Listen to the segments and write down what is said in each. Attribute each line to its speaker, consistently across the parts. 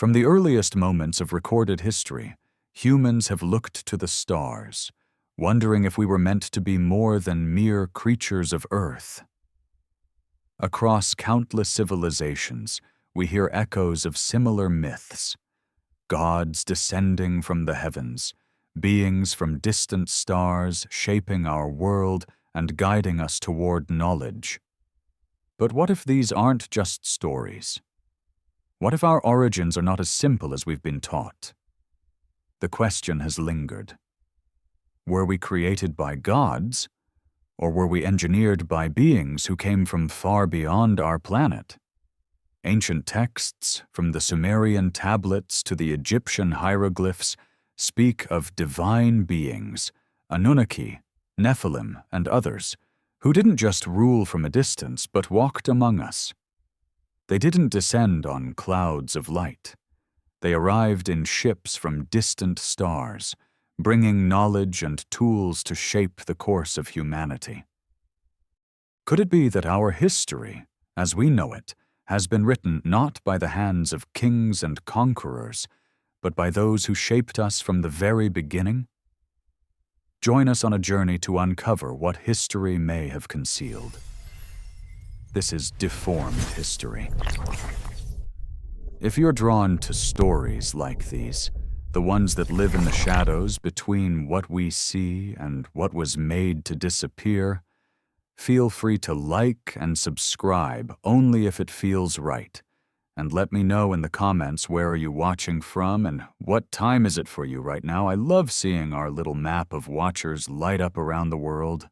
Speaker 1: From the earliest moments of recorded history, humans have looked to the stars, wondering if we were meant to be more than mere creatures of Earth. Across countless civilizations, we hear echoes of similar myths: gods descending from the heavens, beings from distant stars shaping our world and guiding us toward knowledge. But what if these aren't just stories? What if our origins are not as simple as we've been taught? The question has lingered. Were we created by gods, or were we engineered by beings who came from far beyond our planet? Ancient texts, from the Sumerian tablets to the Egyptian hieroglyphs, speak of divine beings, Anunnaki, Nephilim, and others, who didn't just rule from a distance but walked among us. They didn't descend on clouds of light. They arrived in ships from distant stars, bringing knowledge and tools to shape the course of humanity. Could it be that our history, as we know it, has been written not by the hands of kings and conquerors, but by those who shaped us from the very beginning? Join us on a journey to uncover what history may have concealed. This is Deformed History. If you're drawn to stories like these, the ones that live in the shadows between what we see and what was made to disappear, feel free to like and subscribe only if it feels right. And let me know in the comments where are you watching from and what time is it for you right now. I love seeing our little map of watchers light up around the world.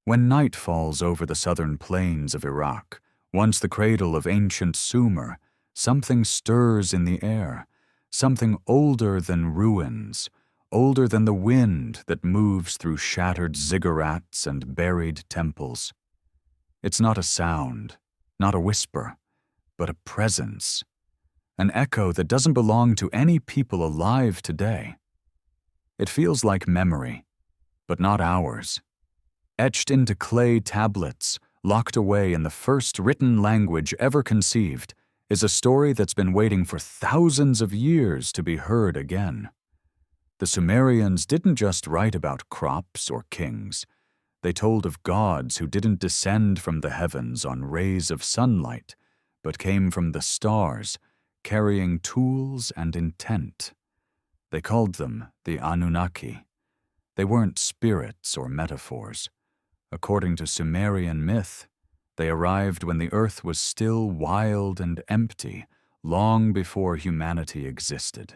Speaker 1: When night falls over the southern plains of Iraq, once the cradle of ancient Sumer, something stirs in the air, something older than ruins, older than the wind that moves through shattered ziggurats and buried temples. It's not a sound, not a whisper, but a presence, an echo that doesn't belong to any people alive today. It feels like memory, but not ours. Etched into clay tablets, locked away in the first written language ever conceived, is a story that's been waiting for thousands of years to be heard again. The Sumerians didn't just write about crops or kings. They told of gods who didn't descend from the heavens on rays of sunlight, but came from the stars, carrying tools and intent. They called them the Anunnaki. They weren't spirits or metaphors. According to Sumerian myth, they arrived when the earth was still wild and empty, long before humanity existed.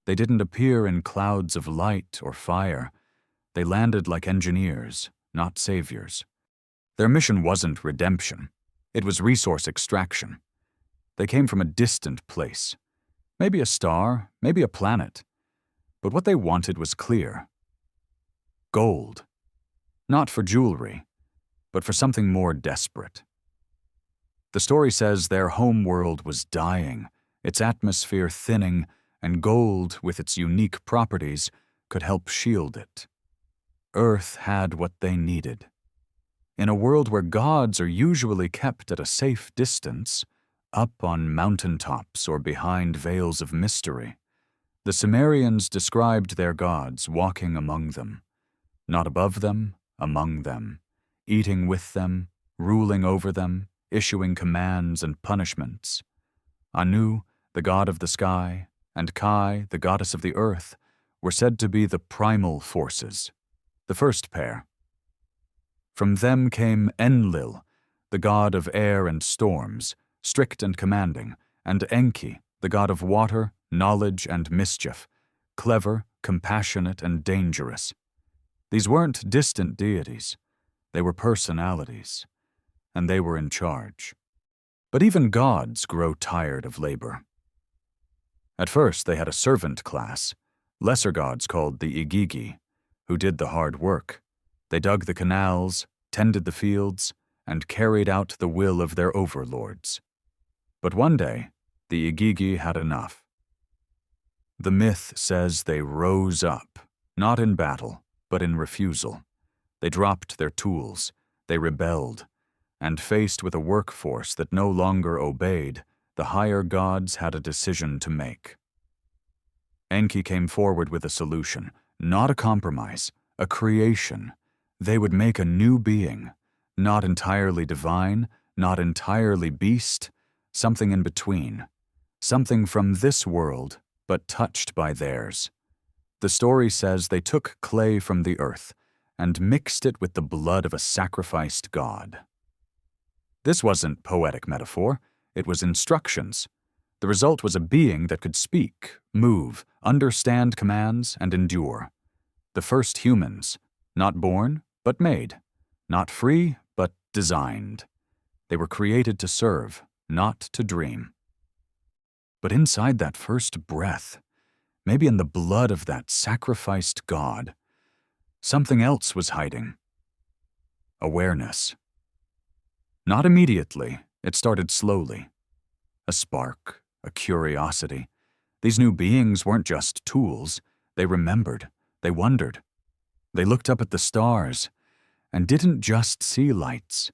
Speaker 1: They didn't appear in clouds of light or fire. They landed like engineers, not saviors. Their mission wasn't redemption. It was resource extraction. They came from a distant place. Maybe a star, maybe a planet. But what they wanted was clear. Gold. Not for jewelry, but for something more desperate. The story says their home world was dying, its atmosphere thinning, and gold, with its unique properties, could help shield it. Earth had what they needed. In a world where gods are usually kept at a safe distance, up on mountaintops or behind veils of mystery, the Sumerians described their gods walking among them, not above them, among them, eating with them, ruling over them, issuing commands and punishments. Anu, the god of the sky, and Kai, the goddess of the earth, were said to be the primal forces, the first pair. From them came Enlil, the god of air and storms, strict and commanding, and Enki, the god of water, knowledge, and mischief, clever, compassionate, and dangerous. These weren't distant deities. They were personalities, and they were in charge. But even gods grow tired of labor. At first, they had a servant class, lesser gods called the Igigi, who did the hard work. They dug the canals, tended the fields, and carried out the will of their overlords. But one day, the Igigi had enough. The myth says they rose up, not in battle, but in refusal. They dropped their tools, they rebelled, and faced with a workforce that no longer obeyed, the higher gods had a decision to make. Enki came forward with a solution, not a compromise, a creation. They would make a new being, not entirely divine, not entirely beast, something in between, something from this world, but touched by theirs. The story says they took clay from the earth and mixed it with the blood of a sacrificed god. This wasn't poetic metaphor, it was instructions. The result was a being that could speak, move, understand commands, and endure. The first humans, not born, but made, not free, but designed. They were created to serve, not to dream. But inside that first breath, maybe in the blood of that sacrificed god, something else was hiding. Awareness. Not immediately, it started slowly. A spark, a curiosity. These new beings weren't just tools. They remembered, they wondered. They looked up at the stars and didn't just see lights.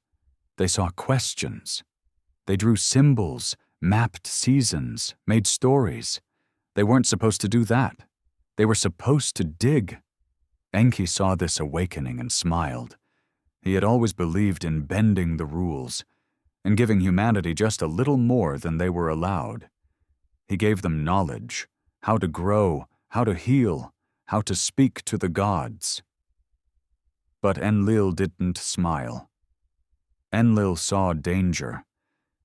Speaker 1: They saw questions. They drew symbols, mapped seasons, made stories. They weren't supposed to do that. They were supposed to dig. Enki saw this awakening and smiled. He had always believed in bending the rules and giving humanity just a little more than they were allowed. He gave them knowledge, how to grow, how to heal, how to speak to the gods. But Enlil didn't smile. Enlil saw danger.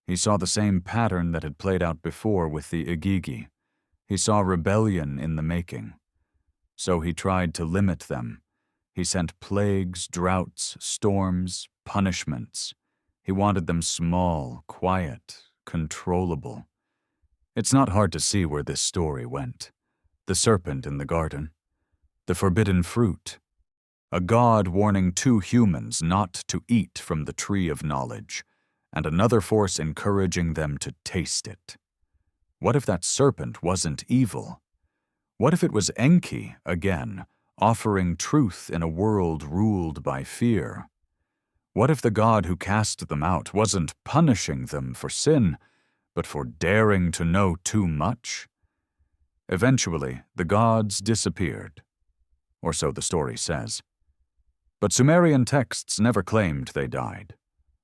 Speaker 1: He saw the same pattern that had played out before with the Igigi. He saw rebellion in the making. So he tried to limit them. He sent plagues, droughts, storms, punishments. He wanted them small, quiet, controllable. It's not hard to see where this story went. The serpent in the garden. The forbidden fruit. A god warning two humans not to eat from the tree of knowledge, and another force encouraging them to taste it. What if that serpent wasn't evil? What if it was Enki, again, offering truth in a world ruled by fear? What if the god who cast them out wasn't punishing them for sin, but for daring to know too much? Eventually, the gods disappeared, or so the story says. But Sumerian texts never claimed they died,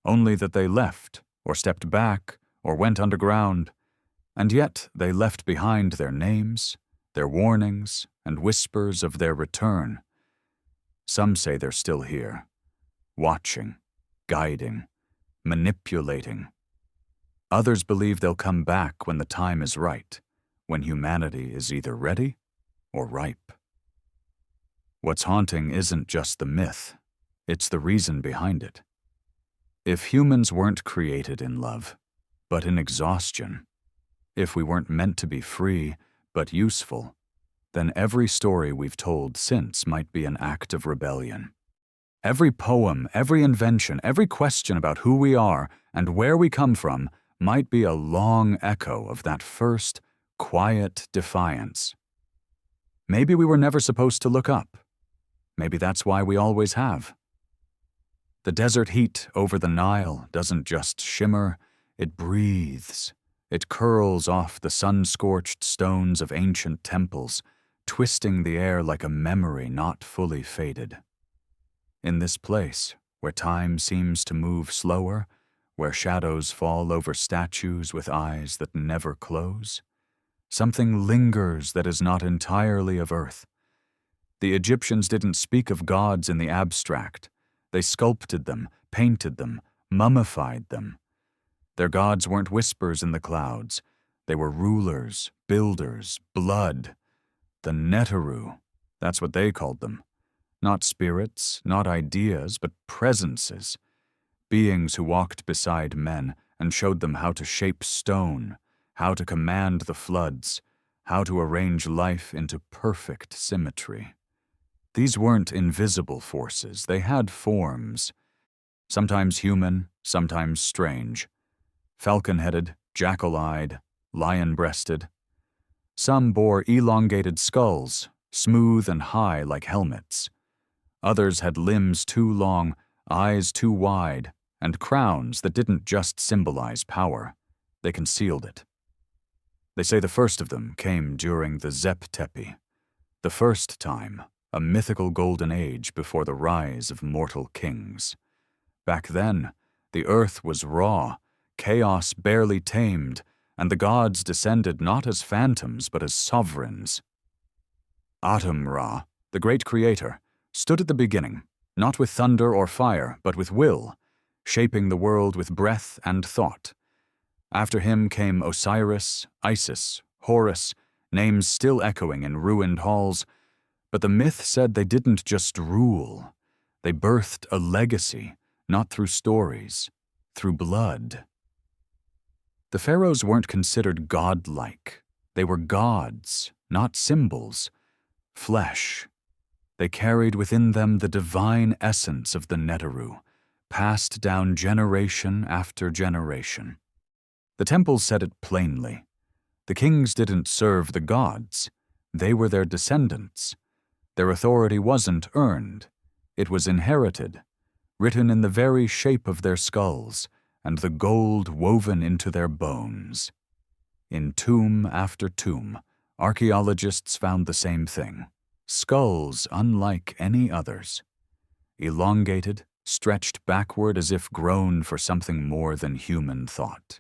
Speaker 1: only that they left, or stepped back, or went underground, and yet they left behind their names, their warnings, and whispers of their return. Some say they're still here, watching, guiding, manipulating. Others believe they'll come back when the time is right, when humanity is either ready or ripe. What's haunting isn't just the myth, it's the reason behind it. If humans weren't created in love, but in exhaustion, if we weren't meant to be free, but useful, then every story we've told since might be an act of rebellion. Every poem, every invention, every question about who we are and where we come from might be a long echo of that first, quiet defiance. Maybe we were never supposed to look up. Maybe that's why we always have. The desert heat over the Nile doesn't just shimmer, it breathes. It curls off the sun-scorched stones of ancient temples, twisting the air like a memory not fully faded. In this place, where time seems to move slower, where shadows fall over statues with eyes that never close, something lingers that is not entirely of earth. The Egyptians didn't speak of gods in the abstract. They sculpted them, painted them, mummified them. Their gods weren't whispers in the clouds. They were rulers, builders, blood. The Neteru, that's what they called them. Not spirits, not ideas, but presences. Beings who walked beside men and showed them how to shape stone, how to command the floods, how to arrange life into perfect symmetry. These weren't invisible forces, they had forms. Sometimes human, sometimes strange. Falcon-headed, jackal-eyed, lion-breasted. Some bore elongated skulls, smooth and high like helmets. Others had limbs too long, eyes too wide, and crowns that didn't just symbolize power. they concealed it. They say the first of them came during the Zep Tepi, the first time, a mythical golden age before the rise of mortal kings. Back then, the earth was raw, chaos barely tamed, and the gods descended not as phantoms but as sovereigns. Atum-Ra, the great creator, stood at the beginning, not with thunder or fire, but with will, shaping the world with breath and thought. After him came Osiris, Isis, Horus, names still echoing in ruined halls, but the myth said they didn't just rule. They birthed a legacy, not through stories, through blood. The pharaohs weren't considered godlike. They were gods, not symbols. Flesh. They carried within them the divine essence of the Neteru, passed down generation after generation. The temples said it plainly. The kings didn't serve the gods. They were their descendants. Their authority wasn't earned. It was inherited, written in the very shape of their skulls, and the gold woven into their bones. In tomb after tomb, archaeologists found the same thing. Skulls unlike any others. Elongated, stretched backward as if grown for something more than human thought.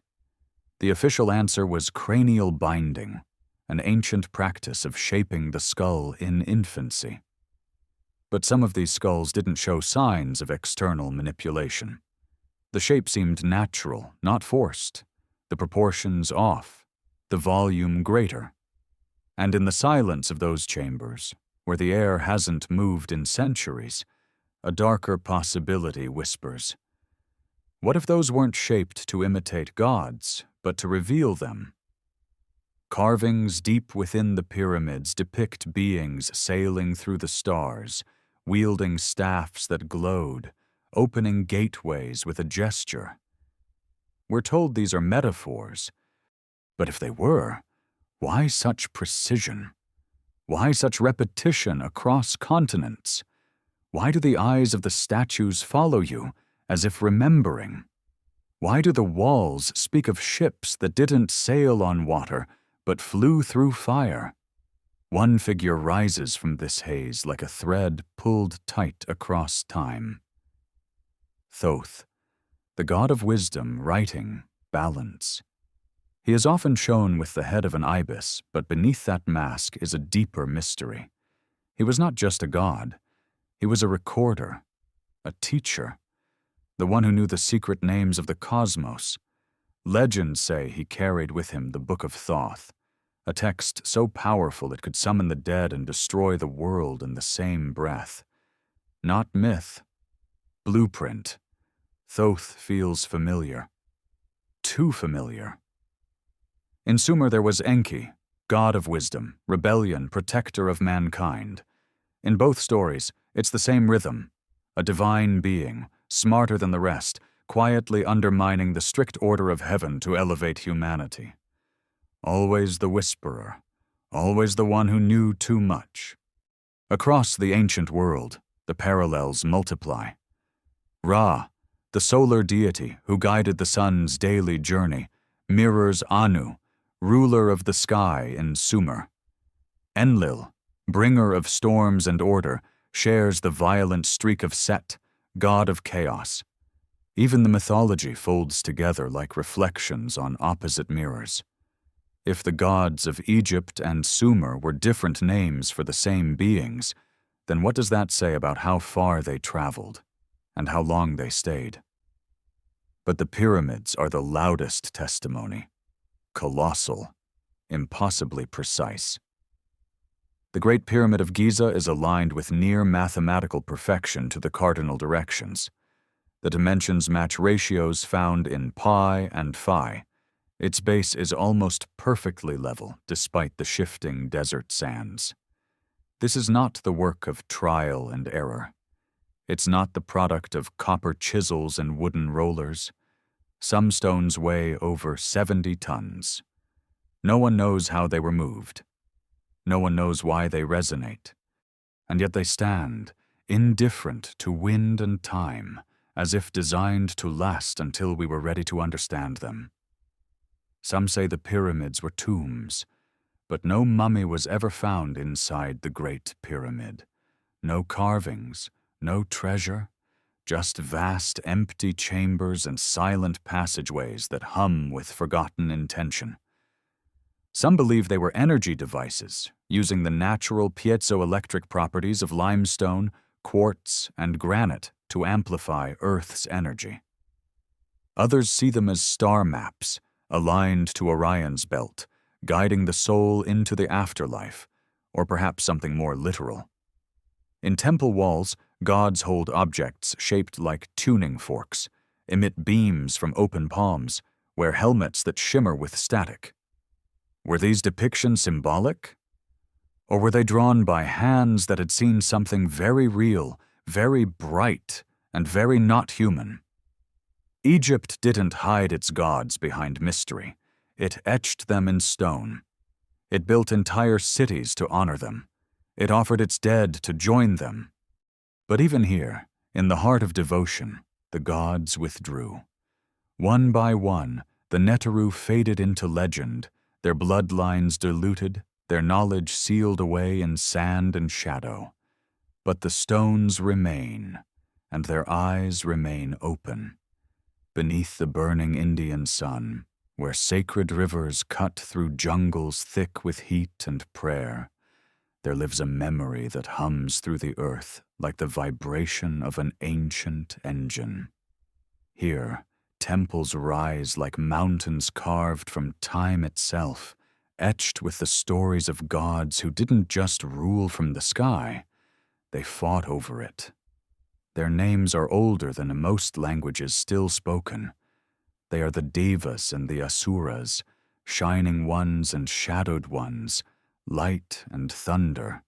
Speaker 1: The official answer was cranial binding, an ancient practice of shaping the skull in infancy. But some of these skulls didn't show signs of external manipulation. The shape seemed natural, not forced, the proportions off, the volume greater. And in the silence of those chambers, where the air hasn't moved in centuries, a darker possibility whispers. What if those weren't shaped to imitate gods, but to reveal them? Carvings deep within the pyramids depict beings sailing through the stars, wielding staffs that glowed, opening gateways with a gesture. We're told these are metaphors, but if they were, why such precision? Why such repetition across continents? Why do the eyes of the statues follow you, as if remembering? Why do the walls speak of ships that didn't sail on water, but flew through fire? One figure rises from this haze like a thread pulled tight across time. Thoth, the god of wisdom, writing, balance. He is often shown with the head of an ibis, but beneath that mask is a deeper mystery. He was not just a god. He was a recorder, a teacher, the one who knew the secret names of the cosmos. Legends say he carried with him the Book of Thoth, a text so powerful it could summon the dead and destroy the world in the same breath. Not myth. Blueprint. Thoth feels familiar. Too familiar. In Sumer there was Enki, god of wisdom, rebellion, protector of mankind. In both stories, it's the same rhythm. A divine being, smarter than the rest, quietly undermining the strict order of heaven to elevate humanity. Always the whisperer, always the one who knew too much. Across the ancient world, the parallels multiply. Ra, the solar deity who guided the sun's daily journey, mirrors Anu, ruler of the sky in Sumer. Enlil, bringer of storms and order, shares the violent streak of Set, god of chaos. Even the mythology folds together like reflections on opposite mirrors. If the gods of Egypt and Sumer were different names for the same beings, then what does that say about how far they traveled and how long they stayed? But the pyramids are the loudest testimony. Colossal, impossibly precise. The Great Pyramid of Giza is aligned with near mathematical perfection to the cardinal directions. The dimensions match ratios found in pi and phi. Its base is almost perfectly level despite the shifting desert sands. This is not the work of trial and error. It's not the product of copper chisels and wooden rollers. Some stones weigh over 70 tons. No one knows how they were moved. No one knows why they resonate. And yet they stand, indifferent to wind and time, as if designed to last until we were ready to understand them. Some say the pyramids were tombs, but no mummy was ever found inside the Great Pyramid. No carvings, no treasure, just vast empty chambers and silent passageways that hum with forgotten intention. Some believe they were energy devices, using the natural piezoelectric properties of limestone, quartz, and granite to amplify Earth's energy. Others see them as star maps, aligned to Orion's belt, guiding the soul into the afterlife, or perhaps something more literal. In temple walls, gods hold objects shaped like tuning forks, emit beams from open palms, wear helmets that shimmer with static. Were these depictions symbolic? Or were they drawn by hands that had seen something very real, very bright, and very not human? Egypt didn't hide its gods behind mystery. It etched them in stone. It built entire cities to honor them. It offered its dead to join them. But even here, in the heart of devotion, the gods withdrew. One by one, the Neteru faded into legend, their bloodlines diluted, their knowledge sealed away in sand and shadow. But the stones remain, and their eyes remain open. Beneath the burning Indian sun, where sacred rivers cut through jungles thick with heat and prayer, there lives a memory that hums through the earth like the vibration of an ancient engine. Here, temples rise like mountains carved from time itself, etched with the stories of gods who didn't just rule from the sky, they fought over it. Their names are older than most languages still spoken. They are the Devas and the Asuras, shining ones and shadowed ones, light and thunder.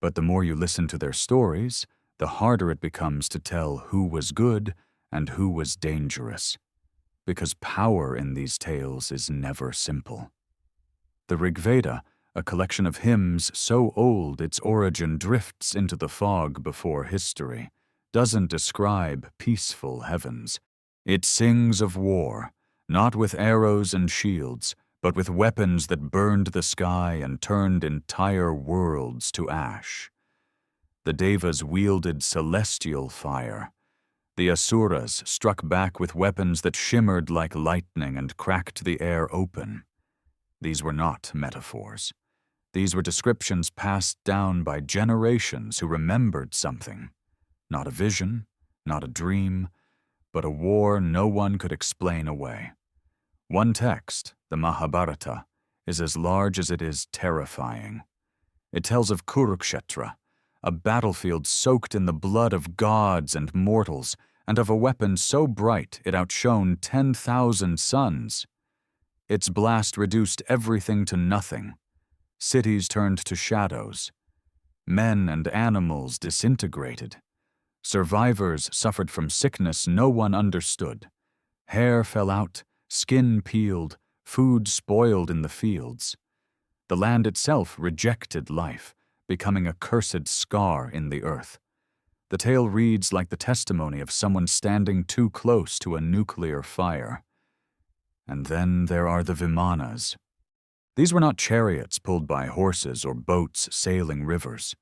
Speaker 1: But the more you listen to their stories, the harder it becomes to tell who was good and who was dangerous, because power in these tales is never simple. The Rig Veda, a collection of hymns so old its origin drifts into the fog before history, doesn't describe peaceful heavens. It sings of war, not with arrows and shields, but with weapons that burned the sky and turned entire worlds to ash. The Devas wielded celestial fire. The Asuras struck back with weapons that shimmered like lightning and cracked the air open. These were not metaphors. These were descriptions passed down by generations who remembered something. Not a vision, not a dream, but a war no one could explain away. One text, the Mahabharata, is as large as it is terrifying. It tells of Kurukshetra, a battlefield soaked in the blood of gods and mortals, and of a weapon so bright it outshone 10,000 suns. Its blast reduced everything to nothing. Cities turned to shadows. Men and animals disintegrated. Survivors suffered from sickness no one understood. Hair fell out, skin peeled, food spoiled in the fields. The land itself rejected life, becoming a cursed scar in the earth. The tale reads like the testimony of someone standing too close to a nuclear fire. And then there are the Vimanas. These were not chariots pulled by horses or boats sailing rivers.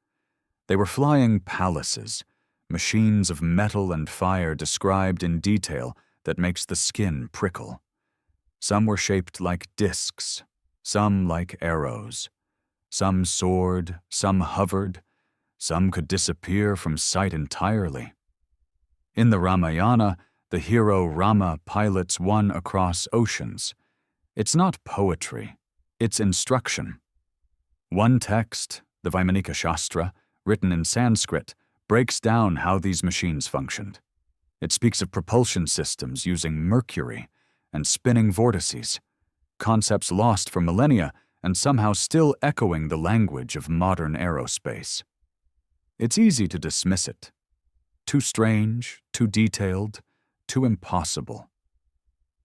Speaker 1: They were flying palaces, machines of metal and fire described in detail that makes the skin prickle. Some were shaped like discs, some like arrows. Some soared, some hovered, some could disappear from sight entirely. In the Ramayana, the hero Rama pilots one across oceans. It's not poetry, it's instruction. One text, the Vaimanika Shastra, written in Sanskrit, breaks down how these machines functioned. It speaks of propulsion systems using mercury and spinning vortices, concepts lost for millennia and somehow still echoing the language of modern aerospace. It's easy to dismiss it. Too strange, too detailed, too impossible.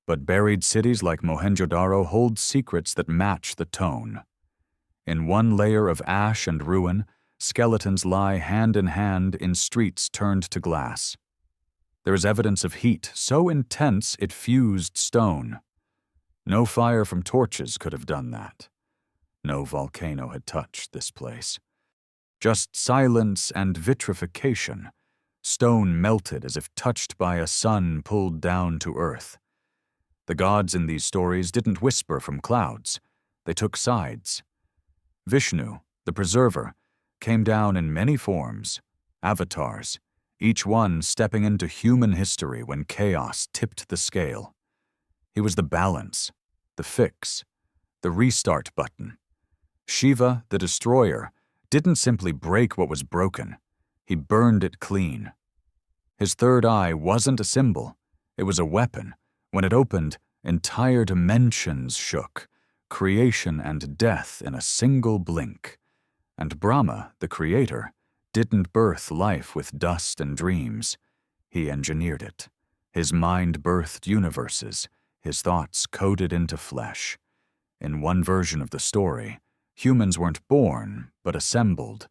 Speaker 1: But buried cities like Mohenjo-Daro hold secrets that match the tone. In one layer of ash and ruin, skeletons lie hand in hand in streets turned to glass. There is evidence of heat so intense it fused stone. No fire from torches could have done that. No volcano had touched this place. Just silence and vitrification. Stone melted as if touched by a sun pulled down to earth. The gods in these stories didn't whisper from clouds. They took sides. Vishnu, the preserver, came down in many forms, avatars, each one stepping into human history when chaos tipped the scale. He was the balance, the fix, the restart button. Shiva, the destroyer, didn't simply break what was broken. He burned it clean. His third eye wasn't a symbol. It was a weapon. When it opened, entire dimensions shook, creation and death in a single blink. And Brahma, the creator, didn't birth life with dust and dreams. He engineered it. His mind birthed universes, his thoughts coded into flesh. In one version of the story, humans weren't born, but assembled,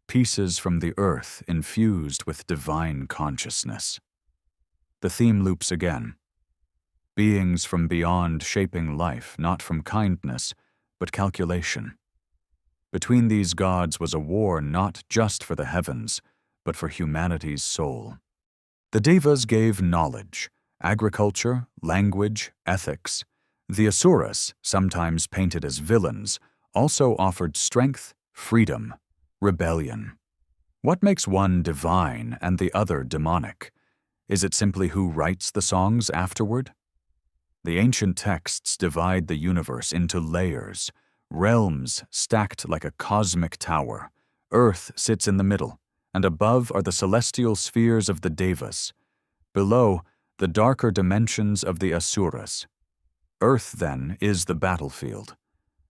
Speaker 1: pieces from the earth infused with divine consciousness. The theme loops again. Beings from beyond shaping life, not from kindness, but calculation. Between these gods was a war not just for the heavens, but for humanity's soul. The Devas gave knowledge, agriculture, language, ethics. The Asuras, sometimes painted as villains, also offered strength, freedom, rebellion. What makes one divine and the other demonic? Is it simply who writes the songs afterward? The ancient texts divide the universe into layers, realms stacked like a cosmic tower. Earth sits in the middle, and above are the celestial spheres of the Devas. Below, the darker dimensions of the Asuras. Earth, then, is the battlefield.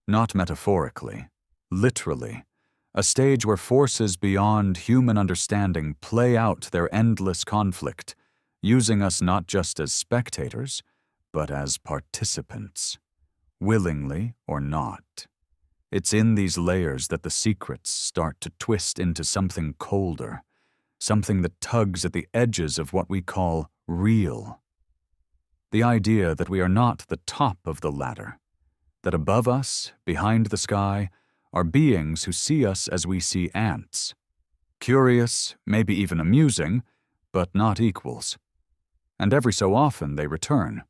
Speaker 1: Not metaphorically, literally. A stage where forces beyond human understanding play out their endless conflict, using us not just as spectators, but as participants, willingly or not. It's in these layers that the secrets start to twist into something colder, something that tugs at the edges of what we call real. The idea that we are not the top of the ladder, that above us, behind the sky, are beings who see us as we see ants. Curious, maybe even amusing, but not equals. And every so often they return.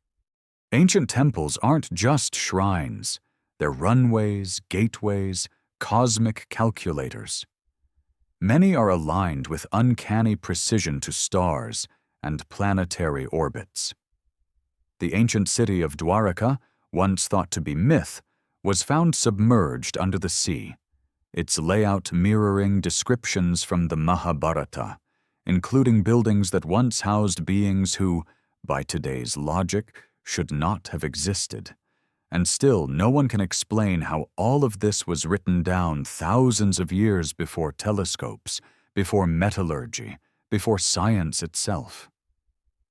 Speaker 1: Ancient temples aren't just shrines. They're runways, gateways, cosmic calculators. Many are aligned with uncanny precision to stars and planetary orbits. The ancient city of Dwaraka, once thought to be myth, was found submerged under the sea, its layout mirroring descriptions from the Mahabharata, including buildings that once housed beings who, by today's logic, should not have existed. And still, no one can explain how all of this was written down thousands of years before telescopes, before metallurgy, before science itself.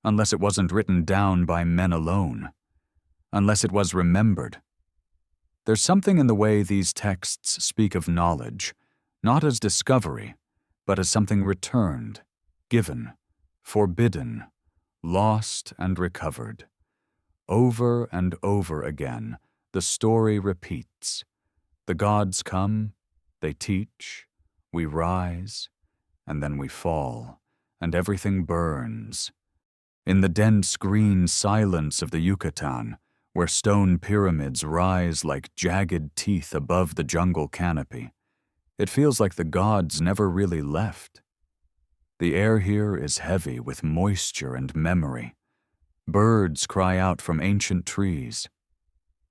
Speaker 1: Unless it wasn't written down by men alone. Unless it was remembered. There's something in the way these texts speak of knowledge, not as discovery, but as something returned, given, forbidden, lost and recovered. Over and over again, the story repeats. The gods come, they teach, we rise, and then we fall, and everything burns. In the dense green silence of the Yucatan, where stone pyramids rise like jagged teeth above the jungle canopy, it feels like the gods never really left. The air here is heavy with moisture and memory. Birds cry out from ancient trees.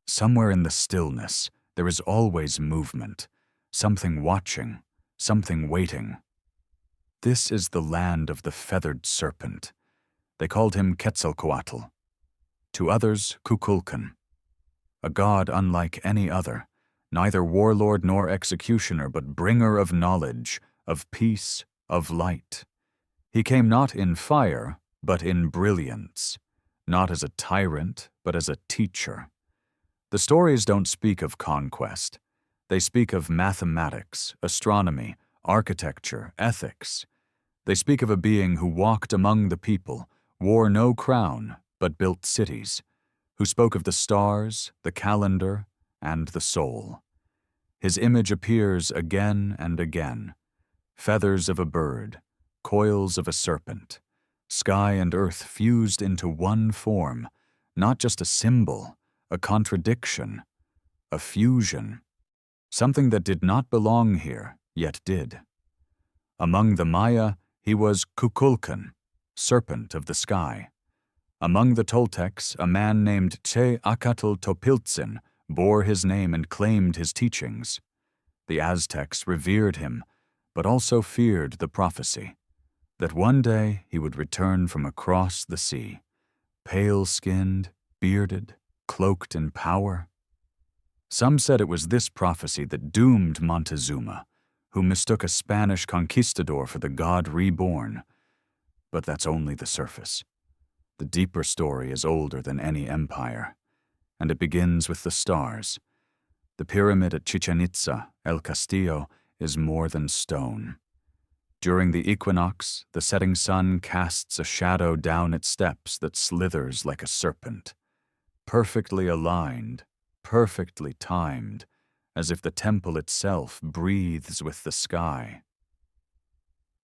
Speaker 1: Somewhere in the stillness, there is always movement, something watching, something waiting. This is the land of the feathered serpent. They called him Quetzalcoatl. To others, Kukulkan. A god unlike any other, neither warlord nor executioner, but bringer of knowledge, of peace, of light. He came not in fire, but in brilliance. Not as a tyrant, but as a teacher. The stories don't speak of conquest. They speak of mathematics, astronomy, architecture, ethics. They speak of a being who walked among the people, wore no crown, but built cities, who spoke of the stars, the calendar, and the soul. His image appears again and again: feathers of a bird, coils of a serpent, sky and earth fused into one form, not just a symbol, a contradiction, a fusion, something that did not belong here, yet did. Among the Maya, he was Kukulkan, serpent of the sky. Among the Toltecs, a man named Teotihuacan Topiltzin bore his name and claimed his teachings. The Aztecs revered him, but also feared the prophecy that one day he would return from across the sea, pale-skinned, bearded, cloaked in power. Some said it was this prophecy that doomed Montezuma, who mistook a Spanish conquistador for the god reborn. But that's only the surface. The deeper story is older than any empire, and it begins with the stars. The pyramid at Chichen Itza, El Castillo, is more than stone. During the equinox, the setting sun casts a shadow down its steps that slithers like a serpent, perfectly aligned, perfectly timed, as if the temple itself breathes with the sky.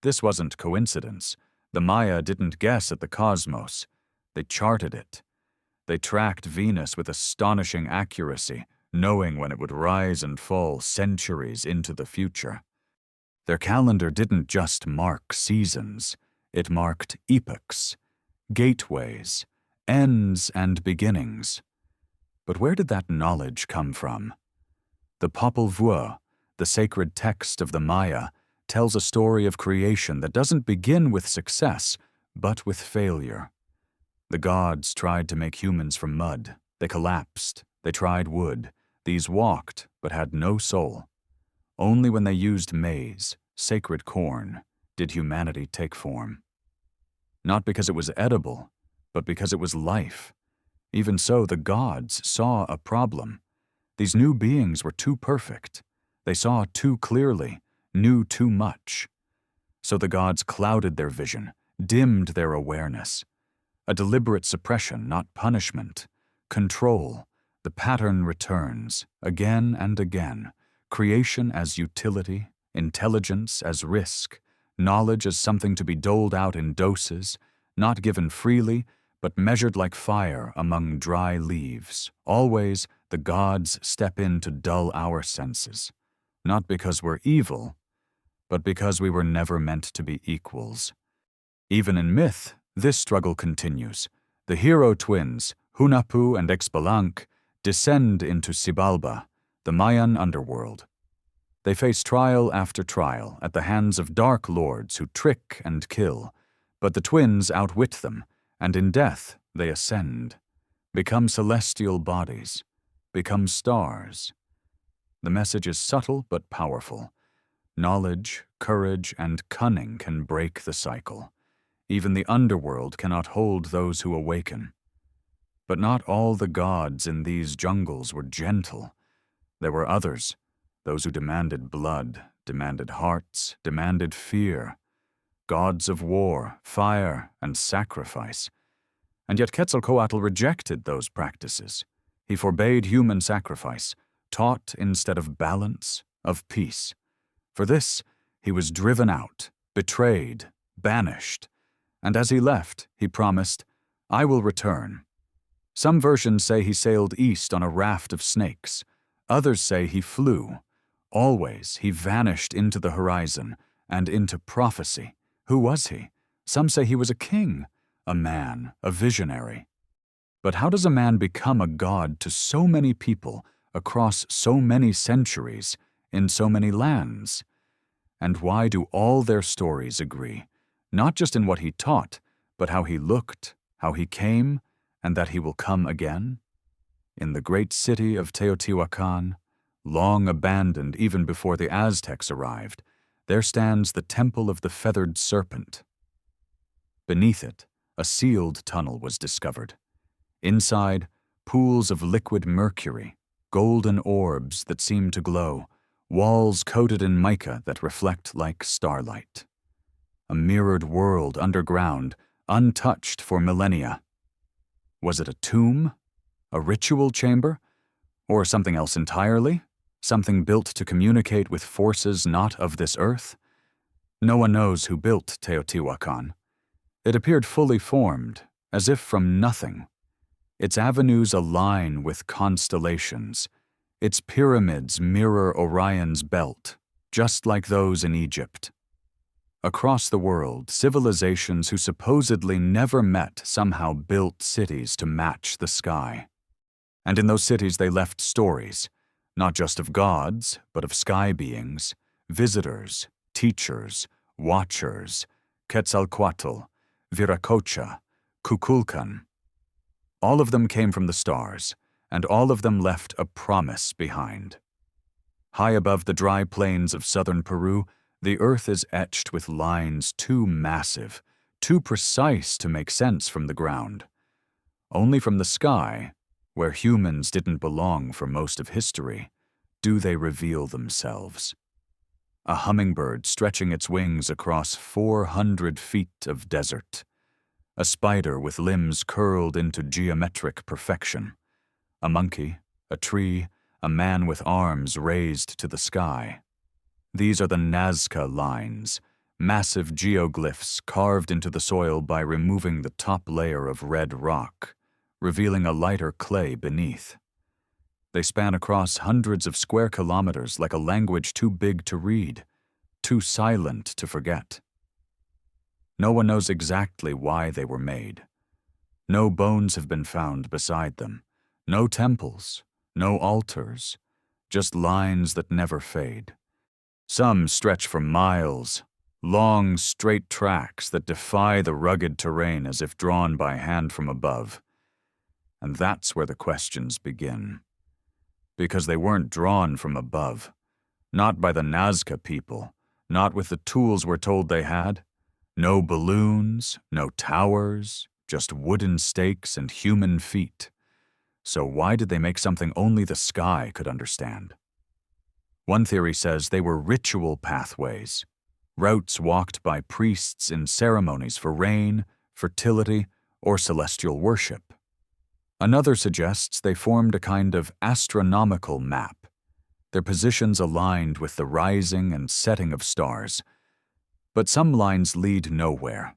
Speaker 1: This wasn't coincidence. The Maya didn't guess at the cosmos. They charted it. They tracked Venus with astonishing accuracy, knowing when it would rise and fall centuries into the future. Their calendar didn't just mark seasons. It marked epochs, gateways, ends and beginnings. But where did that knowledge come from? The Popol Vuh, the sacred text of the Maya, tells a story of creation that doesn't begin with success, but with failure. The gods tried to make humans from mud. They collapsed. They tried wood. These walked, but had no soul. Only when they used maize, sacred corn, did humanity take form. Not because it was edible, but because it was life. Even so, the gods saw a problem. These new beings were too perfect. They saw too clearly, knew too much. So the gods clouded their vision, dimmed their awareness. A deliberate suppression, not punishment. Control. The pattern returns, again and again. Creation as utility, intelligence as risk, knowledge as something to be doled out in doses, not given freely, but measured like fire among dry leaves. Always, the gods step in to dull our senses. Not because we're evil, but because we were never meant to be equals. Even in myth, this struggle continues. The hero twins, Hunahpu and Xbalanque, descend into Xibalba, the Mayan underworld. They face trial after trial at the hands of dark lords who trick and kill, but the twins outwit them, and in death they ascend, become celestial bodies, become stars. The message is subtle but powerful. Knowledge, courage, and cunning can break the cycle. Even the underworld cannot hold those who awaken. But not all the gods in these jungles were gentle. There were others, those who demanded blood, demanded hearts, demanded fear. Gods of war, fire, and sacrifice. And yet Quetzalcoatl rejected those practices. He forbade human sacrifice, taught instead of balance, of peace. For this, he was driven out, betrayed, banished. And as he left, he promised, "I will return." Some versions say he sailed east on a raft of snakes. Others say he flew. Always, he vanished into the horizon and into prophecy. Who was he? Some say he was a king, a man, a visionary. But how does a man become a god to so many people across so many centuries in so many lands? And why do all their stories agree, not just in what he taught, but how he looked, how he came, and that he will come again? In the great city of Teotihuacan, long abandoned even before the Aztecs arrived, there stands the Temple of the Feathered Serpent. Beneath it, a sealed tunnel was discovered. Inside, pools of liquid mercury, golden orbs that seem to glow, walls coated in mica that reflect like starlight. A mirrored world underground, untouched for millennia. Was it a tomb? A ritual chamber? Or something else entirely? Something built to communicate with forces not of this earth? No one knows who built Teotihuacan. It appeared fully formed, as if from nothing. Its avenues align with constellations. Its pyramids mirror Orion's belt, just like those in Egypt. Across the world, civilizations who supposedly never met somehow built cities to match the sky. And in those cities they left stories, not just of gods, but of sky beings, visitors, teachers, watchers, Quetzalcoatl, Viracocha, Kukulkan. All of them came from the stars, and all of them left a promise behind. High above the dry plains of southern Peru, the earth is etched with lines too massive, too precise to make sense from the ground. Only from the sky, where humans didn't belong for most of history, do they reveal themselves. A hummingbird stretching its wings across 400 feet of desert. A spider with limbs curled into geometric perfection. A monkey, a tree, a man with arms raised to the sky. These are the Nazca lines, massive geoglyphs carved into the soil by removing the top layer of red rock, revealing a lighter clay beneath. They span across hundreds of square kilometers like a language too big to read, too silent to forget. No one knows exactly why they were made. No bones have been found beside them, no temples, no altars, just lines that never fade. Some stretch for miles, long, straight tracks that defy the rugged terrain as if drawn by hand from above. And that's where the questions begin. Because they weren't drawn from above, not by the Nazca people, not with the tools we're told they had. No balloons, no towers, just wooden stakes and human feet. So why did they make something only the sky could understand? One theory says they were ritual pathways, routes walked by priests in ceremonies for rain, fertility, or celestial worship. Another suggests they formed a kind of astronomical map, their positions aligned with the rising and setting of stars. But some lines lead nowhere.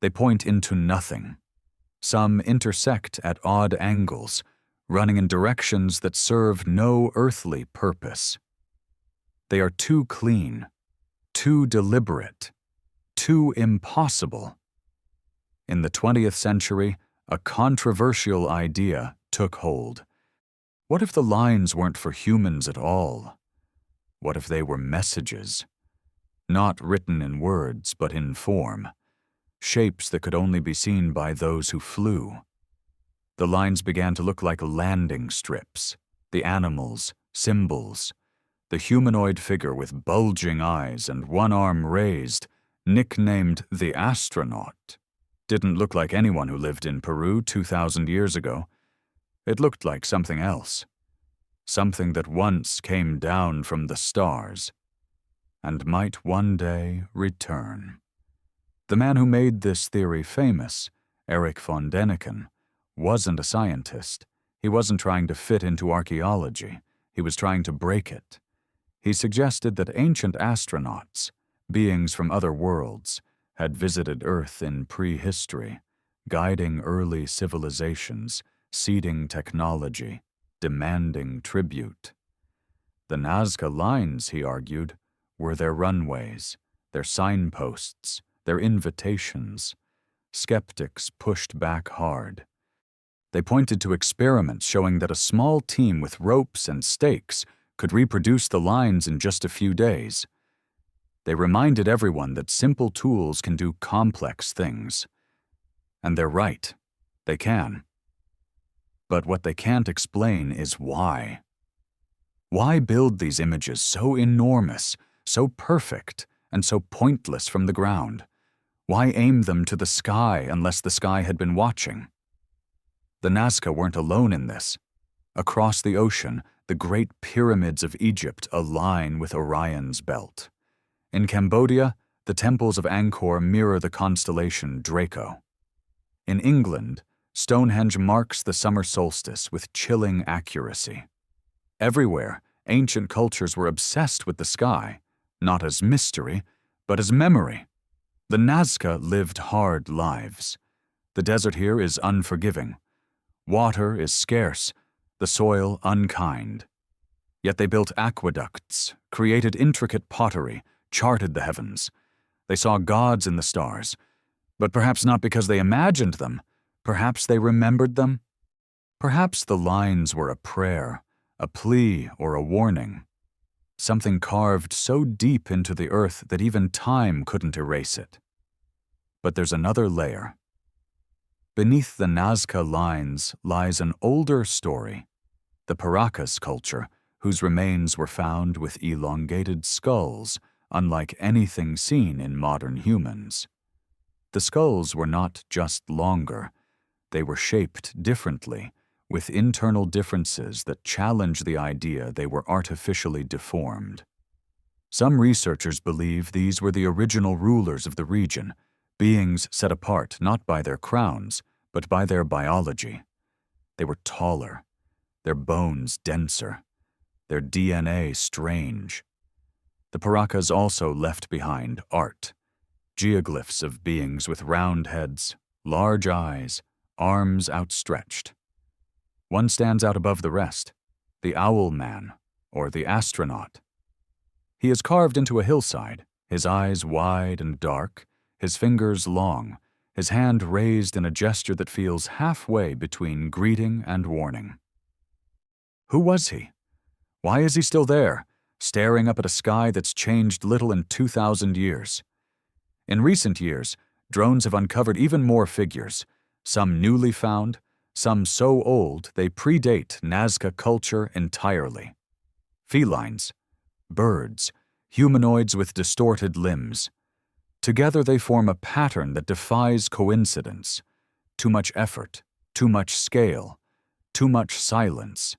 Speaker 1: They point into nothing. Some intersect at odd angles, running in directions that serve no earthly purpose. They are too clean, too deliberate, too impossible. In the 20th century, a controversial idea took hold. What if the lines weren't for humans at all? What if they were messages? Not written in words, but in form. Shapes that could only be seen by those who flew. The lines began to look like landing strips, the animals, symbols. The humanoid figure with bulging eyes and one arm raised, nicknamed the astronaut, didn't look like anyone who lived in Peru 2,000 years ago. It looked like something else. Something that once came down from the stars and might one day return. The man who made this theory famous, Erich von Däniken, wasn't a scientist. He wasn't trying to fit into archaeology. He was trying to break it. He suggested that ancient astronauts, beings from other worlds, had visited Earth in prehistory, guiding early civilizations, seeding technology, demanding tribute. The Nazca lines, he argued, were their runways, their signposts, their invitations. Skeptics pushed back hard. They pointed to experiments showing that a small team with ropes and stakes could reproduce the lines in just a few days. They reminded everyone that simple tools can do complex things. And they're right. They can. But what they can't explain is why. Why build these images so enormous, so perfect, and so pointless from the ground? Why aim them to the sky unless the sky had been watching? The Nazca weren't alone in this. Across the ocean, the great pyramids of Egypt align with Orion's belt. In Cambodia, the temples of Angkor mirror the constellation Draco. In England, Stonehenge marks the summer solstice with chilling accuracy. Everywhere, ancient cultures were obsessed with the sky, not as mystery, but as memory. The Nazca lived hard lives. The desert here is unforgiving. Water is scarce, the soil unkind. Yet they built aqueducts, created intricate pottery, charted the heavens. They saw gods in the stars, but perhaps not because they imagined them. Perhaps they remembered them. Perhaps the lines were a prayer, a plea, or a warning. Something carved so deep into the earth that even time couldn't erase it. But there's another layer. Beneath the Nazca lines lies an older story, the Paracas culture, whose remains were found with elongated skulls, unlike anything seen in modern humans. The skulls were not just longer, they were shaped differently, with internal differences that challenge the idea they were artificially deformed. Some researchers believe these were the original rulers of the region, beings set apart not by their crowns, but by their biology. They were taller, their bones denser, their DNA strange. The Paracas also left behind art, geoglyphs of beings with round heads, large eyes, arms outstretched. One stands out above the rest, the owl man, or the astronaut. He is carved into a hillside, his eyes wide and dark, his fingers long, his hand raised in a gesture that feels halfway between greeting and warning. Who was he? Why is he still there, staring up at a sky that's changed little in 2,000 years? In recent years, drones have uncovered even more figures, some newly found, some so old they predate Nazca culture entirely. Felines, birds, humanoids with distorted limbs. Together they form a pattern that defies coincidence. Too much effort, too much scale, too much silence.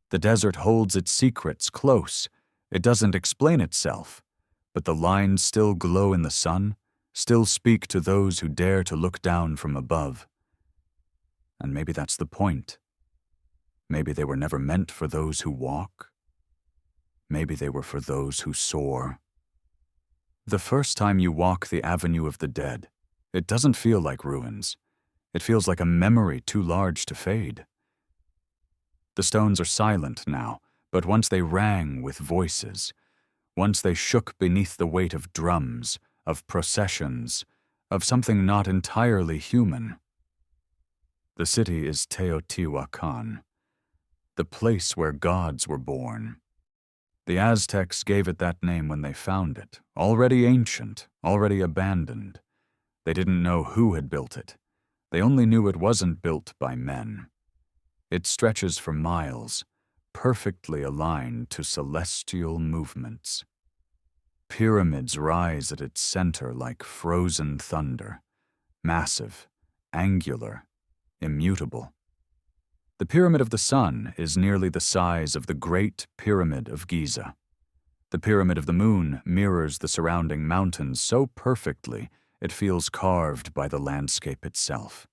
Speaker 1: The desert holds its secrets close. It doesn't explain itself, but the lines still glow in the sun, still speak to those who dare to look down from above. And maybe that's the point. Maybe they were never meant for those who walk. Maybe they were for those who soar. The first time you walk the Avenue of the Dead, it doesn't feel like ruins. It feels like a memory too large to fade. The stones are silent now, but once they rang with voices. Once they shook beneath the weight of drums, of processions, of something not entirely human. The city is Teotihuacan, the place where gods were born. The Aztecs gave it that name when they found it, already ancient, already abandoned. They didn't know who had built it. They only knew it wasn't built by men. It stretches for miles, perfectly aligned to celestial movements. Pyramids rise at its center like frozen thunder, massive, angular, immutable. The Pyramid of the Sun is nearly the size of the Great Pyramid of Giza. The Pyramid of the Moon mirrors the surrounding mountains so perfectly it feels carved by the landscape itself.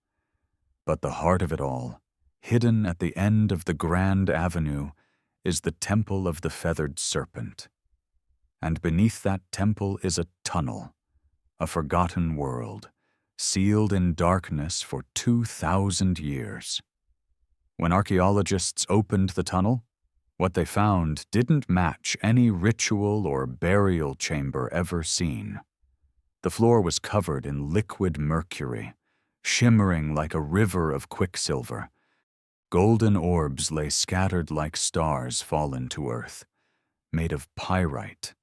Speaker 1: But the heart of it all, hidden at the end of the Grand Avenue, is the Temple of the Feathered Serpent. And beneath that temple is a tunnel, a forgotten world, sealed in darkness for 2,000 years. When archaeologists opened the tunnel, what they found didn't match any ritual or burial chamber ever seen. The floor was covered in liquid mercury, shimmering like a river of quicksilver. Golden orbs lay scattered like stars fallen to earth, made of pyrite,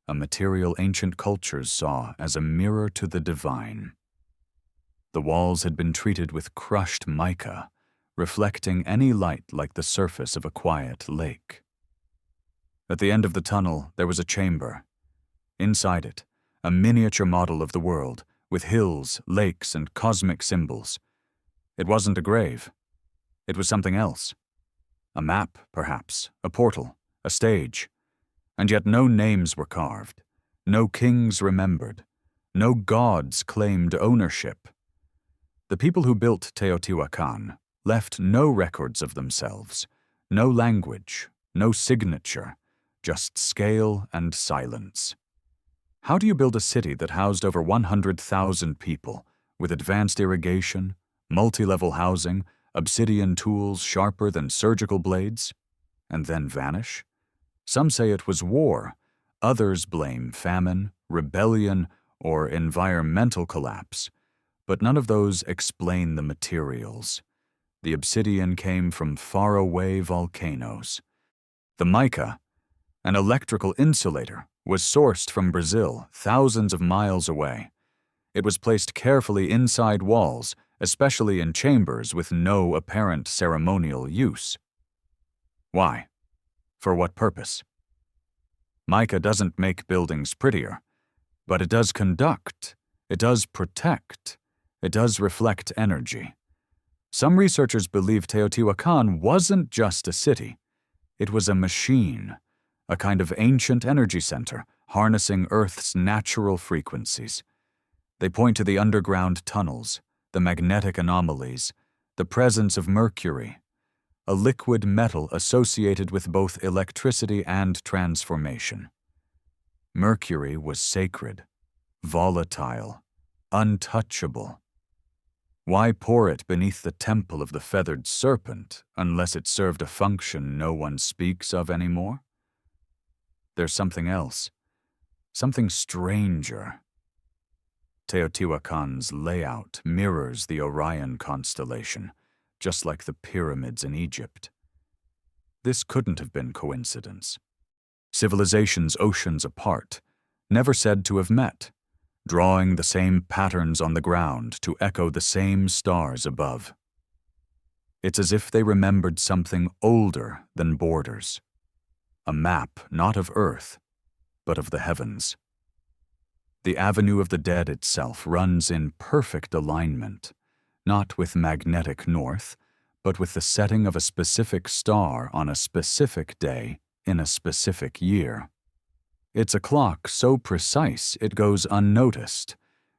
Speaker 1: a material ancient cultures saw as a mirror to the divine. The walls had been treated with crushed mica, reflecting any light like the surface of a quiet lake. At the end of the tunnel, there was a chamber. Inside it, a miniature model of the world, with hills, lakes, and cosmic symbols. It wasn't a grave. It was something else. A map, perhaps, a portal, a stage. And yet no names were carved, no kings remembered, no gods claimed ownership. The people who built Teotihuacan left no records of themselves, no language, no signature, just scale and silence. How do you build a city that housed over 100,000 people, with advanced irrigation, multi-level housing, obsidian tools sharper than surgical blades, and then vanish? Some say it was war. Others blame famine, rebellion, or environmental collapse. But none of those explain the materials. The obsidian came from faraway volcanoes. The mica, an electrical insulator, was sourced from Brazil, thousands of miles away. It was placed carefully inside walls, especially in chambers with no apparent ceremonial use. Why? For what purpose? Mica doesn't make buildings prettier, but it does conduct, it does protect, it does reflect energy. Some researchers believe Teotihuacan wasn't just a city. It was a machine, a kind of ancient energy center, harnessing Earth's natural frequencies. They point to the underground tunnels, the magnetic anomalies, the presence of mercury, a liquid metal associated with both electricity and transformation. Mercury was sacred, volatile, untouchable. Why pour it beneath the temple of the feathered serpent unless it served a function no one speaks of anymore? There's something else, something stranger. Teotihuacan's layout mirrors the Orion constellation, just like the pyramids in Egypt. This couldn't have been coincidence. Civilizations oceans apart, never said to have met, drawing the same patterns on the ground to echo the same stars above. It's as if they remembered something older than borders, a map not of Earth, but of the heavens. The Avenue of the Dead itself runs in perfect alignment, not with magnetic north, but with the setting of a specific star on a specific day in a specific year. It's a clock so precise it goes unnoticed.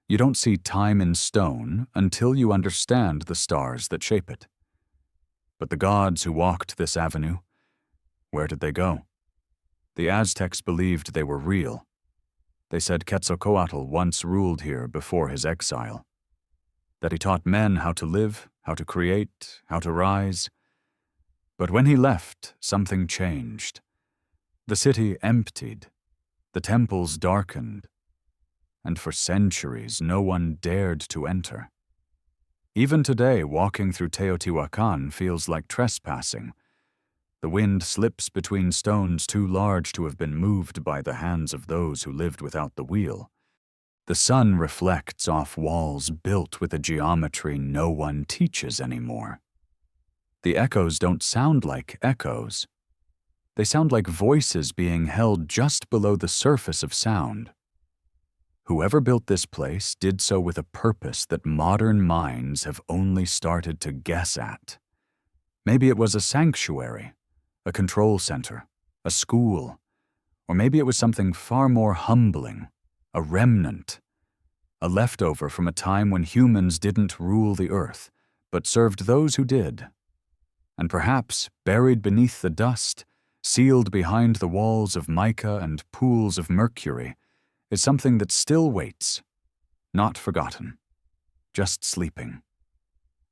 Speaker 1: You don't see time in stone until you understand the stars that shape it. But the gods who walked this avenue, where did they go? The Aztecs believed they were real. They said Quetzalcoatl once ruled here before his exile, that he taught men how to live, how to create, how to rise. But when he left, something changed. The city emptied. The temples darkened, and for centuries no one dared to enter. Even today, walking through Teotihuacan feels like trespassing. The wind slips between stones too large to have been moved by the hands of those who lived without the wheel. The sun reflects off walls built with a geometry no one teaches anymore. The echoes don't sound like echoes. They sound like voices being held just below the surface of sound. Whoever built this place did so with a purpose that modern minds have only started to guess at. Maybe it was a sanctuary, a control center, a school, or maybe it was something far more humbling, a remnant, a leftover from a time when humans didn't rule the earth, but served those who did. And perhaps, buried beneath the dust, sealed behind the walls of mica and pools of mercury, is something that still waits, not forgotten, just sleeping.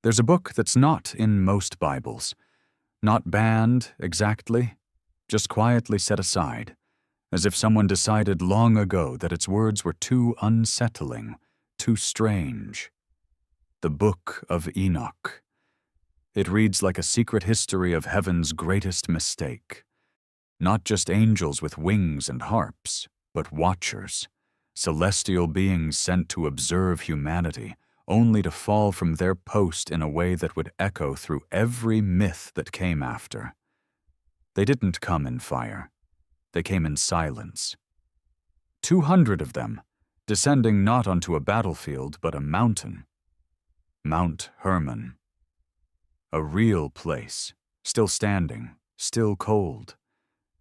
Speaker 1: There's a book that's not in most Bibles, not banned exactly, just quietly set aside, as if someone decided long ago that its words were too unsettling, too strange. The Book of Enoch. It reads like a secret history of heaven's greatest mistake. Not just angels with wings and harps, but watchers, celestial beings sent to observe humanity, only to fall from their post in a way that would echo through every myth that came after. They didn't come in fire. They came in silence. 200 of them, descending not onto a battlefield but a mountain. Mount Hermon. A real place, still standing, still cold.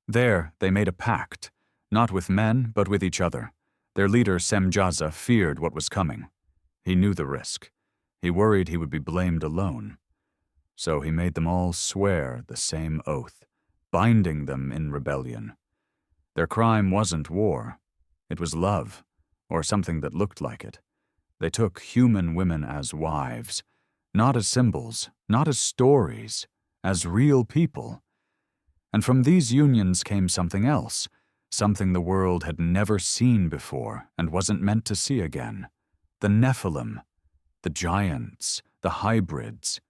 Speaker 1: There they made a pact, not with men but with each other. Their leader Semjaza feared what was coming. He knew the risk. He worried he would be blamed alone. So he made them all swear the same oath, binding them in rebellion. Their crime wasn't war. It was love, or something that looked like it. They took human women as wives, not as symbols, not as stories, as real people. And from these unions came something else, something the world had never seen before and wasn't meant to see again. The Nephilim, the giants, the hybrids.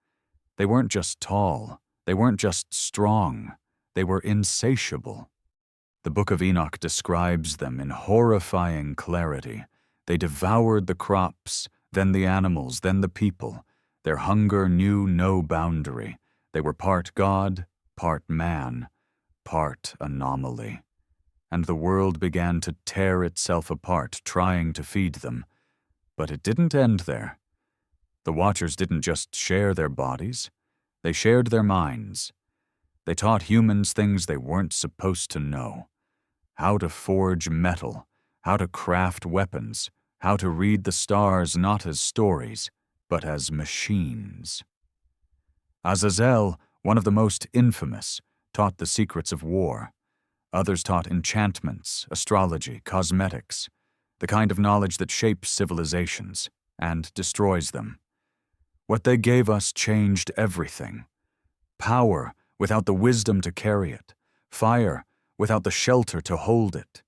Speaker 1: They weren't just tall, they weren't just strong, they were insatiable. The Book of Enoch describes them in horrifying clarity. They devoured the crops, then the animals, then the people. Their hunger knew no boundary. They were part God, part man, part anomaly. And the world began to tear itself apart, trying to feed them. But it didn't end there. The Watchers didn't just share their bodies, they shared their minds. They taught humans things they weren't supposed to know. How to forge metal, how to craft weapons, how to read the stars not as stories, but as machines. Azazel, one of the most infamous, taught the secrets of war. Others taught enchantments, astrology, cosmetics, the kind of knowledge that shapes civilizations and destroys them. What they gave us changed everything. Power without the wisdom to carry it, fire without the shelter to hold it.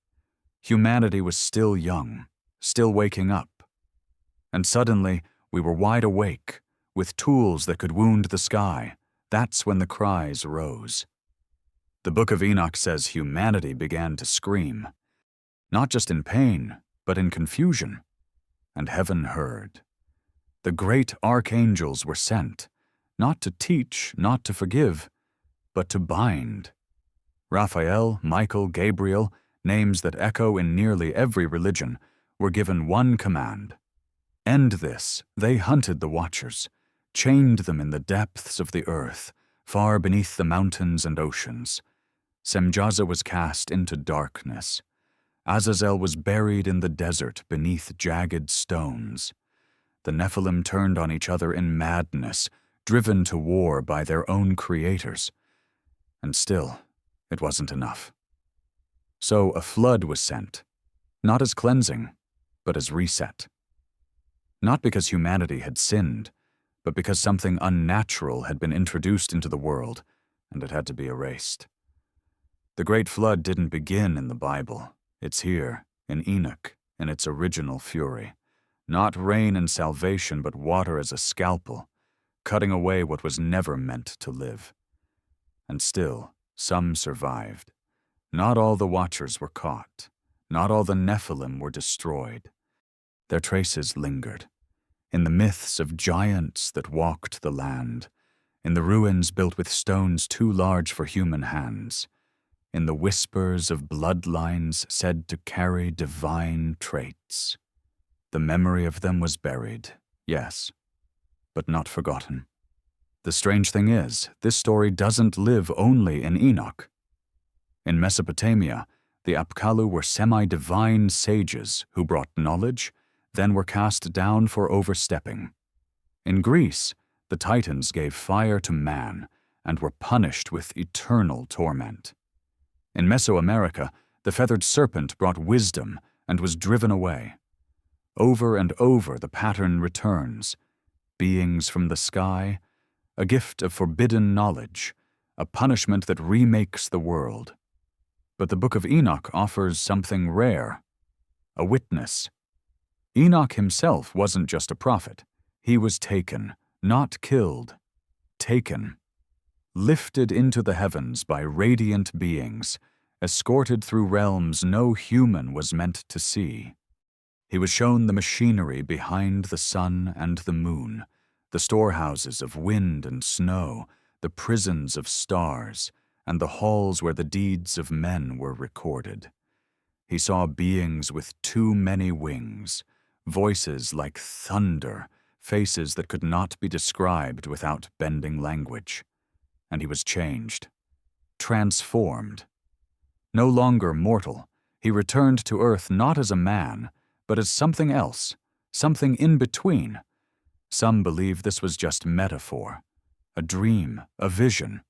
Speaker 1: Humanity was still young, still waking up. And suddenly, we were wide awake, with tools that could wound the sky. That's when the cries rose. The Book of Enoch says humanity began to scream, not just in pain, but in confusion. And heaven heard. The great archangels were sent, not to teach, not to forgive, but to bind. Raphael, Michael, Gabriel, names that echo in nearly every religion, were given one command. End this. They hunted the Watchers, chained them in the depths of the earth, far beneath the mountains and oceans. Semjaza was cast into darkness. Azazel was buried in the desert beneath jagged stones. The Nephilim turned on each other in madness, driven to war by their own creators. And still, it wasn't enough. So a flood was sent, not as cleansing, but as reset. Not because humanity had sinned, but because something unnatural had been introduced into the world, and it had to be erased. The Great Flood didn't begin in the Bible. It's here, in Enoch, in its original fury. Not rain and salvation, but water as a scalpel, cutting away what was never meant to live. And still, some survived. Not all the Watchers were caught. Not all the Nephilim were destroyed. Their traces lingered. In the myths of giants that walked the land, in the ruins built with stones too large for human hands, in the whispers of bloodlines said to carry divine traits. The memory of them was buried, yes, but not forgotten. The strange thing is, this story doesn't live only in Enoch. In Mesopotamia, the Apkallu were semi-divine sages who brought knowledge, then were cast down for overstepping. In Greece, the Titans gave fire to man and were punished with eternal torment. In Mesoamerica, the feathered serpent brought wisdom and was driven away. Over and over the pattern returns. Beings from the sky, a gift of forbidden knowledge, a punishment that remakes the world. But the Book of Enoch offers something rare, a witness. Enoch himself wasn't just a prophet. He was taken, not killed, taken. Lifted into the heavens by radiant beings, escorted through realms no human was meant to see. He was shown the machinery behind the sun and the moon, the storehouses of wind and snow, the prisons of stars, and the halls where the deeds of men were recorded. He saw beings with too many wings, voices like thunder, faces that could not be described without bending language. And he was changed, transformed. No longer mortal, he returned to earth not as a man, but as something else, something in between, Some believe this was just metaphor, a dream, a vision.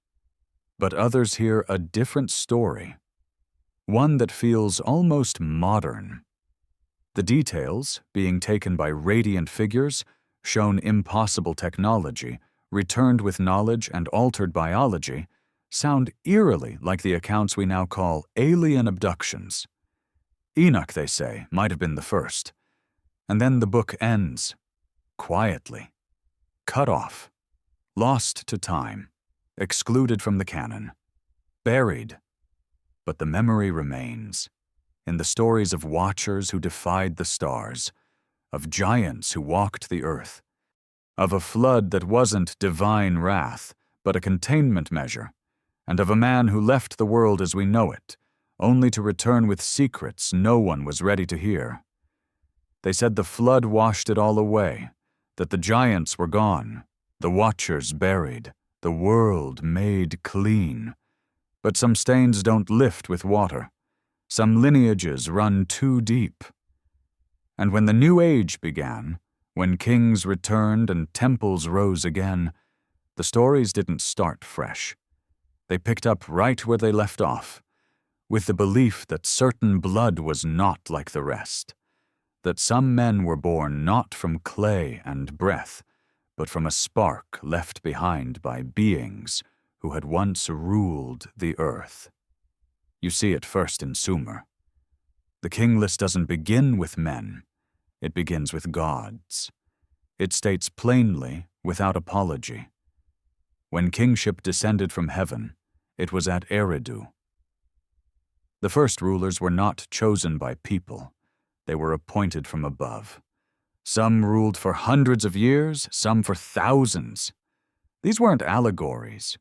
Speaker 1: But others hear a different story, one that feels almost modern. The details, being taken by radiant figures, shown impossible technology, returned with knowledge and altered biology, sound eerily like the accounts we now call alien abductions. Enoch, they say, might have been the first. And then the book ends, quietly, cut off, lost to time, excluded from the canon, buried. But the memory remains, in the stories of watchers who defied the stars, of giants who walked the earth, of a flood that wasn't divine wrath, but a containment measure, and of a man who left the world as we know it, only to return with secrets no one was ready to hear. They said the flood washed it all away, that the giants were gone, the watchers buried, the world made clean. But some stains don't lift with water. Some lineages run too deep. And when the New Age began, when kings returned and temples rose again, the stories didn't start fresh. They picked up right where they left off, with the belief that certain blood was not like the rest, that some men were born not from clay and breath, but from a spark left behind by beings who had once ruled the earth. You see it first in Sumer. The king list doesn't begin with men, it begins with gods. It states plainly, without apology. When kingship descended from heaven, it was at Eridu. The first rulers were not chosen by people. They were appointed from above. Some ruled for hundreds of years, some for thousands. These weren't allegories.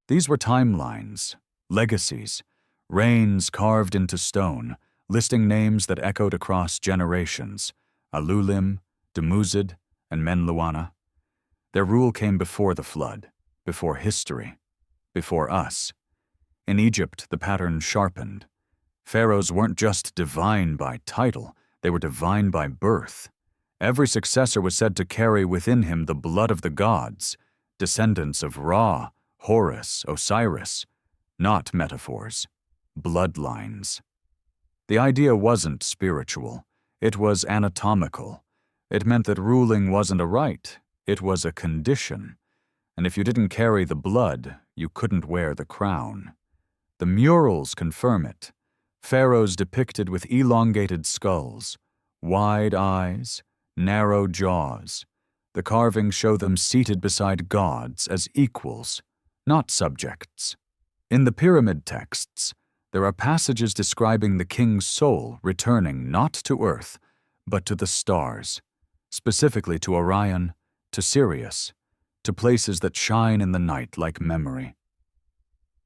Speaker 1: These were timelines, legacies, reigns carved into stone, listing names that echoed across generations: Alulim, Dumuzid, and Menluana. Their rule came before the flood, before history, before us. In Egypt, the pattern sharpened. Pharaohs weren't just divine by title, they were divine by birth. Every successor was said to carry within him the blood of the gods, descendants of Ra, Horus, Osiris, not metaphors, bloodlines. The idea wasn't spiritual, it was anatomical. It meant that ruling wasn't a right, it was a condition. And if you didn't carry the blood, you couldn't wear the crown. The murals confirm it. Pharaohs depicted with elongated skulls, wide eyes, narrow jaws. The carvings show them seated beside gods as equals, not subjects. In the pyramid texts, there are passages describing the king's soul returning not to earth, but to the stars, specifically to Orion, to Sirius, to places that shine in the night like memory.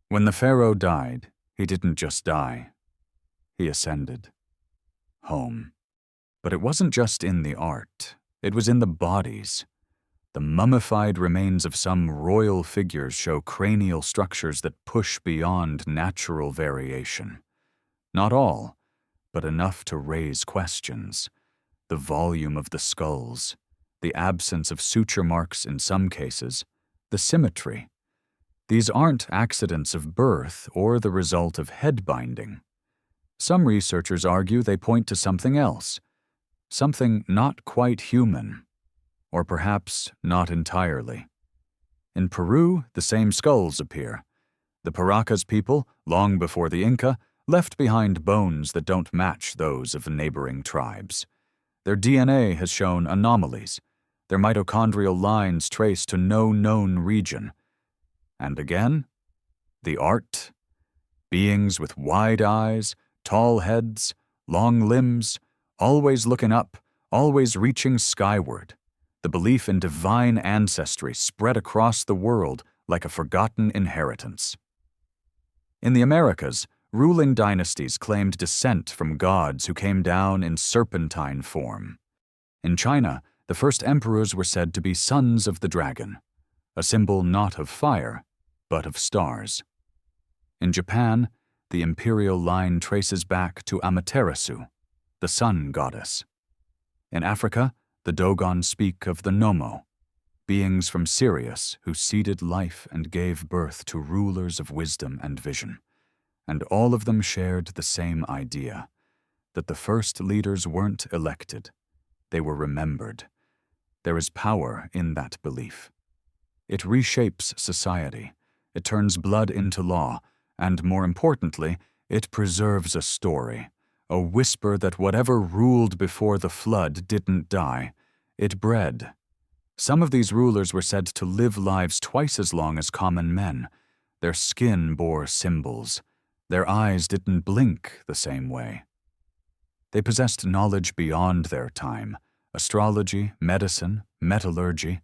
Speaker 1: When the pharaoh died, he didn't just die. He ascended. Home. But it wasn't just in the art. It was in the bodies. The mummified remains of some royal figures show cranial structures that push beyond natural variation. Not all, but enough to raise questions. The volume of the skulls, the absence of suture marks in some cases, the symmetry. These aren't accidents of birth or the result of head binding. Some researchers argue they point to something else, something not quite human, or perhaps not entirely. In Peru, the same skulls appear. The Paracas people, long before the Inca, left behind bones that don't match those of neighboring tribes. Their DNA has shown anomalies, their mitochondrial lines traced to no known region. And again, the art. Beings with wide eyes, tall heads, long limbs, always looking up, always reaching skyward. The belief in divine ancestry spread across the world like a forgotten inheritance. In the Americas, ruling dynasties claimed descent from gods who came down in serpentine form. In China, the first emperors were said to be sons of the dragon, a symbol not of fire, but of stars. In Japan, the imperial line traces back to Amaterasu, the sun goddess. In Africa, The Dogon speak of the Nomo, beings from Sirius who seeded life and gave birth to rulers of wisdom and vision. And all of them shared the same idea, that the first leaders weren't elected, they were remembered. There is power in that belief. It reshapes society, it turns blood into law, and more importantly, it preserves a story, a whisper that whatever ruled before the flood didn't die, it bred. Some of these rulers were said to live lives twice as long as common men. Their skin bore symbols. Their eyes didn't blink the same way. They possessed knowledge beyond their time, astrology, medicine, metallurgy,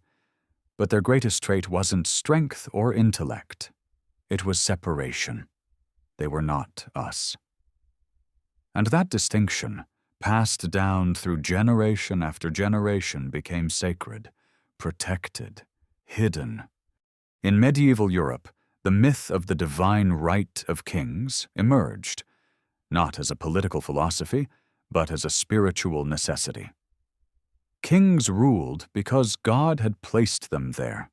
Speaker 1: but their greatest trait wasn't strength or intellect. It was separation. They were not us. And that distinction, passed down through generation after generation, became sacred, protected, hidden. In medieval Europe, the myth of the divine right of kings emerged, not as a political philosophy, but as a spiritual necessity. Kings ruled because God had placed them there.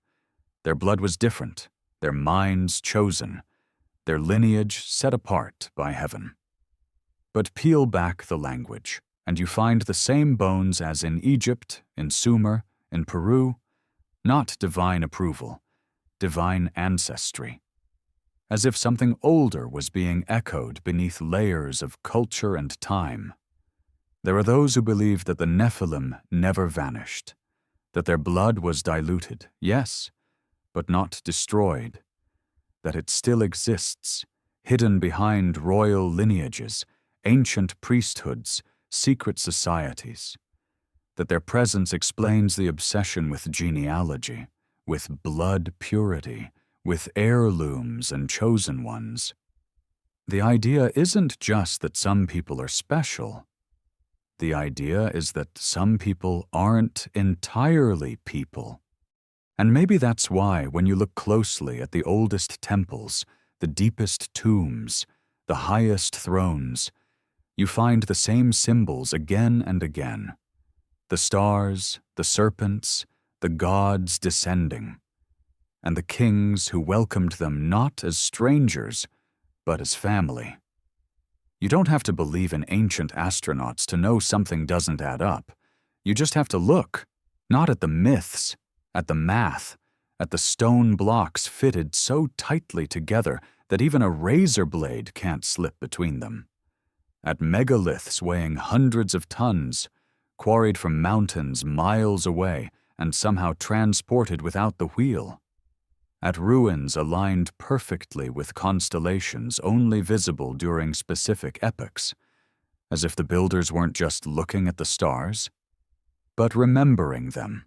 Speaker 1: Their blood was different, their minds chosen, their lineage set apart by heaven. But peel back the language, and you find the same bones as in Egypt, in Sumer, in Peru, not divine approval, divine ancestry. As if something older was being echoed beneath layers of culture and time. There are those who believe that the Nephilim never vanished, that their blood was diluted, yes, but not destroyed, that it still exists, hidden behind royal lineages, ancient priesthoods, secret societies, that their presence explains the obsession with genealogy, with blood purity, with heirlooms and chosen ones. The idea isn't just that some people are special. The idea is that some people aren't entirely people. And maybe that's why, when you look closely at the oldest temples, the deepest tombs, the highest thrones, you find the same symbols again and again. The stars, the serpents, the gods descending, and the kings who welcomed them not as strangers, but as family. You don't have to believe in ancient astronauts to know something doesn't add up. You just have to look, not at the myths, at the math, at the stone blocks fitted so tightly together that even a razor blade can't slip between them. At megaliths weighing hundreds of tons, quarried from mountains miles away and somehow transported without the wheel. At ruins aligned perfectly with constellations only visible during specific epochs, as if the builders weren't just looking at the stars, but remembering them.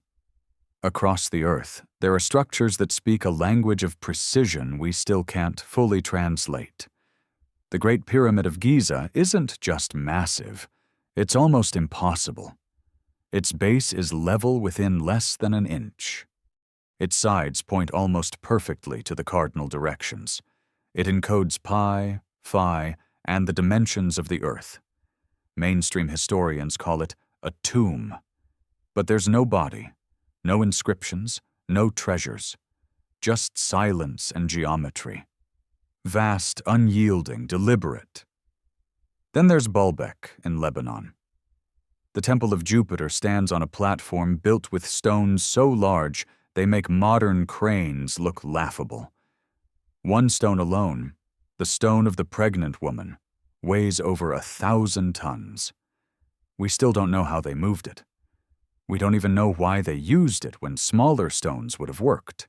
Speaker 1: Across the earth, there are structures that speak a language of precision we still can't fully translate. The Great Pyramid of Giza isn't just massive, it's almost impossible. Its base is level within less than an inch. Its sides point almost perfectly to the cardinal directions. It encodes pi, phi, and the dimensions of the earth. Mainstream historians call it a tomb. But there's no body, no inscriptions, no treasures, just silence and geometry. Vast, unyielding, deliberate. Then there's Baalbek in Lebanon. The Temple of Jupiter stands on a platform built with stones so large they make modern cranes look laughable. One stone alone, the stone of the pregnant woman, weighs over 1,000 tons. We still don't know how they moved it. We don't even know why they used it when smaller stones would have worked.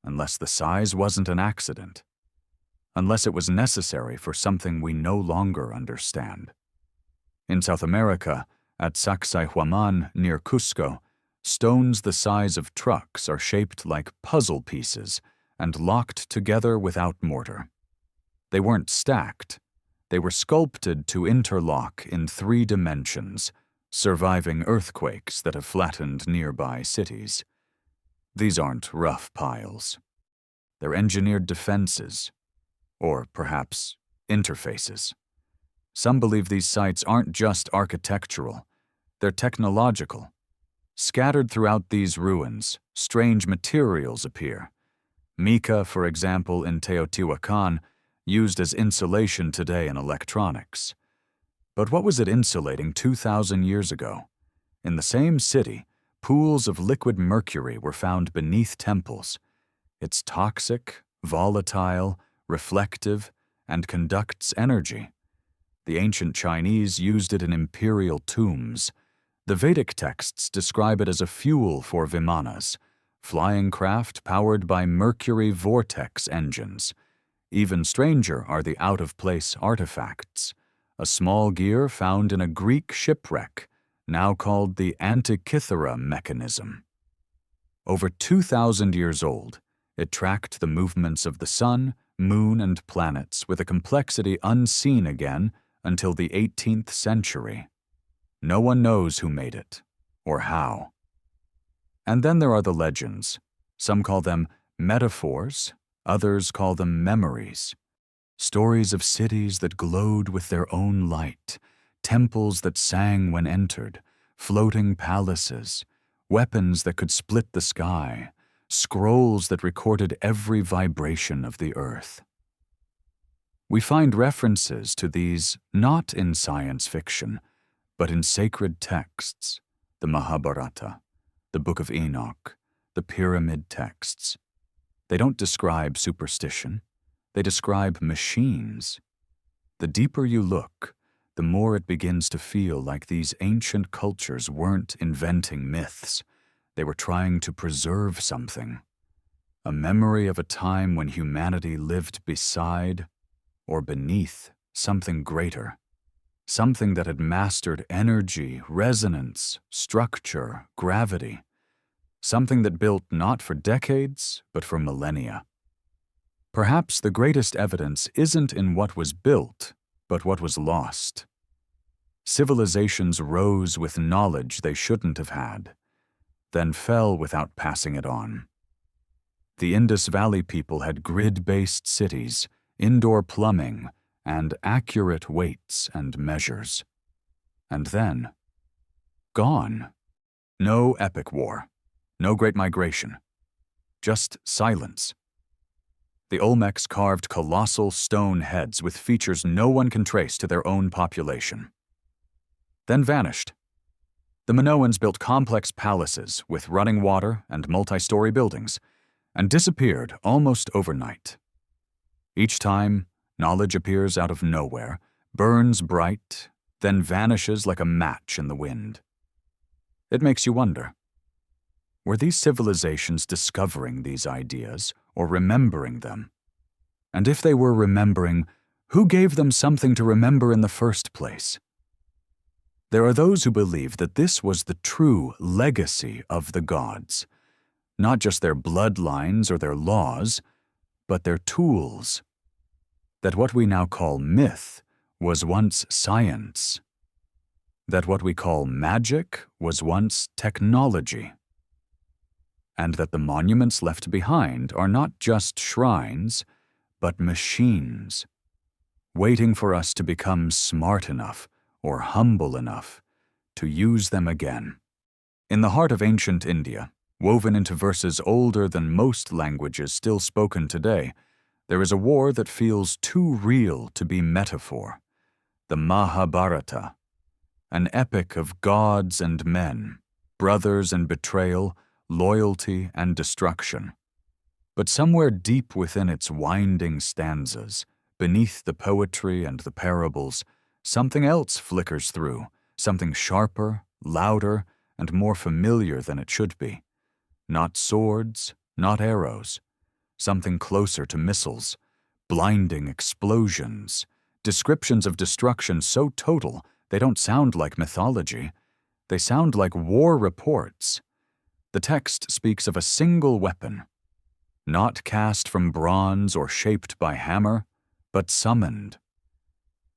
Speaker 1: Unless the size wasn't an accident. Unless it was necessary for something we no longer understand. In South America, at Sacsayhuaman near Cusco, stones the size of trucks are shaped like puzzle pieces and locked together without mortar. They weren't stacked. They were sculpted to interlock in 3 dimensions, surviving earthquakes that have flattened nearby cities. These aren't rough piles. They're engineered defenses, or perhaps interfaces. Some believe these sites aren't just architectural, they're technological. Scattered throughout these ruins, strange materials appear. Mica, for example, in Teotihuacan, used as insulation today in electronics. But what was it insulating 2,000 years ago? In the same city, pools of liquid mercury were found beneath temples. It's toxic, volatile, reflective, and conducts energy. The ancient Chinese used it in imperial tombs. The Vedic texts describe it as a fuel for vimanas, flying craft powered by mercury vortex engines. Even stranger are the out-of-place artifacts. A small gear found in a Greek shipwreck, now called the Antikythera mechanism. Over 2,000 years old, it tracked the movements of the sun, moon, and planets with a complexity unseen again until the 18th century. No one knows who made it, or how. And then there are the legends. Some call them metaphors, others call them memories. Stories of cities that glowed with their own light, temples that sang when entered, floating palaces, weapons that could split the sky, scrolls that recorded every vibration of the earth. We find references to these not in science fiction, but in sacred texts, the Mahabharata, the Book of Enoch, the pyramid texts. They don't describe superstition, they describe machines. The deeper you look, the more it begins to feel like these ancient cultures weren't inventing myths. They were trying to preserve something. A memory of a time when humanity lived beside or beneath something greater. Something that had mastered energy, resonance, structure, gravity. Something that built not for decades, but for millennia. Perhaps the greatest evidence isn't in what was built, but what was lost. Civilizations rose with knowledge they shouldn't have had, then fell without passing it on. The Indus Valley people had grid-based cities, indoor plumbing, and accurate weights and measures. And then, gone. No epic war, no great migration, just silence. The Olmecs carved colossal stone heads with features no one can trace to their own population. Then vanished. The Minoans built complex palaces with running water and multi-story buildings, and disappeared almost overnight. Each time, knowledge appears out of nowhere, burns bright, then vanishes like a match in the wind. It makes you wonder, were these civilizations discovering these ideas or remembering them? And if they were remembering, who gave them something to remember in the first place? There are those who believe that this was the true legacy of the gods, not just their bloodlines or their laws, but their tools. That what we now call myth was once science. That what we call magic was once technology. And that the monuments left behind are not just shrines, but machines, waiting for us to become smart enough or humble enough to use them again. In the heart of ancient India, woven into verses older than most languages still spoken today, there is a war that feels too real to be metaphor, the Mahabharata, an epic of gods and men, brothers and betrayal, loyalty and destruction. But somewhere deep within its winding stanzas, beneath the poetry and the parables, something else flickers through, something sharper, louder, and more familiar than it should be. Not swords, not arrows, something closer to missiles, blinding explosions, descriptions of destruction so total they don't sound like mythology, they sound like war reports. The text speaks of a single weapon, not cast from bronze or shaped by hammer, but summoned.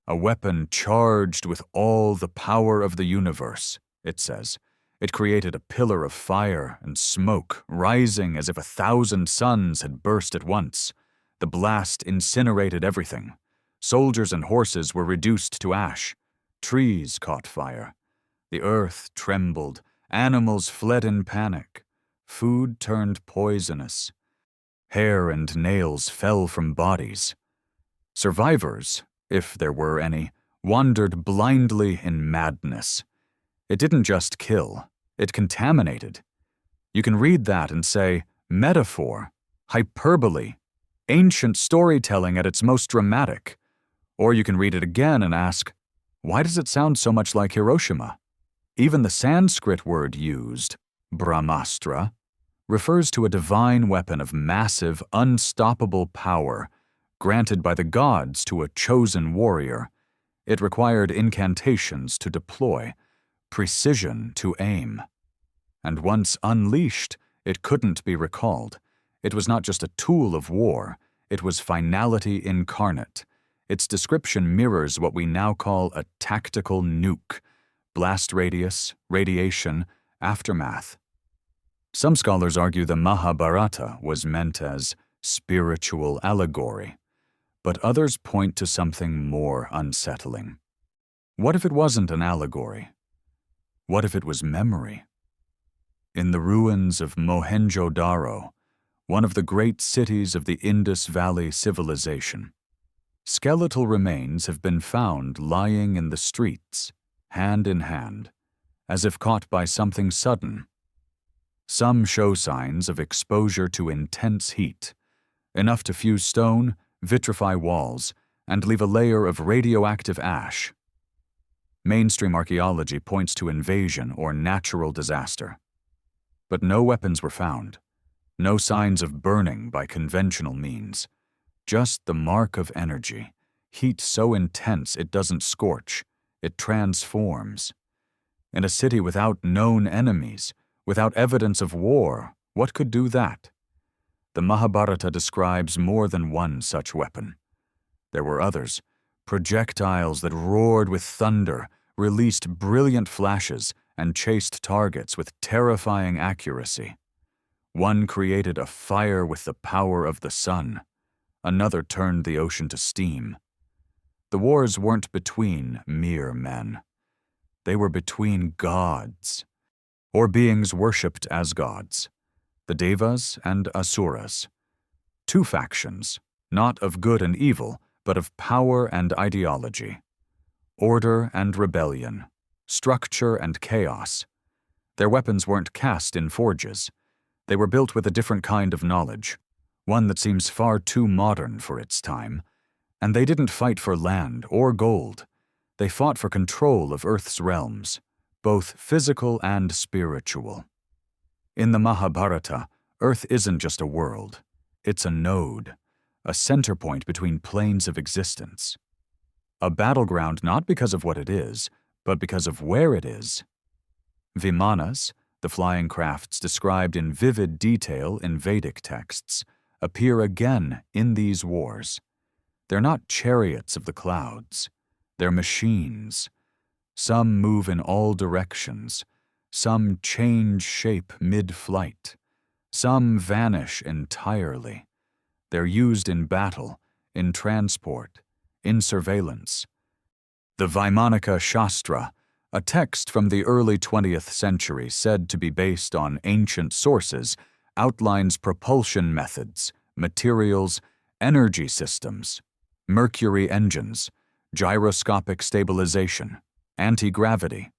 Speaker 1: A weapon charged with all the power of the universe, it says. It created a pillar of fire and smoke, rising as if 1,000 suns had burst at once. The blast incinerated everything. Soldiers and horses were reduced to ash. Trees caught fire. The earth trembled, Animals fled in panic. Food turned poisonous. Hair and nails fell from bodies. Survivors, if there were any, wandered blindly in madness. It didn't just kill, it contaminated. You can read that and say, metaphor, hyperbole, ancient storytelling at its most dramatic. Or you can read it again and ask, why does it sound so much like Hiroshima? Even the Sanskrit word used, Brahmastra, refers to a divine weapon of massive, unstoppable power granted by the gods to a chosen warrior. It required incantations to deploy, precision to aim. And once unleashed, it couldn't be recalled. It was not just a tool of war, it was finality incarnate. Its description mirrors what we now call a tactical nuke: blast radius, radiation, aftermath. Some scholars argue the Mahabharata was meant as spiritual allegory, but others point to something more unsettling. What if it wasn't an allegory? What if it was memory? In the ruins of Mohenjo-Daro, one of the great cities of the Indus Valley civilization, skeletal remains have been found lying in the streets, hand in hand, as if caught by something sudden. Some show signs of exposure to intense heat, enough to fuse stone, vitrify walls, and leave a layer of radioactive ash. Mainstream archaeology points to invasion or natural disaster. But no weapons were found, no signs of burning by conventional means, just the mark of energy, heat so intense it doesn't scorch, it transforms. In a city without known enemies, without evidence of war, what could do that? The Mahabharata describes more than one such weapon. There were others, projectiles that roared with thunder, released brilliant flashes, and chased targets with terrifying accuracy. One created a fire with the power of the sun. Another turned the ocean to steam. The wars weren't between mere men. They were between gods, or beings worshipped as gods, the Devas and Asuras. Two factions, not of good and evil, but of power and ideology. Order and rebellion, structure and chaos. Their weapons weren't cast in forges. They were built with a different kind of knowledge, one that seems far too modern for its time. And they didn't fight for land or gold. They fought for control of Earth's realms, both physical and spiritual. In the Mahabharata, Earth isn't just a world. It's a node, a center point between planes of existence. A battleground not because of what it is, but because of where it is. Vimanas, the flying crafts described in vivid detail in Vedic texts, appear again in these wars. They're not chariots of the clouds. They're machines. Some move in all directions. Some change shape mid-flight. Some vanish entirely. They're used in battle, in transport, in surveillance. The Vaimanika Shastra, a text from the early 20th century said to be based on ancient sources, outlines propulsion methods, materials, energy systems, mercury engines, gyroscopic stabilization, anti-gravity,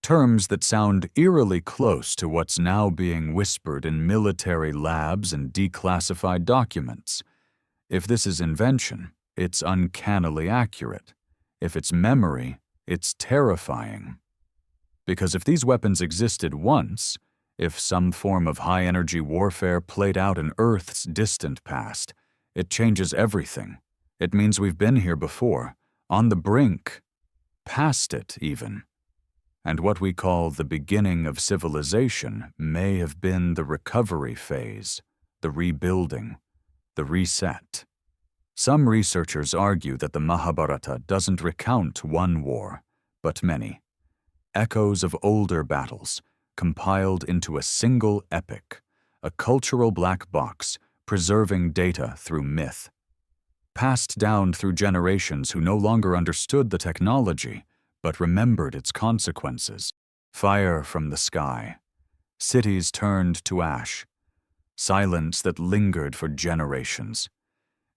Speaker 1: terms that sound eerily close to what's now being whispered in military labs and declassified documents. If this is invention, it's uncannily accurate. If it's memory, it's terrifying. Because if these weapons existed once, if some form of high-energy warfare played out in Earth's distant past, it changes everything. It means we've been here before, on the brink, past it even. And what we call the beginning of civilization may have been the recovery phase, the rebuilding, the reset. Some researchers argue that the Mahabharata doesn't recount one war, but many. Echoes of older battles, compiled into a single epic, a cultural black box preserving data through myth. Passed down through generations who no longer understood the technology, but remembered its consequences. Fire from the sky, cities turned to ash, silence that lingered for generations.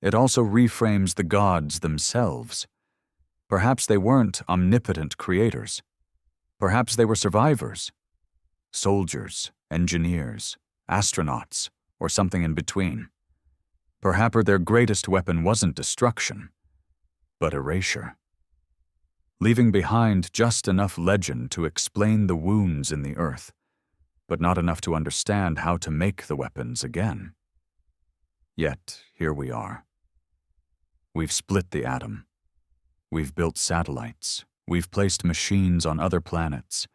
Speaker 1: It also reframes the gods themselves. Perhaps they weren't omnipotent creators. Perhaps they were survivors. Soldiers, engineers, astronauts, or something in between. Perhaps their greatest weapon wasn't destruction, but erasure. Leaving behind just enough legend to explain the wounds in the earth, but not enough to understand how to make the weapons again. Yet, here we are. We've split the atom. We've built satellites. We've placed machines on other planets.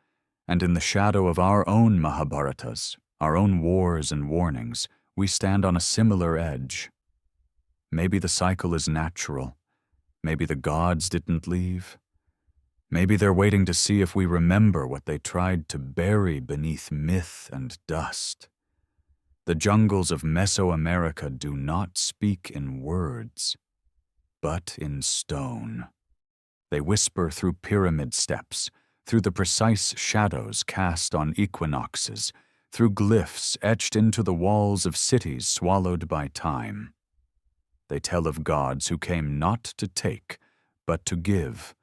Speaker 1: And in the shadow of our own Mahabharatas, our own wars and warnings, we stand on a similar edge. Maybe the cycle is natural. Maybe the gods didn't leave. Maybe they're waiting to see if we remember what they tried to bury beneath myth and dust. The jungles of Mesoamerica do not speak in words, but in stone. They whisper through pyramid steps, through the precise shadows cast on equinoxes, through glyphs etched into the walls of cities swallowed by time. They tell of gods who came not to take, but to give,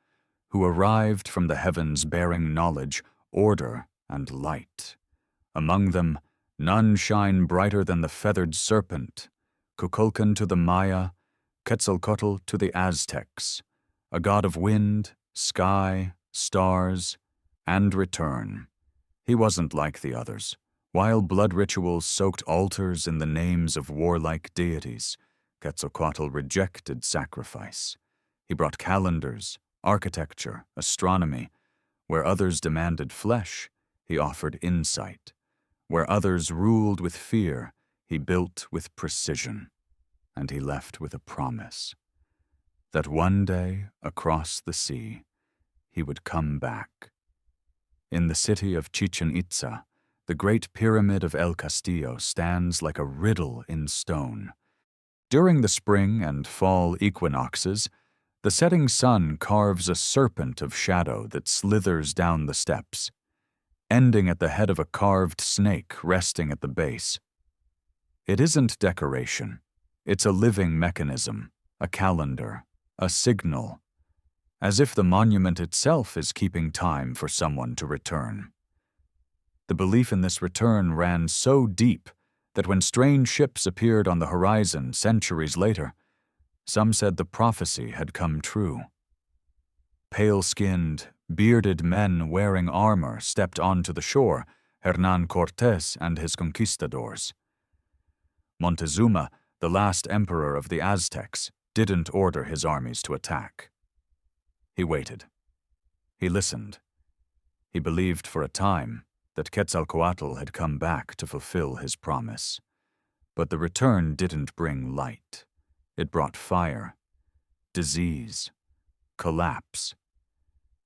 Speaker 1: who arrived from the heavens bearing knowledge, order, and light. Among them, none shine brighter than the feathered serpent, Kukulkan to the Maya, Quetzalcoatl to the Aztecs, a god of wind, sky, stars, and return. He wasn't like the others. While blood rituals soaked altars in the names of warlike deities, Quetzalcoatl rejected sacrifice. He brought calendars, architecture, astronomy. Where others demanded flesh, he offered insight. Where others ruled with fear, he built with precision. And he left with a promise that one day, across the sea, he would come back. In the city of Chichen Itza, the Great Pyramid of El Castillo stands like a riddle in stone. During the spring and fall equinoxes, the setting sun carves a serpent of shadow that slithers down the steps, ending at the head of a carved snake resting at the base. It isn't decoration. It's a living mechanism, a calendar, a signal, as if the monument itself is keeping time for someone to return. The belief in this return ran so deep that when strange ships appeared on the horizon centuries later, some said the prophecy had come true. Pale-skinned, bearded men wearing armor stepped onto the shore, Hernán Cortés and his conquistadors. Montezuma, the last emperor of the Aztecs, didn't order his armies to attack. He waited. He listened. He believed for a time that Quetzalcoatl had come back to fulfill his promise. But the return didn't bring light. It brought fire, disease, collapse.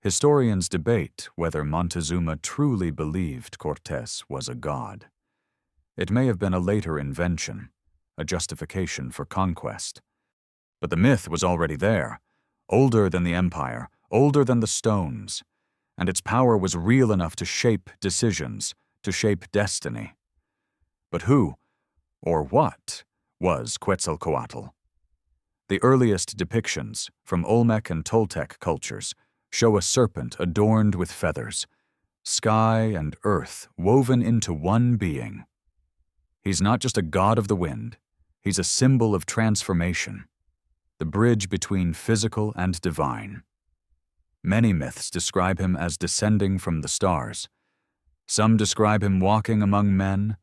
Speaker 1: Historians debate whether Montezuma truly believed Cortés was a god. It may have been a later invention, a justification for conquest. But the myth was already there, older than the empire, older than the stones, and its power was real enough to shape decisions, to shape destiny. But who, or what, was Quetzalcoatl? The earliest depictions, from Olmec and Toltec cultures, show a serpent adorned with feathers, sky and earth woven into one being. He's not just a god of the wind, he's a symbol of transformation, the bridge between physical and divine. Many myths describe him as descending from the stars. Some describe him walking among men.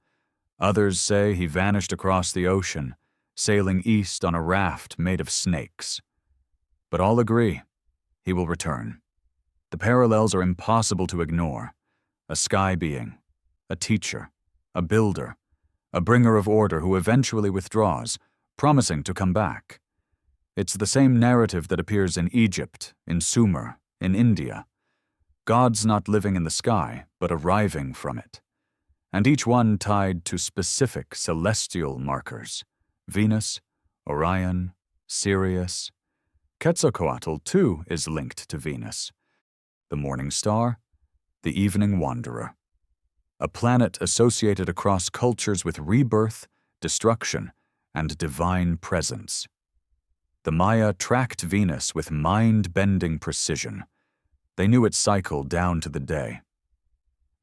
Speaker 1: Others say he vanished across the ocean, sailing east on a raft made of snakes. But all agree, he will return. The parallels are impossible to ignore. A sky being, a teacher, a builder, a bringer of order who eventually withdraws, promising to come back. It's the same narrative that appears in Egypt, in Sumer, in India. Gods not living in the sky, but arriving from it. And each one tied to specific celestial markers. Venus, Orion, Sirius. Quetzalcoatl, too, is linked to Venus. The morning star, the evening wanderer, a planet associated across cultures with rebirth, destruction, and divine presence. The Maya tracked Venus with mind-bending precision. They knew its cycle down to the day.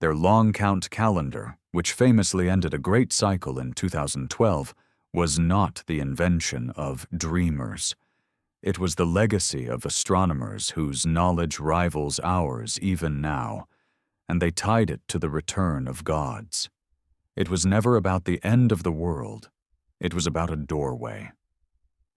Speaker 1: Their long-count calendar, which famously ended a great cycle in 2012, was not the invention of dreamers. It was the legacy of astronomers whose knowledge rivals ours even now, and they tied it to the return of gods. It was never about the end of the world. It was about a doorway.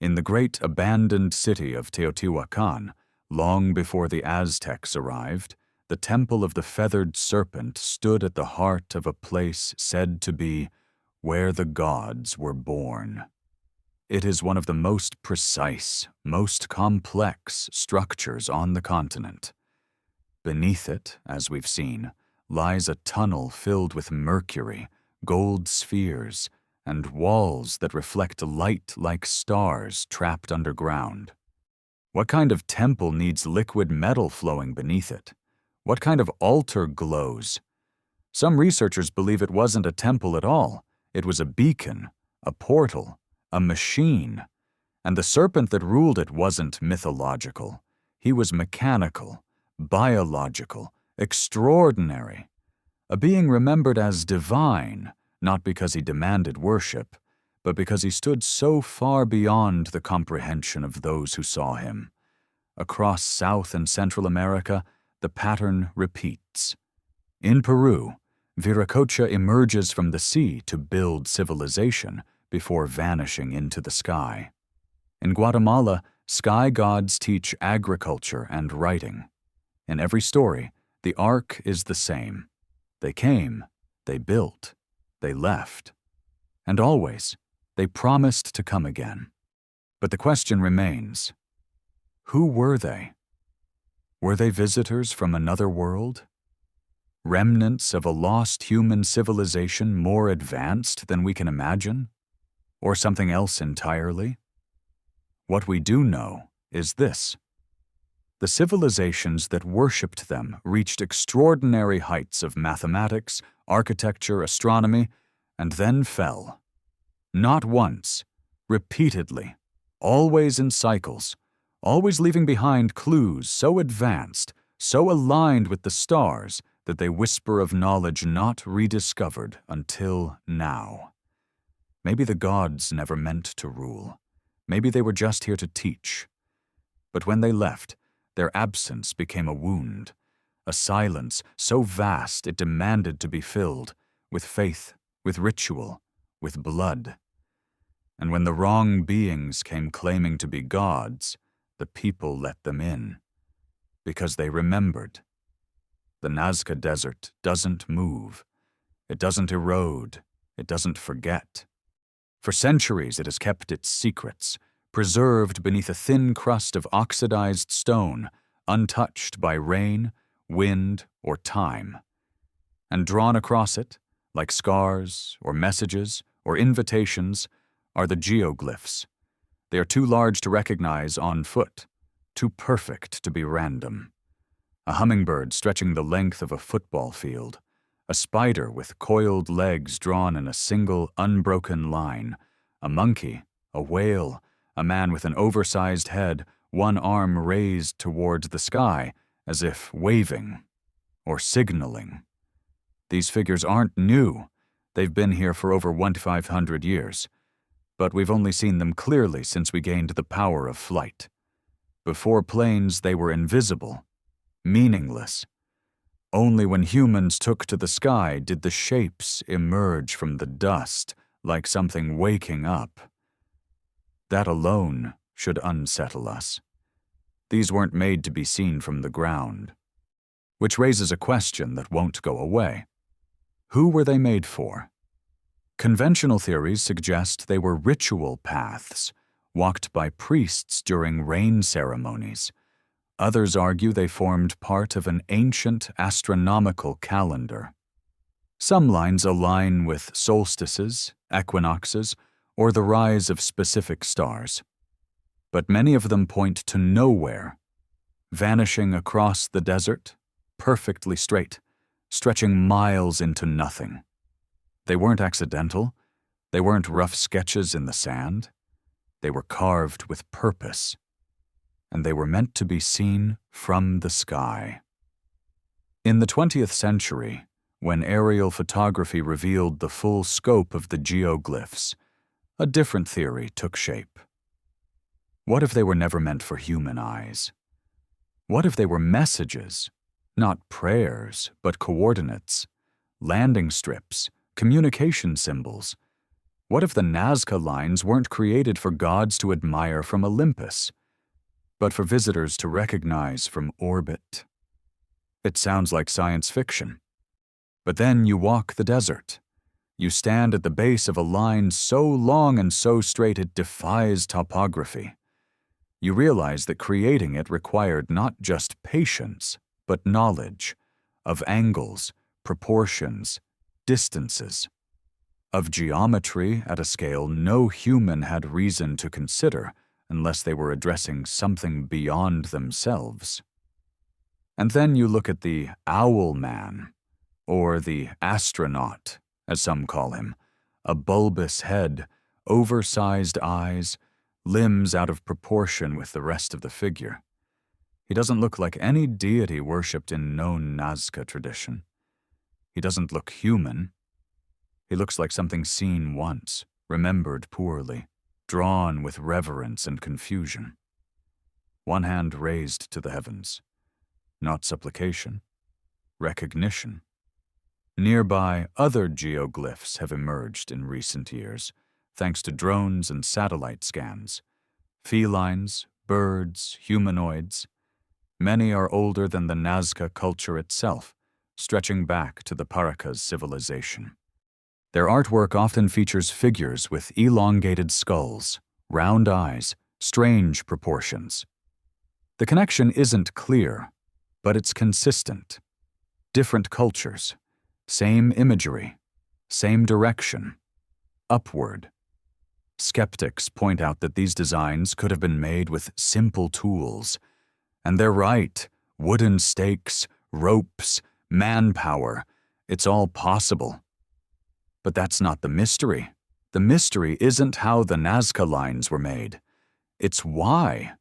Speaker 1: In the great abandoned city of Teotihuacan, long before the Aztecs arrived, the temple of the feathered serpent stood at the heart of a place said to be where the gods were born. It is one of the most precise, most complex structures on the continent. Beneath it, as we've seen, lies a tunnel filled with mercury, gold spheres, and walls that reflect light like stars trapped underground. What kind of temple needs liquid metal flowing beneath it? What kind of altar glows? Some researchers believe it wasn't a temple at all. It was a beacon, a portal, a machine. And the serpent that ruled it wasn't mythological. He was mechanical, biological, extraordinary. A being remembered as divine, not because he demanded worship, but because he stood so far beyond the comprehension of those who saw him. Across South and Central America, the pattern repeats. In Peru, Viracocha emerges from the sea to build civilization before vanishing into the sky. In Guatemala, sky gods teach agriculture and writing. In every story, the arc is the same. They came, they built, they left. And always, they promised to come again. But the question remains, who were they? Were they visitors from another world? Remnants of a lost human civilization more advanced than we can imagine? Or something else entirely? What we do know is this. The civilizations that worshipped them reached extraordinary heights of mathematics, architecture, astronomy, and then fell. Not once, repeatedly, always in cycles, always leaving behind clues so advanced, so aligned with the stars that they whisper of knowledge not rediscovered until now. Maybe the gods never meant to rule. Maybe they were just here to teach. But when they left, their absence became a wound, a silence so vast it demanded to be filled with faith, with ritual, with blood. And when the wrong beings came claiming to be gods, the people let them in, because they remembered. The Nazca Desert doesn't move. It doesn't erode. It doesn't forget. For centuries it has kept its secrets, preserved beneath a thin crust of oxidized stone, untouched by rain, wind, or time. And drawn across it, like scars, or messages, or invitations, are the geoglyphs. They are too large to recognize on foot, too perfect to be random. A hummingbird stretching the length of a football field, a spider with coiled legs drawn in a single unbroken line, a monkey, a whale, a man with an oversized head, one arm raised towards the sky as if waving or signaling. These figures aren't new. They've been here for over 1,500 years. But we've only seen them clearly since we gained the power of flight. Before planes, they were invisible, meaningless. Only when humans took to the sky did the shapes emerge from the dust like something waking up. That alone should unsettle us. These weren't made to be seen from the ground. Which raises a question that won't go away. Who were they made for? Conventional theories suggest they were ritual paths, walked by priests during rain ceremonies. Others argue they formed part of an ancient astronomical calendar. Some lines align with solstices, equinoxes, or the rise of specific stars. But many of them point to nowhere, vanishing across the desert, perfectly straight, stretching miles into nothing. They weren't accidental. They weren't rough sketches in the sand. They were carved with purpose, and they were meant to be seen from the sky. In the 20th century, when aerial photography revealed the full scope of the geoglyphs, a different theory took shape. What if they were never meant for human eyes? What if they were messages, not prayers, but coordinates, landing strips, communication symbols? What if the Nazca lines weren't created for gods to admire from Olympus, but for visitors to recognize from orbit? It sounds like science fiction. But then you walk the desert. You stand at the base of a line so long and so straight it defies topography. You realize that creating it required not just patience, but knowledge of angles, proportions, distances, of geometry at a scale no human had reason to consider unless they were addressing something beyond themselves. And then you look at the owl man, or the astronaut, as some call him, a bulbous head, oversized eyes, limbs out of proportion with the rest of the figure. He doesn't look like any deity worshipped in known Nazca tradition. He doesn't look human. He looks like something seen once, remembered poorly, drawn with reverence and confusion. One hand raised to the heavens. Not supplication, recognition. Nearby, other geoglyphs have emerged in recent years, thanks to drones and satellite scans. Felines, birds, humanoids. Many are older than the Nazca culture itself, stretching back to the Paracas civilization. Their artwork often features figures with elongated skulls, round eyes, strange proportions. The connection isn't clear, but it's consistent. Different cultures, same imagery, same direction, upward. Skeptics point out that these designs could have been made with simple tools. And they're right. Wooden stakes, ropes, manpower. It's all possible. But that's not the mystery. The mystery isn't how the Nazca lines were made. It's why.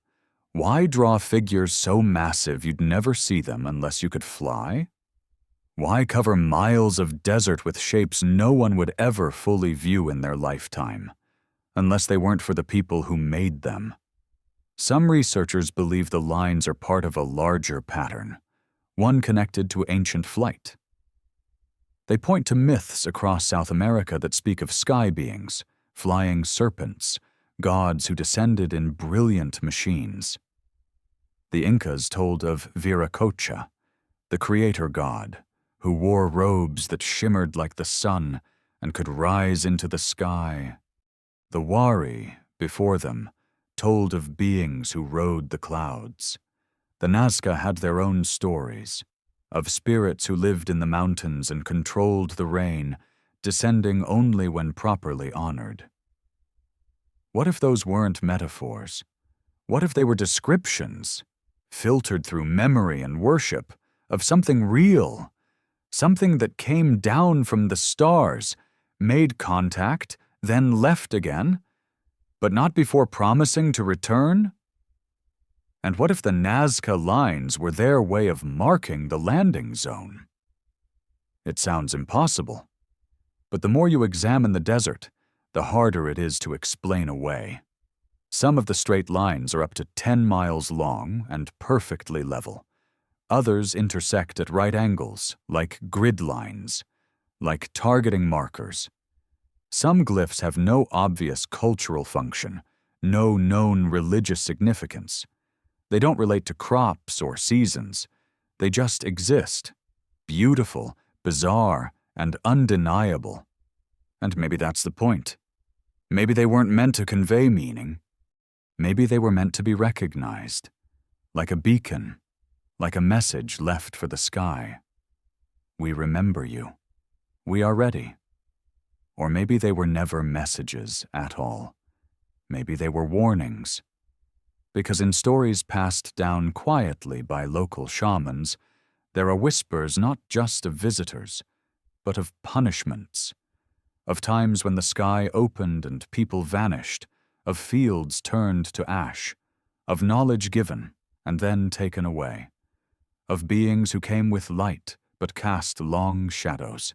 Speaker 1: Why draw figures so massive you'd never see them unless you could fly? Why cover miles of desert with shapes no one would ever fully view in their lifetime, unless they weren't for the people who made them? Some researchers believe the lines are part of a larger pattern, one connected to ancient flight. They point to myths across South America that speak of sky beings, flying serpents, gods who descended in brilliant machines. The Incas told of Viracocha, the creator god, who wore robes that shimmered like the sun and could rise into the sky. The Wari, before them, told of beings who rode the clouds. The Nazca had their own stories, of spirits who lived in the mountains and controlled the rain, descending only when properly honored. What if those weren't metaphors? What if they were descriptions, filtered through memory and worship, of something real, something that came down from the stars, made contact, then left again, but not before promising to return? And what if the Nazca lines were their way of marking the landing zone? It sounds impossible, but the more you examine the desert, the harder it is to explain away. Some of the straight lines are up to 10 miles long and perfectly level. Others intersect at right angles, like grid lines, like targeting markers. Some glyphs have no obvious cultural function, no known religious significance. They don't relate to crops or seasons. They just exist, beautiful, bizarre, and undeniable. And maybe that's the point. Maybe they weren't meant to convey meaning. Maybe they were meant to be recognized, like a beacon, like a message left for the sky. We remember you. We are ready. Or maybe they were never messages at all. Maybe they were warnings. Because in stories passed down quietly by local shamans, There are whispers not just of visitors, but of punishments, of times when the sky opened and people vanished, of fields turned to ash, of knowledge given and then taken away, of beings who came with light but cast long shadows.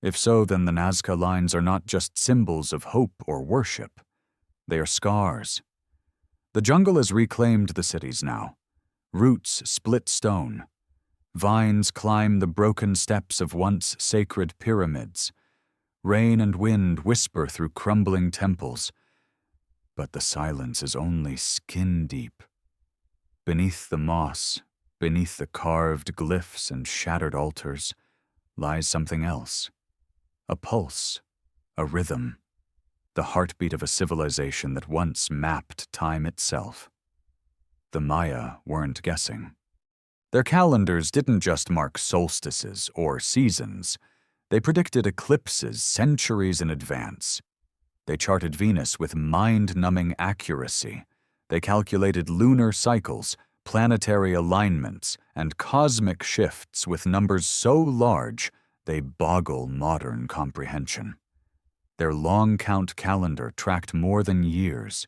Speaker 1: If so, then the Nazca lines are not just symbols of hope or worship. They are scars. The jungle has reclaimed the cities now. Roots split stone. Vines climb the broken steps of once sacred pyramids. Rain and wind whisper through crumbling temples. But the silence is only skin deep. Beneath the moss, beneath the carved glyphs and shattered altars, lies something else. A pulse, a rhythm, the heartbeat of a civilization that once mapped time itself. The Maya weren't guessing. Their calendars didn't just mark solstices or seasons. They predicted eclipses centuries in advance. They charted Venus with mind-numbing accuracy. They calculated lunar cycles, planetary alignments, and cosmic shifts with numbers so large they boggle modern comprehension. Their long-count calendar tracked more than years.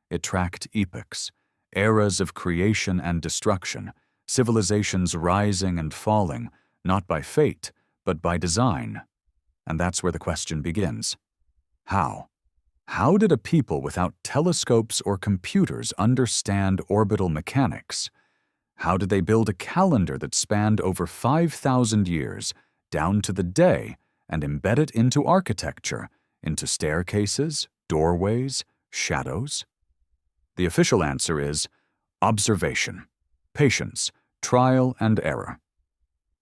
Speaker 1: It tracked epochs, eras of creation and destruction, civilizations rising and falling, not by fate, but by design. And that's where the question begins. How? How did a people without telescopes or computers understand orbital mechanics? How did they build a calendar that spanned over 5,000 years, down to the day, and embed it into architecture, into staircases, doorways, shadows? The official answer is observation, patience, trial and error.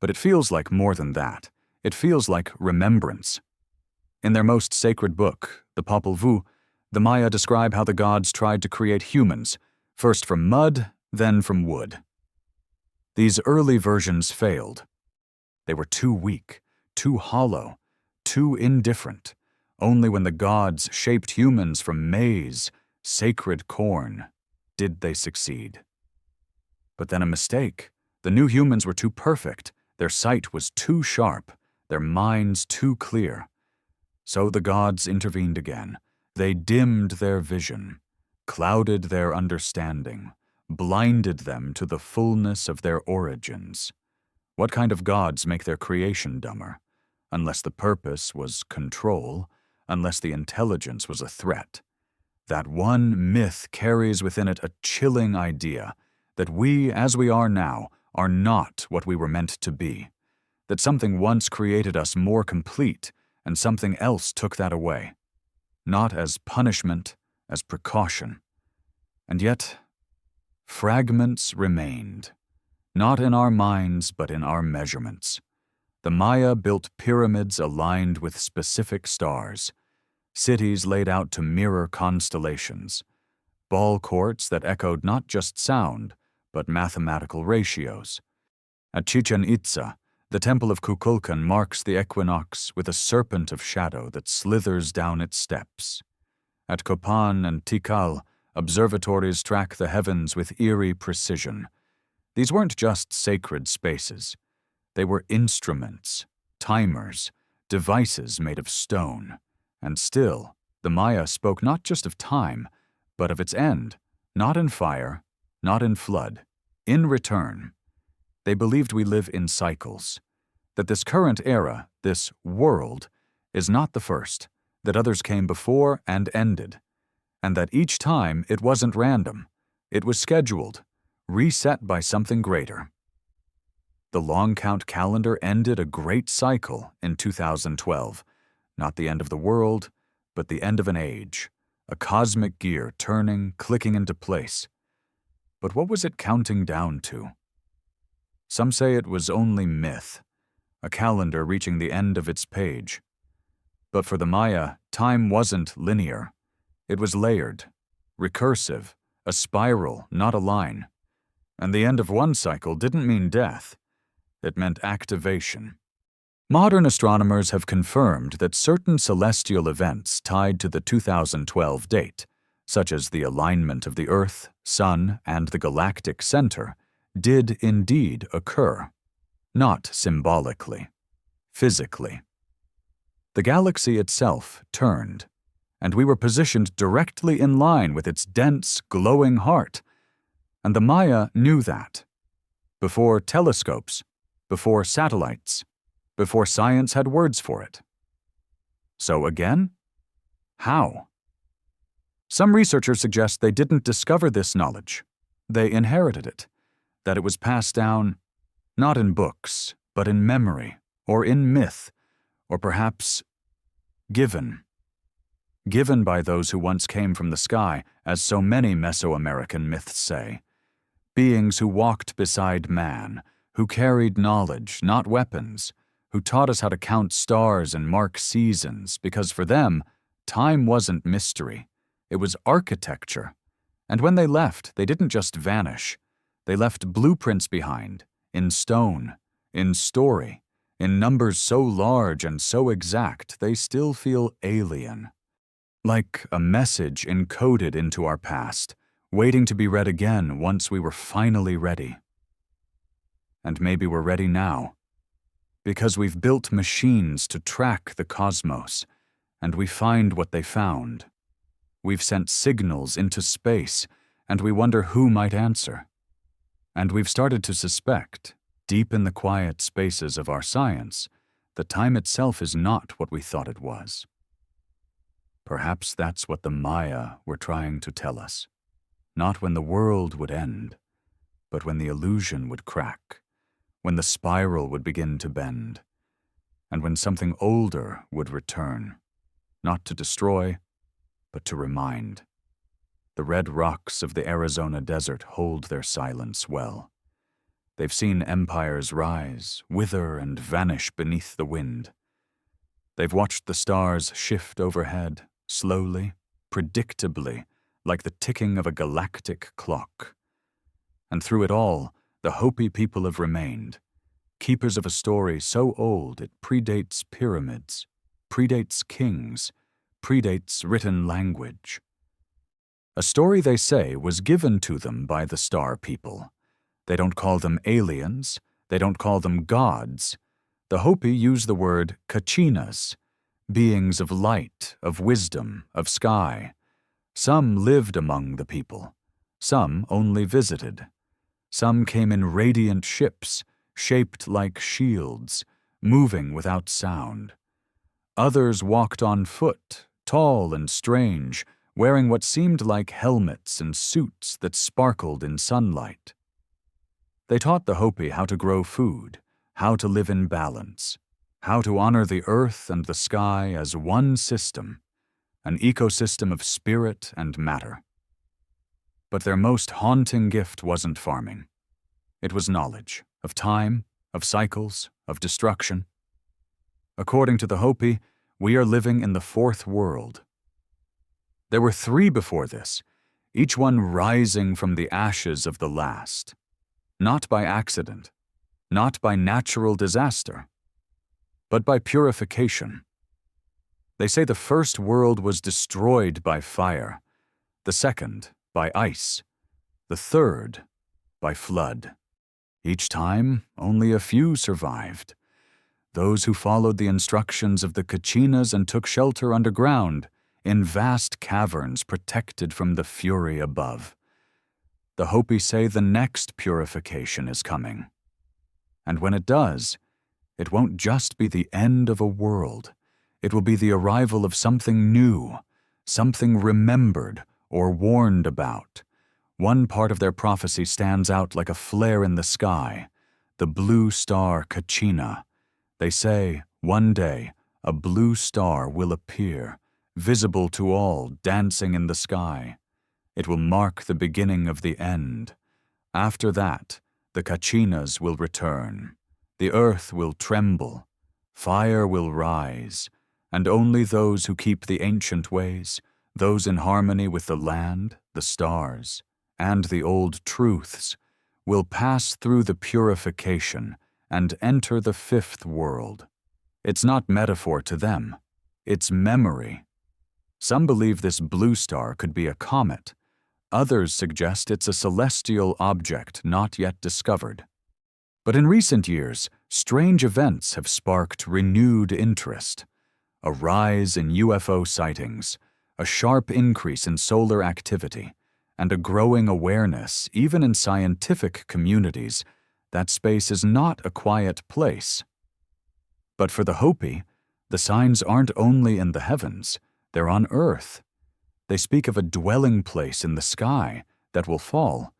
Speaker 1: But it feels like more than that. It feels like remembrance. In their most sacred book, the Popol Vuh, the Maya describe how the gods tried to create humans, first from mud, then from wood. These early versions failed. They were too weak, too hollow, too indifferent. Only when the gods shaped humans from maize, sacred corn, did they succeed. But then a mistake. The new humans were too perfect. Their sight was too sharp, their minds too clear. So the gods intervened again. They dimmed their vision, clouded their understanding, blinded them to the fullness of their origins. What kind of gods make their creation dumber? Unless the purpose was control, unless the intelligence was a threat. That one myth carries within it a chilling idea that we, as we are now, are not what we were meant to be. That something once created us more complete, and something else took that away. Not as punishment, as precaution. And yet, fragments remained. Not in our minds, but in our measurements. The Maya built pyramids aligned with specific stars, cities laid out to mirror constellations, ball courts that echoed not just sound, but mathematical ratios. At Chichen Itza, the temple of Kukulkan marks the equinox with a serpent of shadow that slithers down its steps. At Copan and Tikal, observatories track the heavens with eerie precision. These weren't just sacred spaces. They were instruments, timers, devices made of stone. And still, the Maya spoke not just of time, but of its end, not in fire, not in flood, in return. They believed we live in cycles, that this current era, this world, is not the first, that others came before and ended, and that each time it wasn't random, it was scheduled, reset by something greater. The long count calendar ended a great cycle in 2012, not the end of the world, but the end of an age, a cosmic gear turning, clicking into place. But what was it counting down to? Some say it was only myth, a calendar reaching the end of its page. But for the Maya, time wasn't linear. It was layered, recursive, a spiral, not a line. And the end of one cycle didn't mean death. It meant activation. Modern astronomers have confirmed that certain celestial events tied to the 2012 date, such as the alignment of the Earth, Sun, and the galactic center, did indeed occur. not symbolically, physically. The galaxy itself turned, and we were positioned directly in line with its dense, glowing heart, and the Maya knew that. Before telescopes, before satellites, before science had words for it. So again? How? Some researchers suggest they didn't discover this knowledge. They inherited it, that it was passed down not in books, but in memory, or in myth, or perhaps given. Given by those who once came from the sky, as so many Mesoamerican myths say. Beings who walked beside man, who carried knowledge, not weapons, who taught us how to count stars and mark seasons, because for them, time wasn't mystery. It was architecture. And when they left, they didn't just vanish. They left blueprints behind, in stone, in story, in numbers so large and so exact they still feel alien. Like a message encoded into our past, waiting to be read again once we were finally ready. And maybe we're ready now, because we've built machines to track the cosmos, and we find what they found. We've sent signals into space, and we wonder who might answer. And we've started to suspect, deep in the quiet spaces of our science, that time itself is not what we thought it was. Perhaps that's what the Maya were trying to tell us. Not when the world would end, but when the illusion would crack, when the spiral would begin to bend, and when something older would return, not to destroy, but to remind. The red rocks of the Arizona desert hold their silence well. They've seen empires rise, wither, and vanish beneath the wind. They've watched the stars shift overhead, slowly, predictably, like the ticking of a galactic clock. And through it all, the Hopi people have remained, keepers of a story so old it predates pyramids, predates kings, predates written language. A story, they say, was given to them by the star people. They don't call them aliens, they don't call them gods. The Hopi use the word kachinas, beings of light, of wisdom, of sky. Some lived among the people, some only visited. Some came in radiant ships, shaped like shields, moving without sound. Others walked on foot, tall and strange, wearing what seemed like helmets and suits that sparkled in sunlight. They taught the Hopi how to grow food, how to live in balance, how to honor the earth and the sky as one system, an ecosystem of spirit and matter. But their most haunting gift wasn't farming. It was knowledge of time, of cycles, of destruction. According to the Hopi, we are living in the fourth world. There were 3 before this, each one rising from the ashes of the last, not by accident, not by natural disaster, but by purification. They say the first world was destroyed by fire, the second by ice, the third by flood. Each time, only a few survived. Those who followed the instructions of the kachinas and took shelter underground, in vast caverns protected from the fury above. The Hopi say the next purification is coming. And when it does, it won't just be the end of a world. It will be the arrival of something new, something remembered or warned about. One part of their prophecy stands out like a flare in the sky, the blue star Kachina. They say, one day, a blue star will appear, visible to all, dancing in the sky. It will mark the beginning of the end. After that, the Kachinas will return. The earth will tremble. Fire will rise. And only those who keep the ancient ways, those in harmony with the land, the stars, and the old truths, will pass through the purification and enter the fifth world. It's not metaphor to them. It's memory. Some believe this blue star could be a comet. Others suggest it's a celestial object not yet discovered. But in recent years, strange events have sparked renewed interest. A rise in UFO sightings, a sharp increase in solar activity, and a growing awareness, even in scientific communities, that space is not a quiet place. But for the Hopi, the signs aren't only in the heavens, they're on Earth. They speak of a dwelling place in the sky that will fall,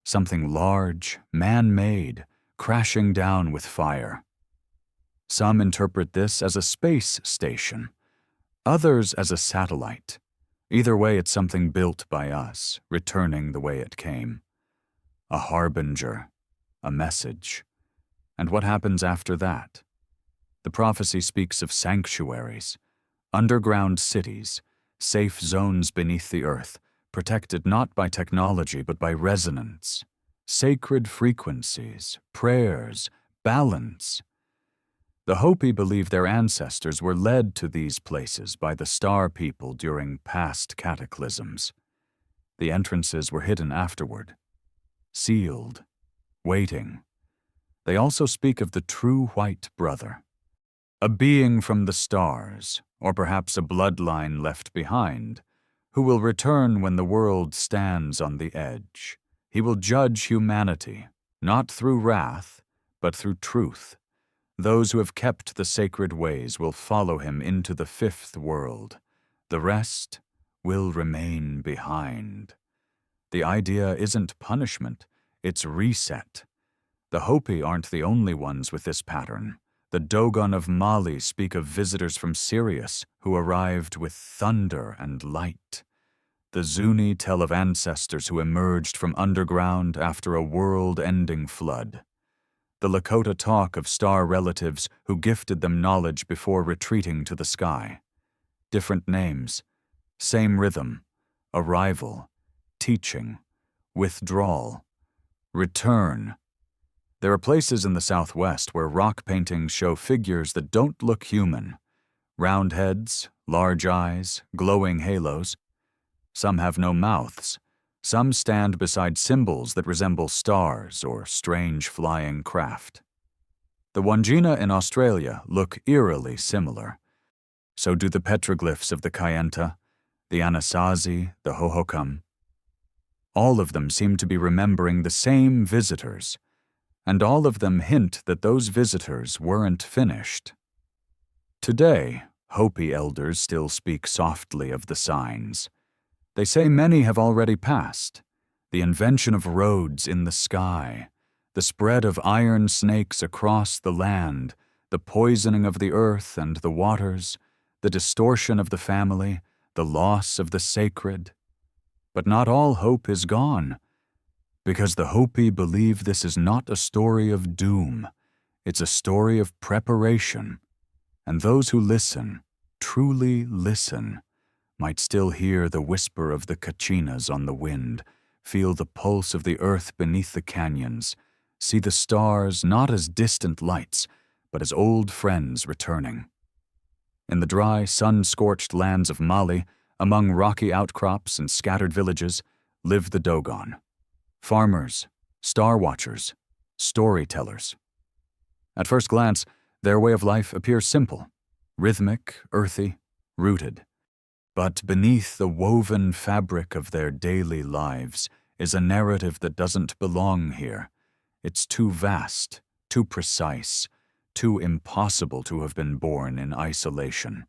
Speaker 1: something large, man-made, crashing down with fire. Some interpret this as a space station, others as a satellite. Either way, it's something built by us, returning the way it came. A harbinger, a message. And what happens after that? The prophecy speaks of sanctuaries, underground cities, safe zones beneath the earth, protected not by technology but by resonance, sacred frequencies, prayers, balance. The Hopi believe their ancestors were led to these places by the star people during past cataclysms. The entrances were hidden afterward, sealed, waiting. They also speak of the true white brother, a being from the stars, or perhaps a bloodline left behind, who will return when the world stands on the edge. He will judge humanity, not through wrath, but through truth. Those who have kept the sacred ways will follow him into the fifth world. The rest will remain behind. The idea isn't punishment, it's reset. The Hopi aren't the only ones with this pattern. The Dogon of Mali speak of visitors from Sirius who arrived with thunder and light. The Zuni tell of ancestors who emerged from underground after a world-ending flood. The Lakota talk of star relatives who gifted them knowledge before retreating to the sky. Different names, same rhythm, arrival, teaching, withdrawal, return. There are places in the Southwest where rock paintings show figures that don't look human. Round heads, large eyes, glowing halos. Some have no mouths. Some stand beside symbols that resemble stars or strange flying craft. The Wandjina in Australia look eerily similar. So do the petroglyphs of the Kayenta, the Anasazi, the Hohokam. All of them seem to be remembering the same visitors, and all of them hint that those visitors weren't finished. Today, Hopi elders still speak softly of the signs. They say many have already passed. The invention of roads in the sky, the spread of iron snakes across the land, the poisoning of the earth and the waters, the distortion of the family, the loss of the sacred. But not all hope is gone, because the Hopi believe this is not a story of doom. It's a story of preparation. And those who listen, truly listen, might still hear the whisper of the kachinas on the wind, feel the pulse of the earth beneath the canyons, see the stars not as distant lights, but as old friends returning. In the dry, sun-scorched lands of Mali, among rocky outcrops and scattered villages, live the Dogon. Farmers, star watchers, storytellers. At first glance, their way of life appears simple, rhythmic, earthy, rooted. But beneath the woven fabric of their daily lives is a narrative that doesn't belong here. It's too vast, too precise, too impossible to have been born in isolation.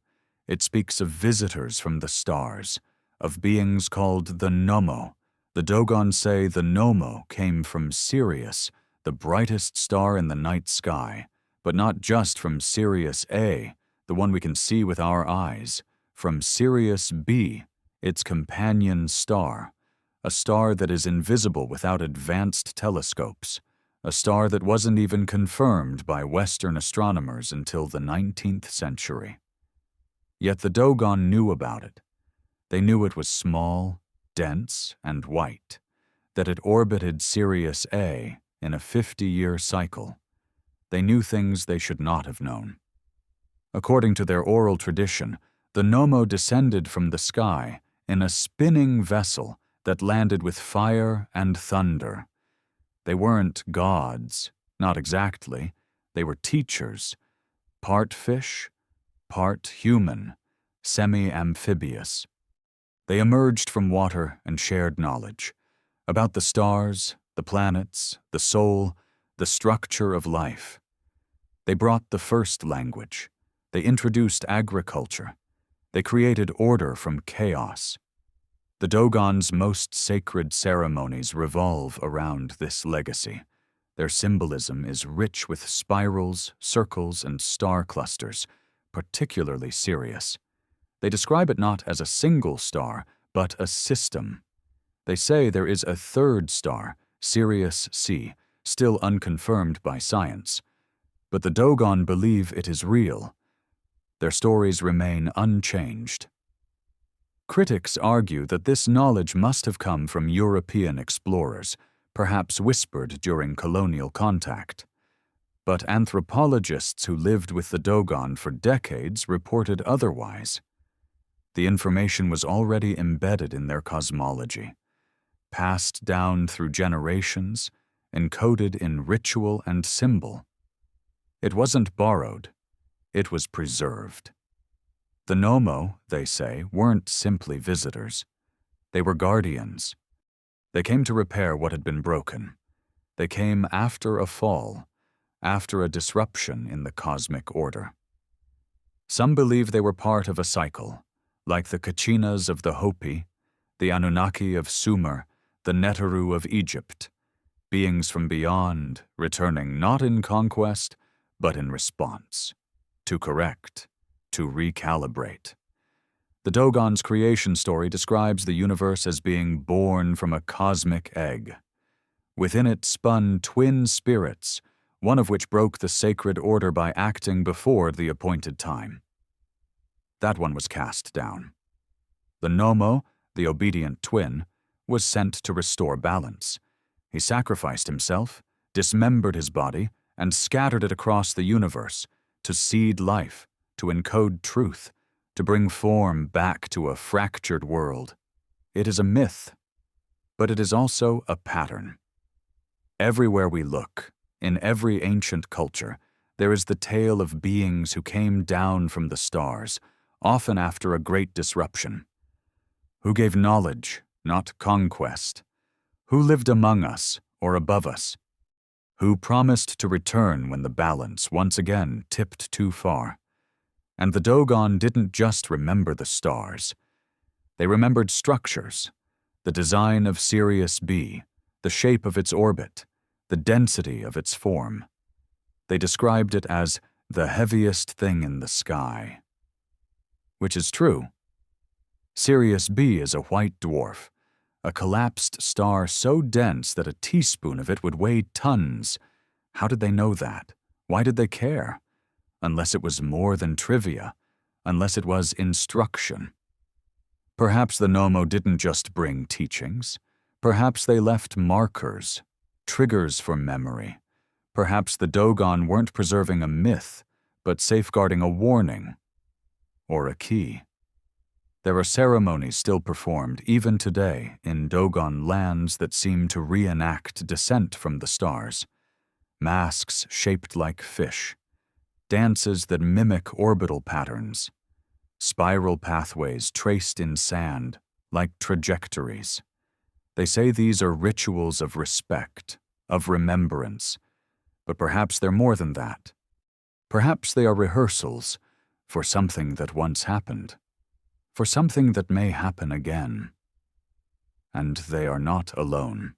Speaker 1: It speaks of visitors from the stars, of beings called the Nomo. The Dogon say the Nomo came from Sirius, the brightest star in the night sky, but not just from Sirius A, the one we can see with our eyes. From Sirius B, its companion star, a star that is invisible without advanced telescopes, a star that wasn't even confirmed by Western astronomers until the 19th century. Yet the Dogon knew about it. They knew it was small, dense, and white, that it orbited Sirius A in a 50-year cycle. They knew things they should not have known. According to their oral tradition, the Nomo descended from the sky in a spinning vessel that landed with fire and thunder. They weren't gods, not exactly. They were teachers, part fish, part human, semi-amphibious. They emerged from water and shared knowledge about the stars, the planets, the soul, the structure of life. They brought the first language. They introduced agriculture. They created order from chaos. The Dogon's most sacred ceremonies revolve around this legacy. Their symbolism is rich with spirals, circles, and star clusters, particularly Sirius. They describe it not as a single star, but a system. They say there is a third star, Sirius C, still unconfirmed by science. But the Dogon believe it is real. Their stories remain unchanged. Critics argue that this knowledge must have come from European explorers, perhaps whispered during colonial contact. But anthropologists who lived with the Dogon for decades reported otherwise. The information was already embedded in their cosmology, passed down through generations, encoded in ritual and symbol. It wasn't borrowed, it was preserved. The Nomo, they say, weren't simply visitors. They were guardians. They came to repair what had been broken. They came after a fall, after a disruption in the cosmic order. Some believe they were part of a cycle, like the Kachinas of the Hopi, the Anunnaki of Sumer, the Neteru of Egypt, beings from beyond, returning not in conquest, but in response, to correct, to recalibrate. The Dogon's creation story describes the universe as being born from a cosmic egg. Within it spun twin spirits, one of which broke the sacred order by acting before the appointed time. That one was cast down. The Nomo, the obedient twin, was sent to restore balance. He sacrificed himself, dismembered his body, and scattered it across the universe to seed life, to encode truth, to bring form back to a fractured world. It is a myth, but it is also a pattern. Everywhere we look, in every ancient culture, there is the tale of beings who came down from the stars, often after a great disruption. Who gave knowledge, not conquest? Who lived among us or above us? Who promised to return when the balance once again tipped too far? And the Dogon didn't just remember the stars. They remembered structures, the design of Sirius B, the shape of its orbit, the density of its form. They described it as the heaviest thing in the sky. Which is true. Sirius B is a white dwarf, a collapsed star so dense that a teaspoon of it would weigh tons. How did they know that? Why did they care? Unless it was more than trivia, unless it was instruction. Perhaps the Nomo didn't just bring teachings. Perhaps they left markers, triggers for memory. Perhaps the Dogon weren't preserving a myth, but safeguarding a warning or a key. There are ceremonies still performed, even today, in Dogon lands that seem to reenact descent from the stars. Masks shaped like fish, dances that mimic orbital patterns, spiral pathways traced in sand, like trajectories. They say these are rituals of respect, of remembrance, but perhaps they're more than that. Perhaps they are rehearsals for something that once happened, for something that may happen again. And they are not alone.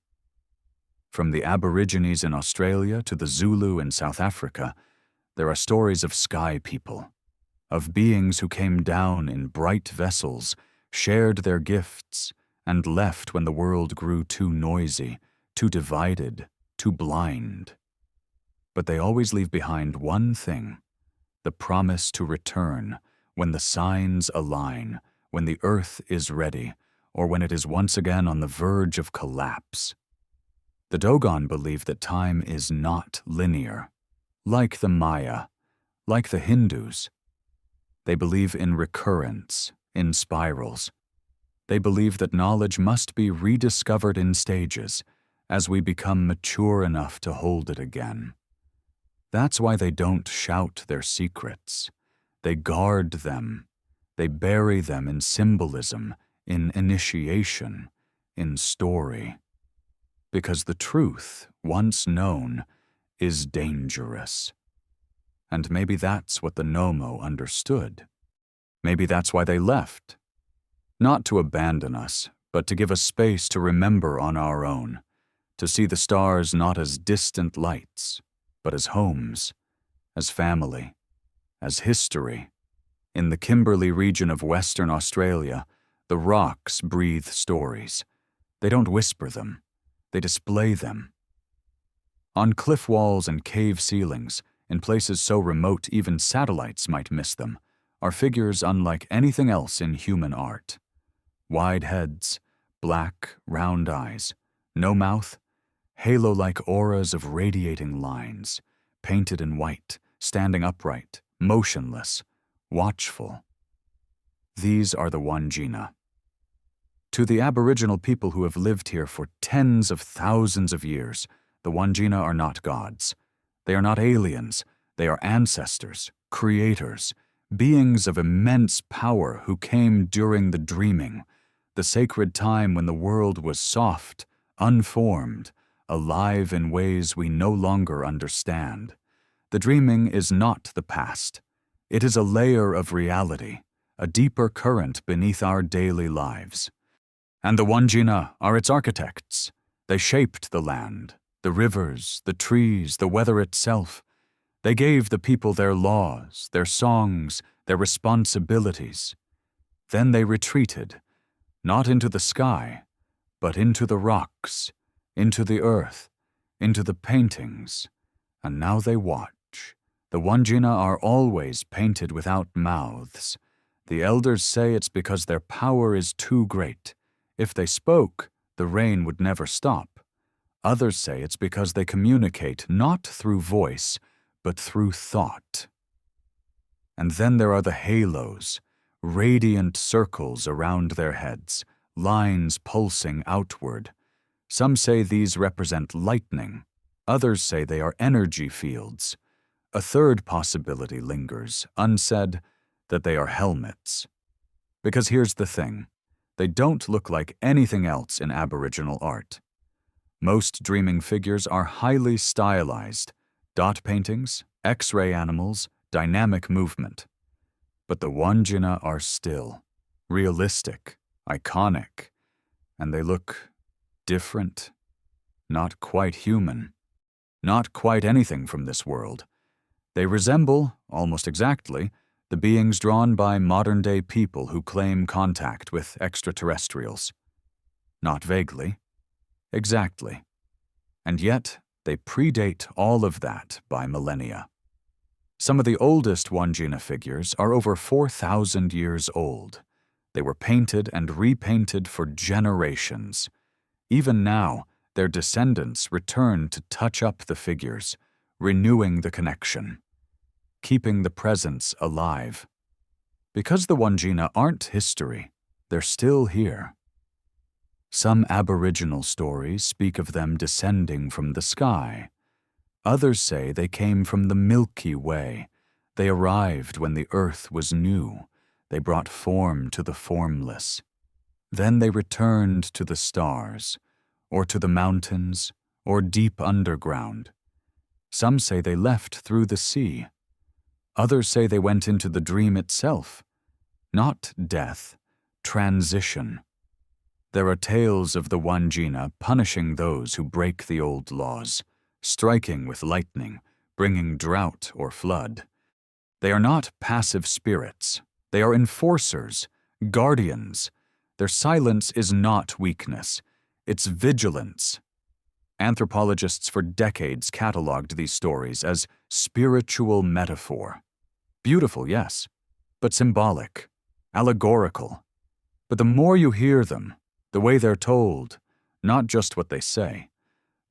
Speaker 1: From the Aborigines in Australia to the Zulu in South Africa, there are stories of sky people, of beings who came down in bright vessels, shared their gifts, and left when the world grew too noisy, too divided, too blind. But they always leave behind one thing: the promise to return when the signs align, when the earth is ready, or when it is once again on the verge of collapse. The Dogon believe that time is not linear, like the Maya, like the Hindus. They believe in recurrence, in spirals. They believe that knowledge must be rediscovered in stages as we become mature enough to hold it again. That's why they don't shout their secrets. They guard them. They bury them in symbolism, in initiation, in story. Because the truth, once known, is dangerous. And maybe that's what the Nomo understood. Maybe that's why they left. Not to abandon us, but to give us space to remember on our own, to see the stars not as distant lights, but as homes, as family, as history. In the Kimberley region of Western Australia, the rocks breathe stories. They don't whisper them, they display them. On cliff walls and cave ceilings, in places so remote even satellites might miss them, are figures unlike anything else in human art. Wide heads, black, round eyes, no mouth, halo-like auras of radiating lines, painted in white, standing upright, motionless, watchful. These are the Wandjina. To the Aboriginal people who have lived here for tens of thousands of years, the Wandjina are not gods. They are not aliens. They are ancestors, creators, beings of immense power who came during the dreaming, the sacred time when the world was soft, unformed, alive in ways we no longer understand. The dreaming is not the past. It is a layer of reality, a deeper current beneath our daily lives. And the Wandjina are its architects. They shaped the land, the rivers, the trees, the weather itself. They gave the people their laws, their songs, their responsibilities. Then they retreated, not into the sky, but into the rocks, into the earth, into the paintings. And now they watch. The Wandjina are always painted without mouths. The elders say it's because their power is too great. If they spoke, the rain would never stop. Others say it's because they communicate not through voice, but through thought. And then there are the halos, radiant circles around their heads, lines pulsing outward. Some say these represent lightning. Others say they are energy fields. A third possibility lingers, unsaid, that they are helmets. Because here's the thing. They don't look like anything else in Aboriginal art. Most dreaming figures are highly stylized, dot paintings, X-ray animals, dynamic movement. But the Wandjina are still, realistic, iconic, and they look different, not quite human, not quite anything from this world. They resemble, almost exactly, the beings drawn by modern-day people who claim contact with extraterrestrials. Not vaguely, exactly. And yet, they predate all of that by millennia. Some of the oldest Wandjina figures are over 4,000 years old. They were painted and repainted for generations. Even now, their descendants return to touch up the figures, renewing the connection, keeping the presence alive. Because the Wandjina aren't history, they're still here. Some Aboriginal stories speak of them descending from the sky. Others say they came from the Milky Way. They arrived when the earth was new. They brought form to the formless. Then they returned to the stars, or to the mountains, or deep underground. Some say they left through the sea. Others say they went into the dream itself. Not death, transition. There are tales of the Wandjina punishing those who break the old laws, striking with lightning, bringing drought or flood. They are not passive spirits. They are enforcers, guardians. Their silence is not weakness. It's vigilance. Anthropologists for decades cataloged these stories as spiritual metaphor. Beautiful, yes, but symbolic, allegorical. But the more you hear them, the way they're told, not just what they say,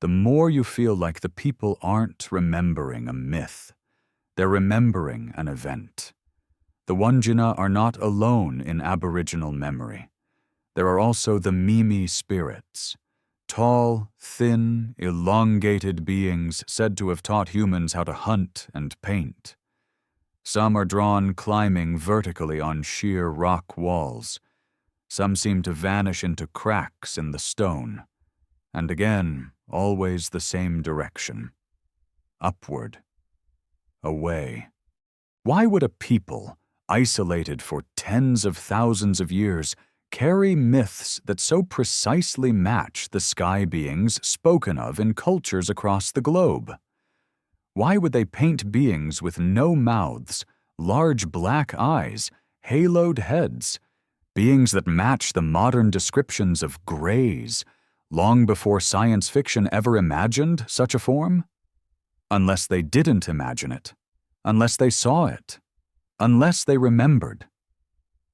Speaker 1: the more you feel like the people aren't remembering a myth. They're remembering an event. The Wandjina are not alone in Aboriginal memory. There are also the Mimi spirits, Tall, thin, elongated beings said to have taught humans how to hunt and paint. Some are drawn climbing vertically on sheer rock walls. Some seem to vanish into cracks in the stone. And again, always the same direction. Upward. Away. Why would a people, isolated for tens of thousands of years, carry myths that so precisely match the sky beings spoken of in cultures across the globe? Why would they paint beings with no mouths, large black eyes, haloed heads, beings that match the modern descriptions of greys, long before science fiction ever imagined such a form? Unless they didn't imagine it, unless they saw it, unless they remembered.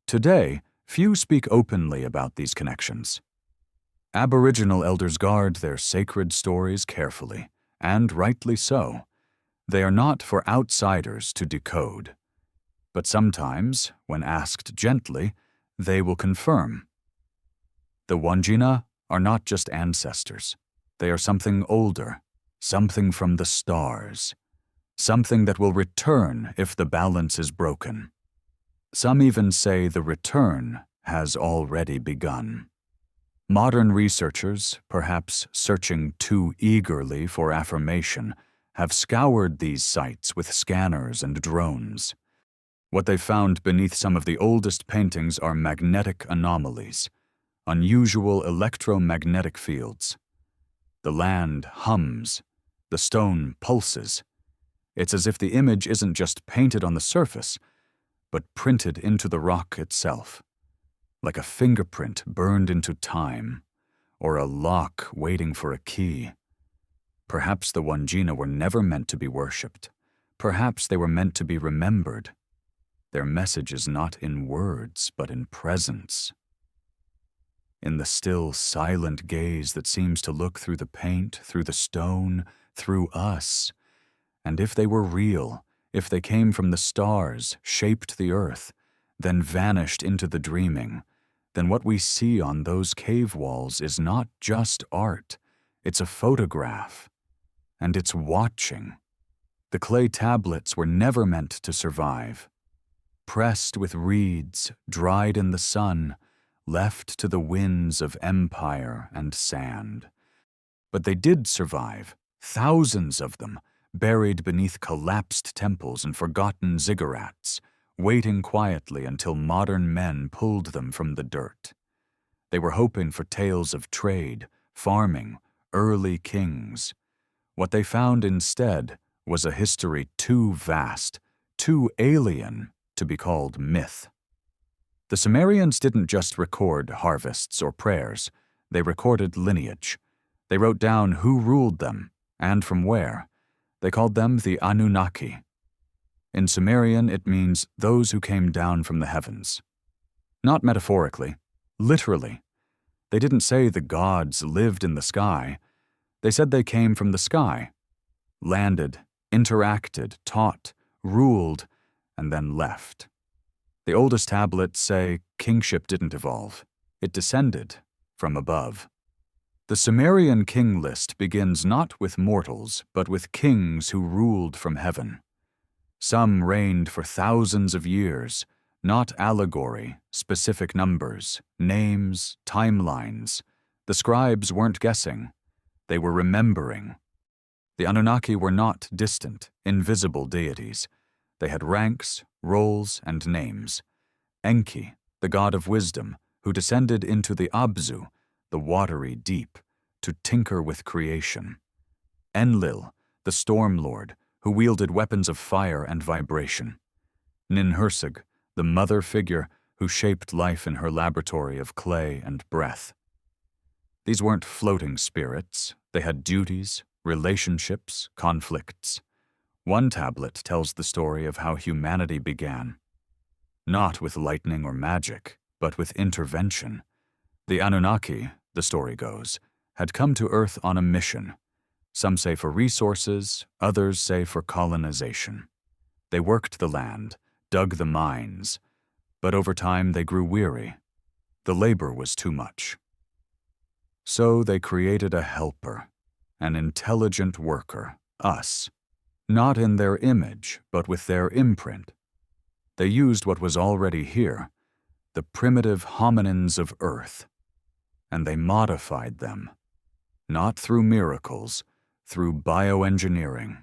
Speaker 1: Today, few speak openly about these connections. Aboriginal elders guard their sacred stories carefully, and rightly so. They are not for outsiders to decode. But sometimes, when asked gently, they will confirm. The Wandjina are not just ancestors. They are something older, something from the stars, something that will return if the balance is broken. Some even say the return has already begun. Modern researchers, perhaps searching too eagerly for affirmation, have scoured these sites with scanners and drones. What they found beneath some of the oldest paintings are magnetic anomalies, unusual electromagnetic fields. The land hums, the stone pulses. It's as if the image isn't just painted on the surface, but printed into the rock itself, like a fingerprint burned into time, or a lock waiting for a key. Perhaps the Wandjina were never meant to be worshipped. Perhaps they were meant to be remembered. Their message is not in words, but in presence. In the still, silent gaze that seems to look through the paint, through the stone, through us. And if they were real, if they came from the stars, shaped the earth, then vanished into the dreaming, then what we see on those cave walls is not just art, it's a photograph. And it's watching. The clay tablets were never meant to survive. Pressed with reeds, dried in the sun, left to the winds of empire and sand. But they did survive, thousands of them, buried beneath collapsed temples and forgotten ziggurats, waiting quietly until modern men pulled them from the dirt. They were hoping for tales of trade, farming, early kings. What they found instead was a history too vast, too alien to be called myth. The Sumerians didn't just record harvests or prayers, they recorded lineage. They wrote down who ruled them, and from where. They called them the Anunnaki. In Sumerian, it means those who came down from the heavens. Not metaphorically, literally. They didn't say the gods lived in the sky. They said they came from the sky, landed, interacted, taught, ruled, and then left. The oldest tablets say kingship didn't evolve. It descended from above. The Sumerian king list begins not with mortals, but with kings who ruled from heaven. Some reigned for thousands of years, not allegory, specific numbers, names, timelines. The scribes weren't guessing. They were remembering. The Anunnaki were not distant, invisible deities. They had ranks, roles, and names. Enki, the god of wisdom, who descended into the Abzu, the watery deep, to tinker with creation. Enlil, the storm lord, who wielded weapons of fire and vibration. Ninhursag, the mother figure who shaped life in her laboratory of clay and breath. These weren't floating spirits. They had duties, relationships, conflicts. One tablet tells the story of how humanity began. Not with lightning or magic, but with intervention. The Anunnaki, the story goes, had come to Earth on a mission. Some say for resources, others say for colonization. They worked the land, dug the mines, but over time they grew weary. The labor was too much. So they created a helper, an intelligent worker, us, not in their image, but with their imprint. They used what was already here, the primitive hominins of Earth, and they modified them, not through miracles, through bioengineering.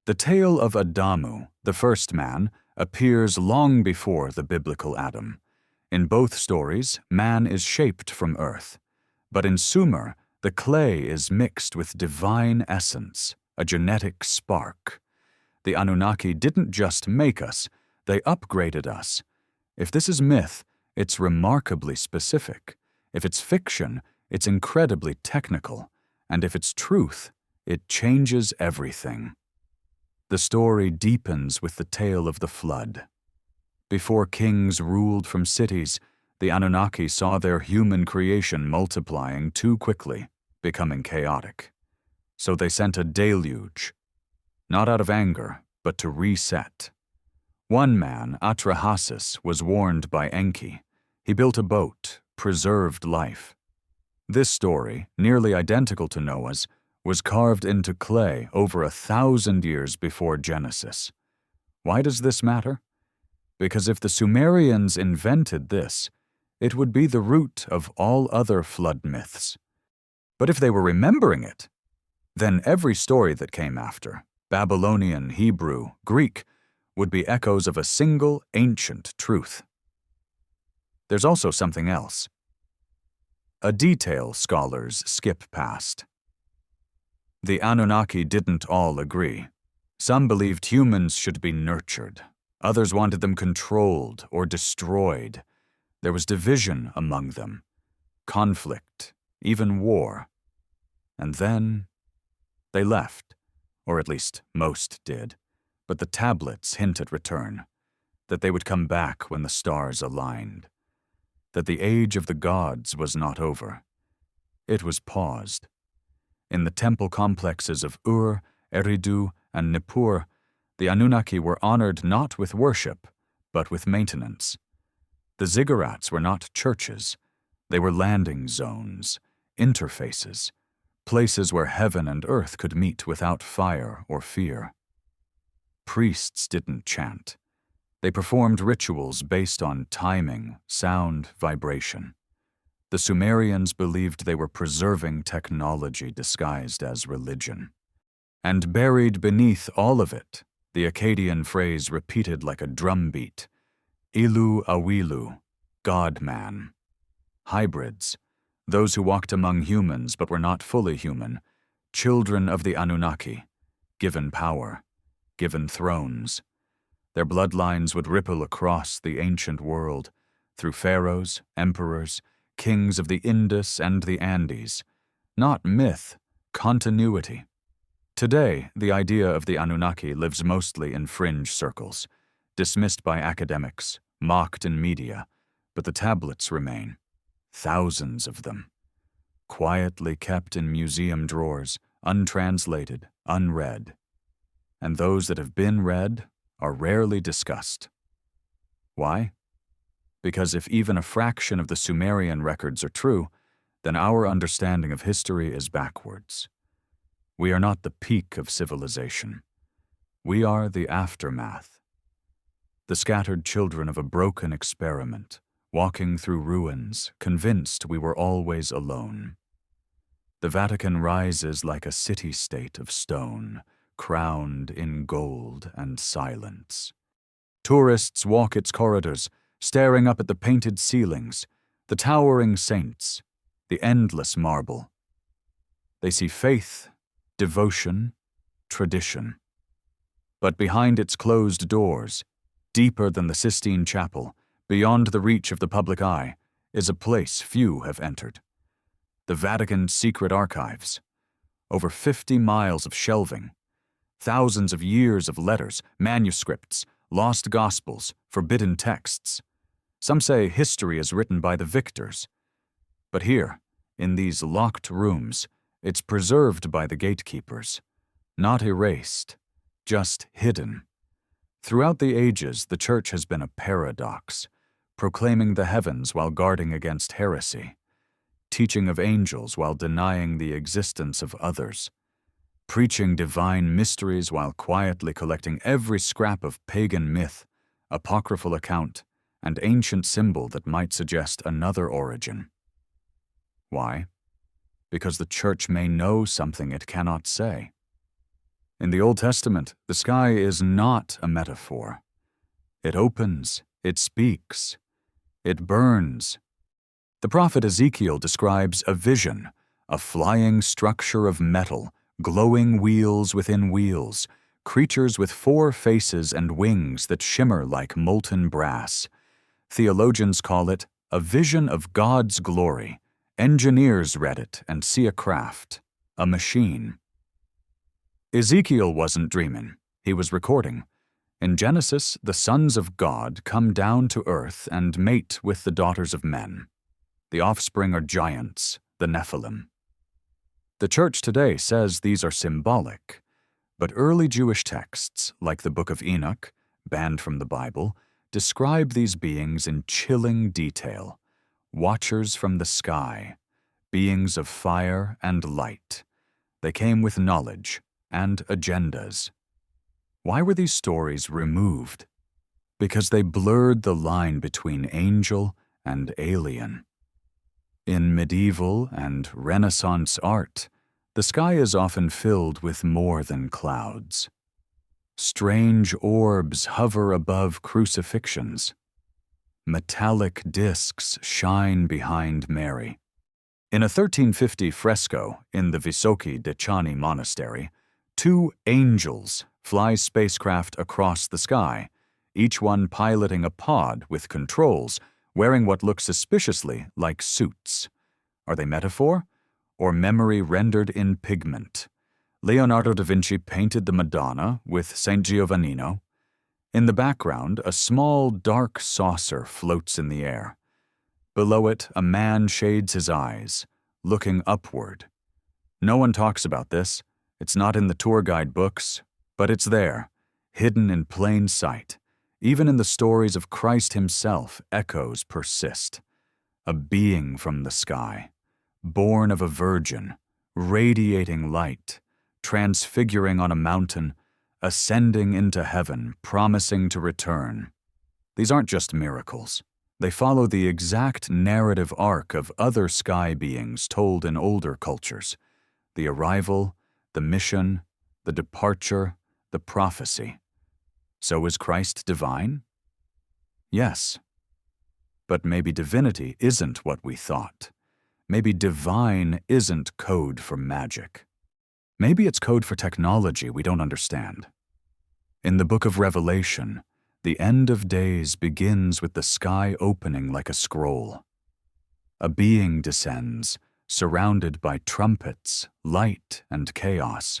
Speaker 1: The tale of Adamu, the first man, appears long before the biblical Adam. In both stories, man is shaped from earth, but in Sumer, the clay is mixed with divine essence, a genetic spark. The Anunnaki didn't just make us, they upgraded us. If this is myth, it's remarkably specific. If it's fiction, it's incredibly technical. And if it's truth, it changes everything. The story deepens with the tale of the flood. Before kings ruled from cities, the Anunnaki saw their human creation multiplying too quickly, becoming chaotic. So they sent a deluge, not out of anger, but to reset. One man, Atrahasis, was warned by Enki. He built a boat, preserved life. This story, nearly identical to Noah's, was carved into clay over 1,000 years before Genesis. Why does this matter? Because if the Sumerians invented this, it would be the root of all other flood myths. But if they were remembering it, then every story that came after, Babylonian, Hebrew, Greek, would be echoes of a single ancient truth. There's also something else. A detail scholars skip past. The Anunnaki didn't all agree. Some believed humans should be nurtured. Others wanted them controlled or destroyed. There was division among them, conflict, even war. And then they left, or at least most did. But the tablets hint at return, that they would come back when the stars aligned, that the age of the gods was not over. It was paused. In the temple complexes of Ur, Eridu, and Nippur, the Anunnaki were honored not with worship, but with maintenance. The ziggurats were not churches. They were landing zones, interfaces, places where heaven and earth could meet without fire or fear. Priests didn't chant. They performed rituals based on timing, sound, vibration. The Sumerians believed they were preserving technology disguised as religion. And buried beneath all of it, the Akkadian phrase repeated like a drumbeat, Ilu Awilu, God-man. Hybrids, those who walked among humans but were not fully human, children of the Anunnaki, given power, given thrones. Their bloodlines would ripple across the ancient world, through pharaohs, emperors, kings of the Indus and the Andes. Not myth, continuity. Today, the idea of the Anunnaki lives mostly in fringe circles, dismissed by academics, mocked in media, but the tablets remain. Thousands of them. Quietly kept in museum drawers, untranslated, unread. And those that have been read are rarely discussed. Why? Because if even a fraction of the Sumerian records are true, then our understanding of history is backwards. We are not the peak of civilization. We are the aftermath. The scattered children of a broken experiment, walking through ruins, convinced we were always alone. The Vatican rises like a city-state of stone, crowned in gold and silence. Tourists walk its corridors, staring up at the painted ceilings, the towering saints, the endless marble. They see faith, devotion, tradition. But behind its closed doors, deeper than the Sistine Chapel, beyond the reach of the public eye, is a place few have entered. The Vatican's secret archives. Over 50 miles of shelving, thousands of years of letters, manuscripts, lost gospels, forbidden texts. Some say history is written by the victors. But here, in these locked rooms, it's preserved by the gatekeepers, not erased, just hidden. Throughout the ages, the Church has been a paradox, proclaiming the heavens while guarding against heresy, teaching of angels while denying the existence of others, preaching divine mysteries while quietly collecting every scrap of pagan myth, apocryphal account, and ancient symbol that might suggest another origin. Why? Because the church may know something it cannot say. In the Old Testament, the sky is not a metaphor. It opens, it speaks, it burns. The prophet Ezekiel describes a vision, a flying structure of metal, glowing wheels within wheels, creatures with 4 faces and wings that shimmer like molten brass. Theologians call it a vision of God's glory. Engineers read it and see a craft, a machine. Ezekiel wasn't dreaming, he was recording. In Genesis, the sons of God come down to earth and mate with the daughters of men. The offspring are giants, the Nephilim. The church today says these are symbolic, but early Jewish texts, like the Book of Enoch, banned from the Bible, describe these beings in chilling detail. Watchers from the sky, beings of fire and light. They came with knowledge and agendas. Why were these stories removed? Because they blurred the line between angel and alien. In medieval and Renaissance art, the sky is often filled with more than clouds. Strange orbs hover above crucifixions. Metallic discs shine behind Mary. In a 1350 fresco in the Visoki Dechani monastery, 2 angels fly spacecraft across the sky, each one piloting a pod with controls, wearing what looks suspiciously like suits. Are they metaphor or memory rendered in pigment? Leonardo da Vinci painted the Madonna with Saint Giovannino. In the background, a small dark saucer floats in the air. Below it, a man shades his eyes, looking upward. No one talks about this. It's not in the tour guide books, but it's there, hidden in plain sight. Even in the stories of Christ himself, echoes persist. A being from the sky, born of a virgin, radiating light, transfiguring on a mountain, ascending into heaven, promising to return. These aren't just miracles. They follow the exact narrative arc of other sky beings told in older cultures. The arrival, the mission, the departure, the prophecy. So is Christ divine? Yes. But maybe divinity isn't what we thought. Maybe divine isn't code for magic. Maybe it's code for technology we don't understand. In the Book of Revelation, the end of days begins with the sky opening like a scroll. A being descends, surrounded by trumpets, light, and chaos.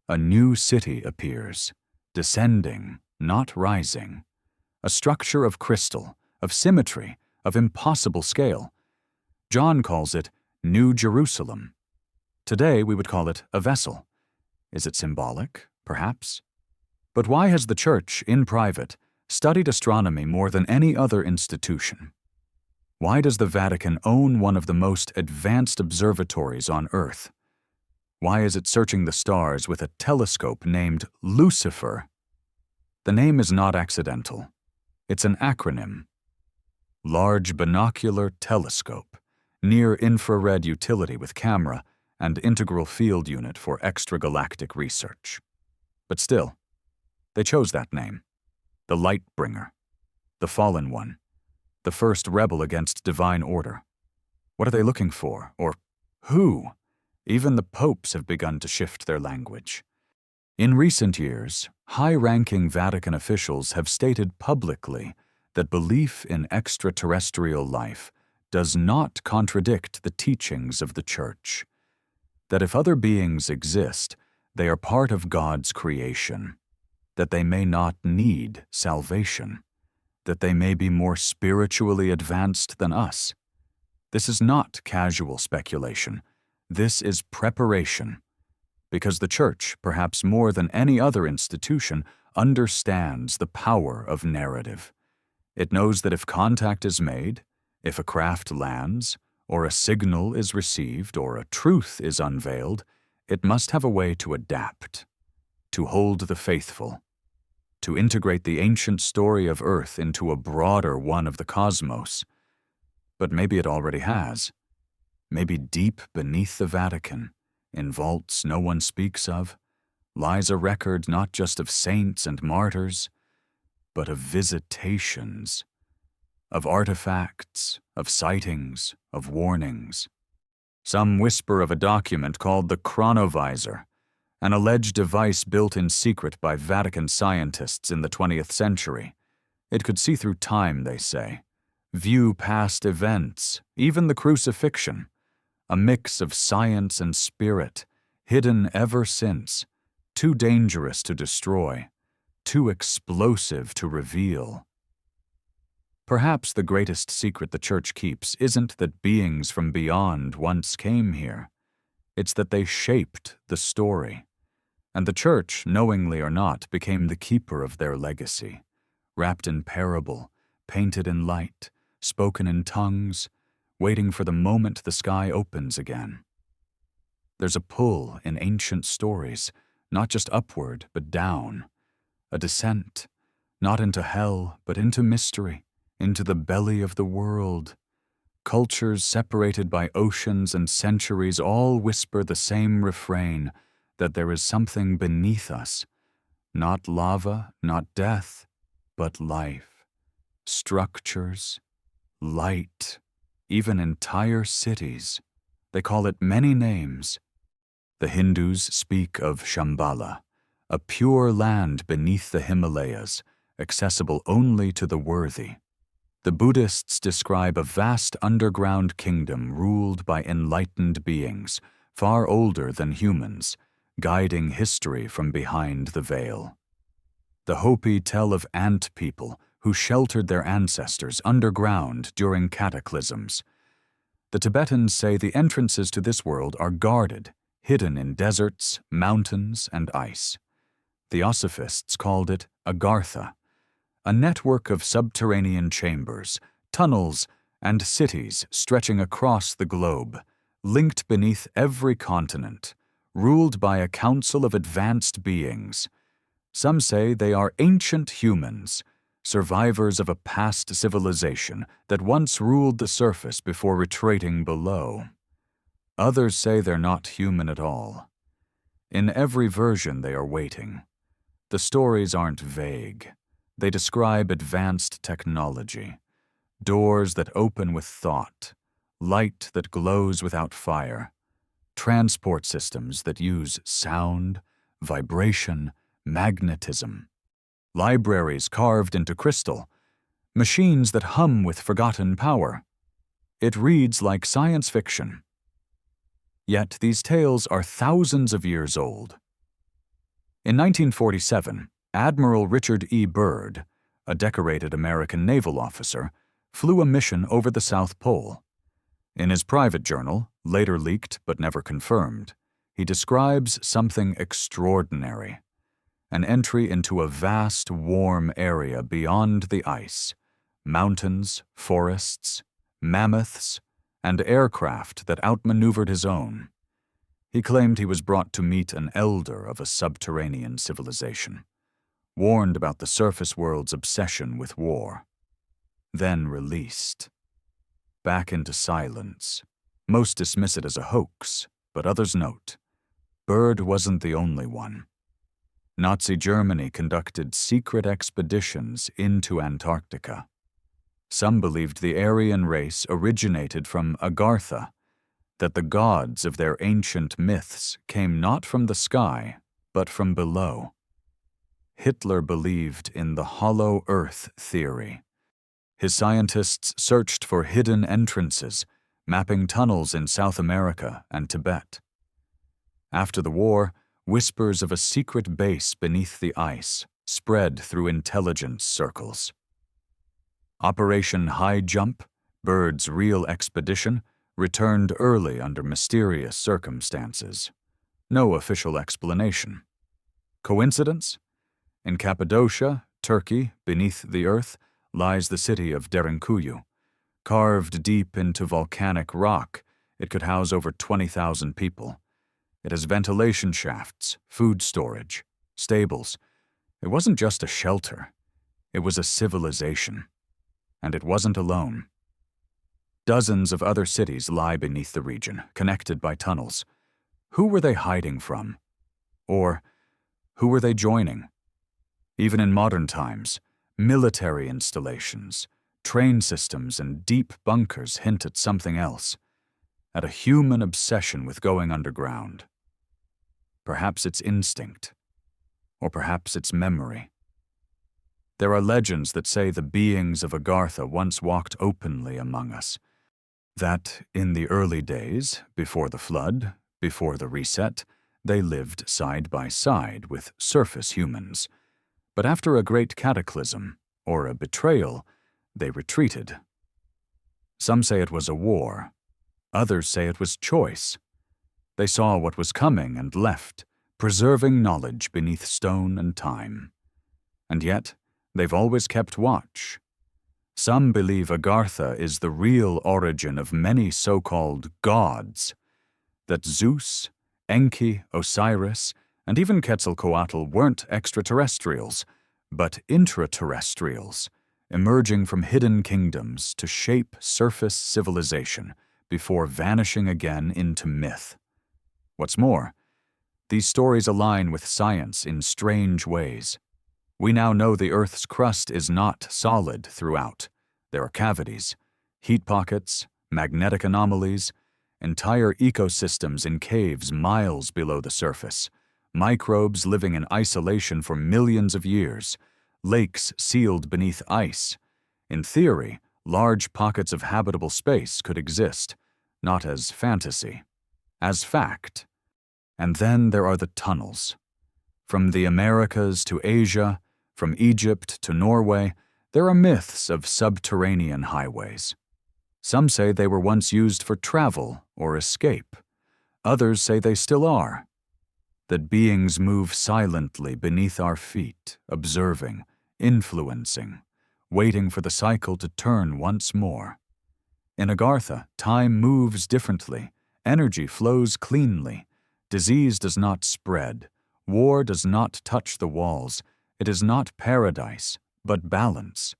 Speaker 1: A new city appears, descending, not rising. A structure of crystal, of symmetry, of impossible scale. John calls it New Jerusalem. Today we would call it a vessel. Is it symbolic, perhaps? But why has the Church, in private, studied astronomy more than any other institution? Why does the Vatican own one of the most advanced observatories on Earth? Why is it searching the stars with a telescope named Lucifer? The name is not accidental. It's an acronym. Large Binocular Telescope, near-infrared utility with camera, and integral field unit for extragalactic research. But still, they chose that name. The Light Bringer. The Fallen One. The first rebel against divine order. What are they looking for? Or who? Even the popes have begun to shift their language. In recent years, high-ranking Vatican officials have stated publicly that belief in extraterrestrial life does not contradict the teachings of the Church. That if other beings exist, they are part of God's creation. That they may not need salvation. That they may be more spiritually advanced than us. This is not casual speculation. This is preparation. Because the Church, perhaps more than any other institution, understands the power of narrative. It knows that if contact is made, if a craft lands, or a signal is received, or a truth is unveiled, it must have a way to adapt, to hold the faithful, to integrate the ancient story of Earth into a broader one of the cosmos. But maybe it already has. Maybe deep beneath the Vatican, in vaults no one speaks of, lies a record not just of saints and martyrs, but of visitations, of artifacts, of sightings, of warnings. Some whisper of a document called the chronovisor, an alleged device built in secret by Vatican scientists in the 20th century. It could see through time, they say, view past events, even the crucifixion, a mix of science and spirit, hidden ever since, too dangerous to destroy, too explosive to reveal. Perhaps the greatest secret the Church keeps isn't that beings from beyond once came here. It's that they shaped the story. And the Church, knowingly or not, became the keeper of their legacy, wrapped in parable, painted in light, spoken in tongues, waiting for the moment the sky opens again. There's a pull in ancient stories, not just upward, but down, a descent, not into hell, but into mystery, into the belly of the world. Cultures separated by oceans and centuries all whisper the same refrain, that there is something beneath us, not lava, not death, but life, structures, light, even entire cities. They call it many names. The Hindus speak of Shambhala, a pure land beneath the Himalayas, accessible only to the worthy. The Buddhists describe a vast underground kingdom ruled by enlightened beings, far older than humans, guiding history from behind the veil. The Hopi tell of ant people who sheltered their ancestors underground during cataclysms. The Tibetans say the entrances to this world are guarded, hidden in deserts, mountains, and ice. Theosophists called it Agartha, a network of subterranean chambers, tunnels, and cities stretching across the globe, linked beneath every continent, ruled by a council of advanced beings. Some say they are ancient humans, survivors of a past civilization that once ruled the surface before retreating below. Others say they're not human at all. In every version they are waiting. The stories aren't vague. They describe advanced technology, doors that open with thought, light that glows without fire, transport systems that use sound, vibration, magnetism, libraries carved into crystal, machines that hum with forgotten power. It reads like science fiction. Yet these tales are thousands of years old. In 1947, Admiral Richard E. Byrd, a decorated American naval officer, flew a mission over the South Pole. In his private journal, later leaked but never confirmed, he describes something extraordinary, an entry into a vast, warm area beyond the ice, mountains, forests, mammoths, and aircraft that outmaneuvered his own. He claimed he was brought to meet an elder of a subterranean civilization, warned about the surface world's obsession with war, then released. Back into silence. Most dismiss it as a hoax, but others note, Byrd wasn't the only one. Nazi Germany conducted secret expeditions into Antarctica. Some believed the Aryan race originated from Agartha, that the gods of their ancient myths came not from the sky, but from below. Hitler believed in the hollow earth theory. His scientists searched for hidden entrances, mapping tunnels in South America and Tibet. After the war, whispers of a secret base beneath the ice spread through intelligence circles. Operation High Jump, Byrd's real expedition, returned early under mysterious circumstances. No official explanation. Coincidence? In Cappadocia, Turkey, beneath the earth, lies the city of Derinkuyu, Carved deep into volcanic rock, it could house over 20,000 people. It has ventilation shafts, food storage, stables. It wasn't just a shelter. It was a civilization. And it wasn't alone. Dozens of other cities lie beneath the region, connected by tunnels. Who were they hiding from? Or who were they joining? Even in modern times, military installations, train systems, and deep bunkers hint at something else, at a human obsession with going underground. Perhaps it's instinct, or perhaps it's memory. There are legends that say the beings of Agartha once walked openly among us, that in the early days, before the flood, before the reset, they lived side by side with surface humans. But after a great cataclysm, or a betrayal, they retreated. Some say it was a war. Others say it was choice. They saw what was coming and left, preserving knowledge beneath stone and time. And yet, they've always kept watch. Some believe Agartha is the real origin of many so-called gods, that Zeus, Enki, Osiris, and even Quetzalcoatl weren't extraterrestrials, but intraterrestrials, emerging from hidden kingdoms to shape surface civilization before vanishing again into myth. What's more, these stories align with science in strange ways. We now know the Earth's crust is not solid throughout. There are cavities, heat pockets, magnetic anomalies, entire ecosystems in caves miles below the surface, microbes living in isolation for millions of years, lakes sealed beneath ice. In theory, large pockets of habitable space could exist, not as fantasy, as fact. And then there are the tunnels. From the Americas to Asia, from Egypt to Norway, there are myths of subterranean highways. Some say they were once used for travel or escape. Others say they still are. That beings move silently beneath our feet, observing, influencing, waiting for the cycle to turn once more. In Agartha, time moves differently, energy flows cleanly, disease does not spread, war does not touch the walls. It is not paradise, but balance.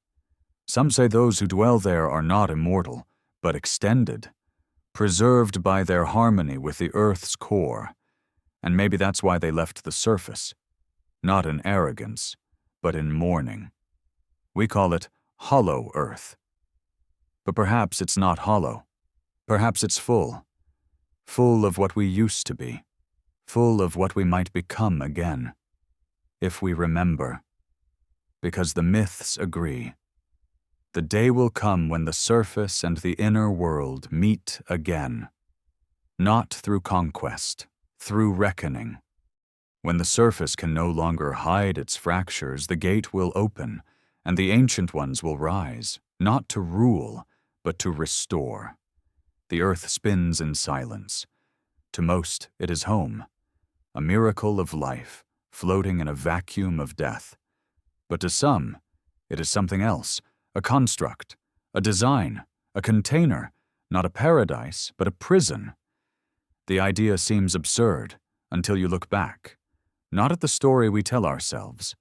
Speaker 1: Some say those who dwell there are not immortal, but extended, preserved by their harmony with the Earth's core. And maybe that's why they left the surface, not in arrogance, but in mourning. We call it hollow Earth. But perhaps it's not hollow. Perhaps it's full. Full of what we used to be. Full of what we might become again. If we remember. Because the myths agree. The day will come when the surface and the inner world meet again. Not through conquest, through reckoning. When the surface can no longer hide its fractures, the gate will open, and the ancient ones will rise, not to rule, but to restore. The earth spins in silence. To most, it is home, a miracle of life, floating in a vacuum of death. But to some, it is something else, a construct, a design, a container, not a paradise, but a prison. The idea seems absurd until you look back, not at the story we tell ourselves,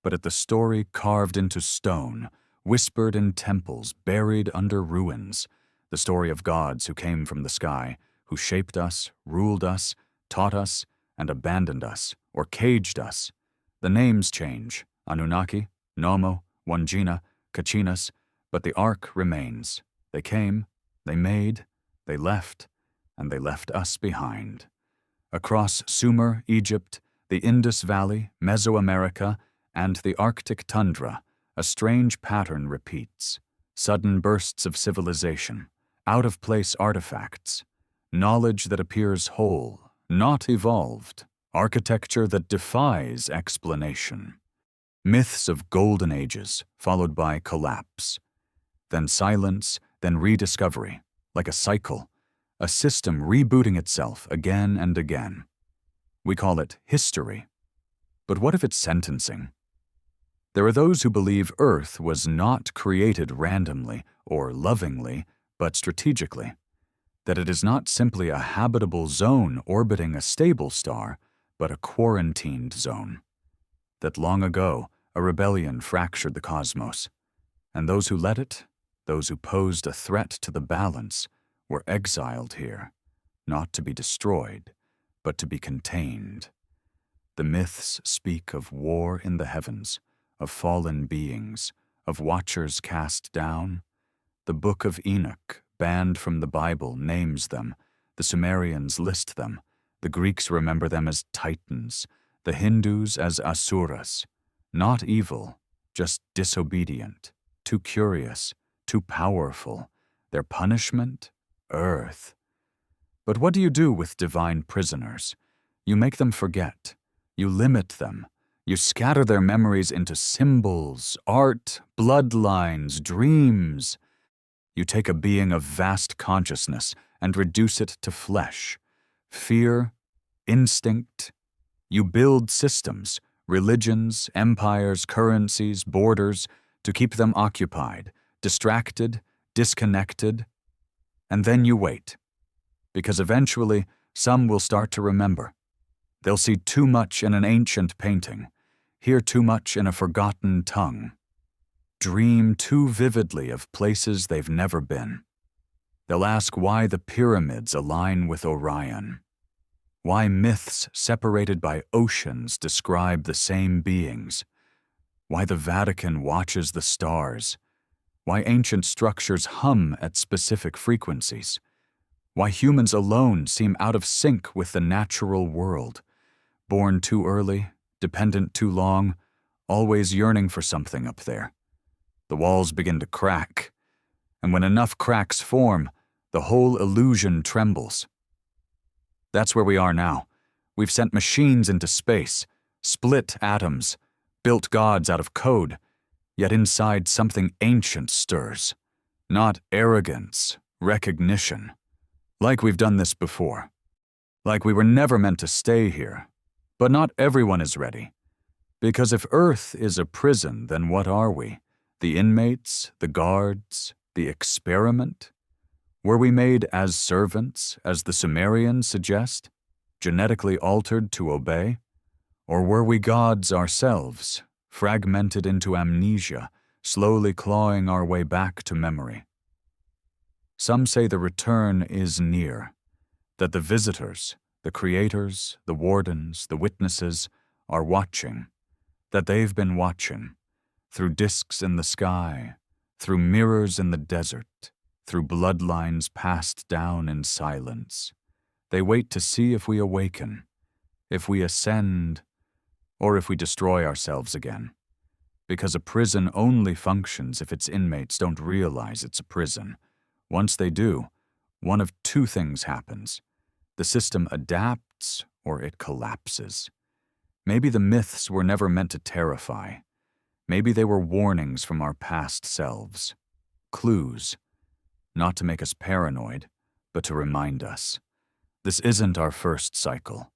Speaker 1: but at the story carved into stone, whispered in temples, buried under ruins, the story of gods who came from the sky, who shaped us, ruled us, taught us, and abandoned us, or caged us. The names change, Anunnaki, Nomo, Wandjina, Kachinas, but the ark remains. They came, they made, they left, and they left us behind. Across Sumer, Egypt, the Indus Valley, Mesoamerica, and the Arctic tundra, a strange pattern repeats. Sudden bursts of civilization, out-of-place artifacts, knowledge that appears whole, not evolved, architecture that defies explanation. Myths of golden ages, followed by collapse. Then silence, then rediscovery, like a cycle, a system rebooting itself again and again. We call it history. But what if it's sentencing? There are those who believe Earth was not created randomly or lovingly, but strategically, that it is not simply a habitable zone orbiting a stable star, but a quarantined zone, that long ago a rebellion fractured the cosmos, and those who led it, those who posed a threat to the balance, were exiled here, not to be destroyed, but to be contained. The myths speak of war in the heavens, of fallen beings, of watchers cast down. The Book of Enoch, banned from the Bible, names them. The Sumerians list them. The Greeks remember them as Titans. The Hindus as Asuras. Not evil, just disobedient, too curious, too powerful. Their punishment? Earth. But what do you do with divine prisoners? You make them forget. You limit them. You scatter their memories into symbols, art, bloodlines, dreams. You take a being of vast consciousness and reduce it to flesh. Fear, instinct. You build systems, religions, empires, currencies, borders, to keep them occupied, distracted, disconnected. And then you wait. Because eventually, some will start to remember. They'll see too much in an ancient painting, hear too much in a forgotten tongue, dream too vividly of places they've never been. They'll ask why the pyramids align with Orion, why myths separated by oceans describe the same beings, why the Vatican watches the stars, why ancient structures hum at specific frequencies, why humans alone seem out of sync with the natural world, born too early, dependent too long, always yearning for something up there. The walls begin to crack, and when enough cracks form, the whole illusion trembles. That's where we are now. We've sent machines into space, split atoms, built gods out of code, yet inside something ancient stirs. Not arrogance, recognition. Like we've done this before. Like we were never meant to stay here. But not everyone is ready. Because if Earth is a prison, then what are we? The inmates, the guards, the experiment? Were we made as servants, as the Sumerians suggest, genetically altered to obey? Or were we gods ourselves, fragmented into amnesia, slowly clawing our way back to memory? Some say the return is near, that the visitors, the creators, the wardens, the witnesses, are watching, that they've been watching, through discs in the sky, through mirrors in the desert, through bloodlines passed down in silence. They wait to see if we awaken, if we ascend, or if we destroy ourselves again. Because a prison only functions if its inmates don't realize it's a prison. Once they do, one of two things happens. The system adapts or it collapses. Maybe the myths were never meant to terrify. Maybe they were warnings from our past selves. Clues. Not to make us paranoid, but to remind us. This isn't our first cycle.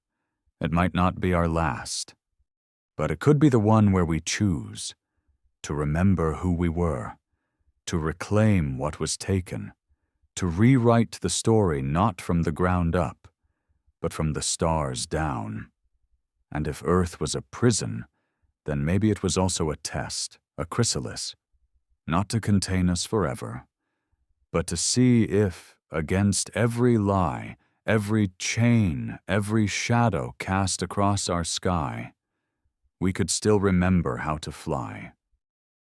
Speaker 1: It might not be our last. But it could be the one where we choose to remember who we were, to reclaim what was taken, to rewrite the story not from the ground up, but from the stars down. And if Earth was a prison, then maybe it was also a test, a chrysalis, not to contain us forever, but to see if, against every lie, every chain, every shadow cast across our sky, we could still remember how to fly.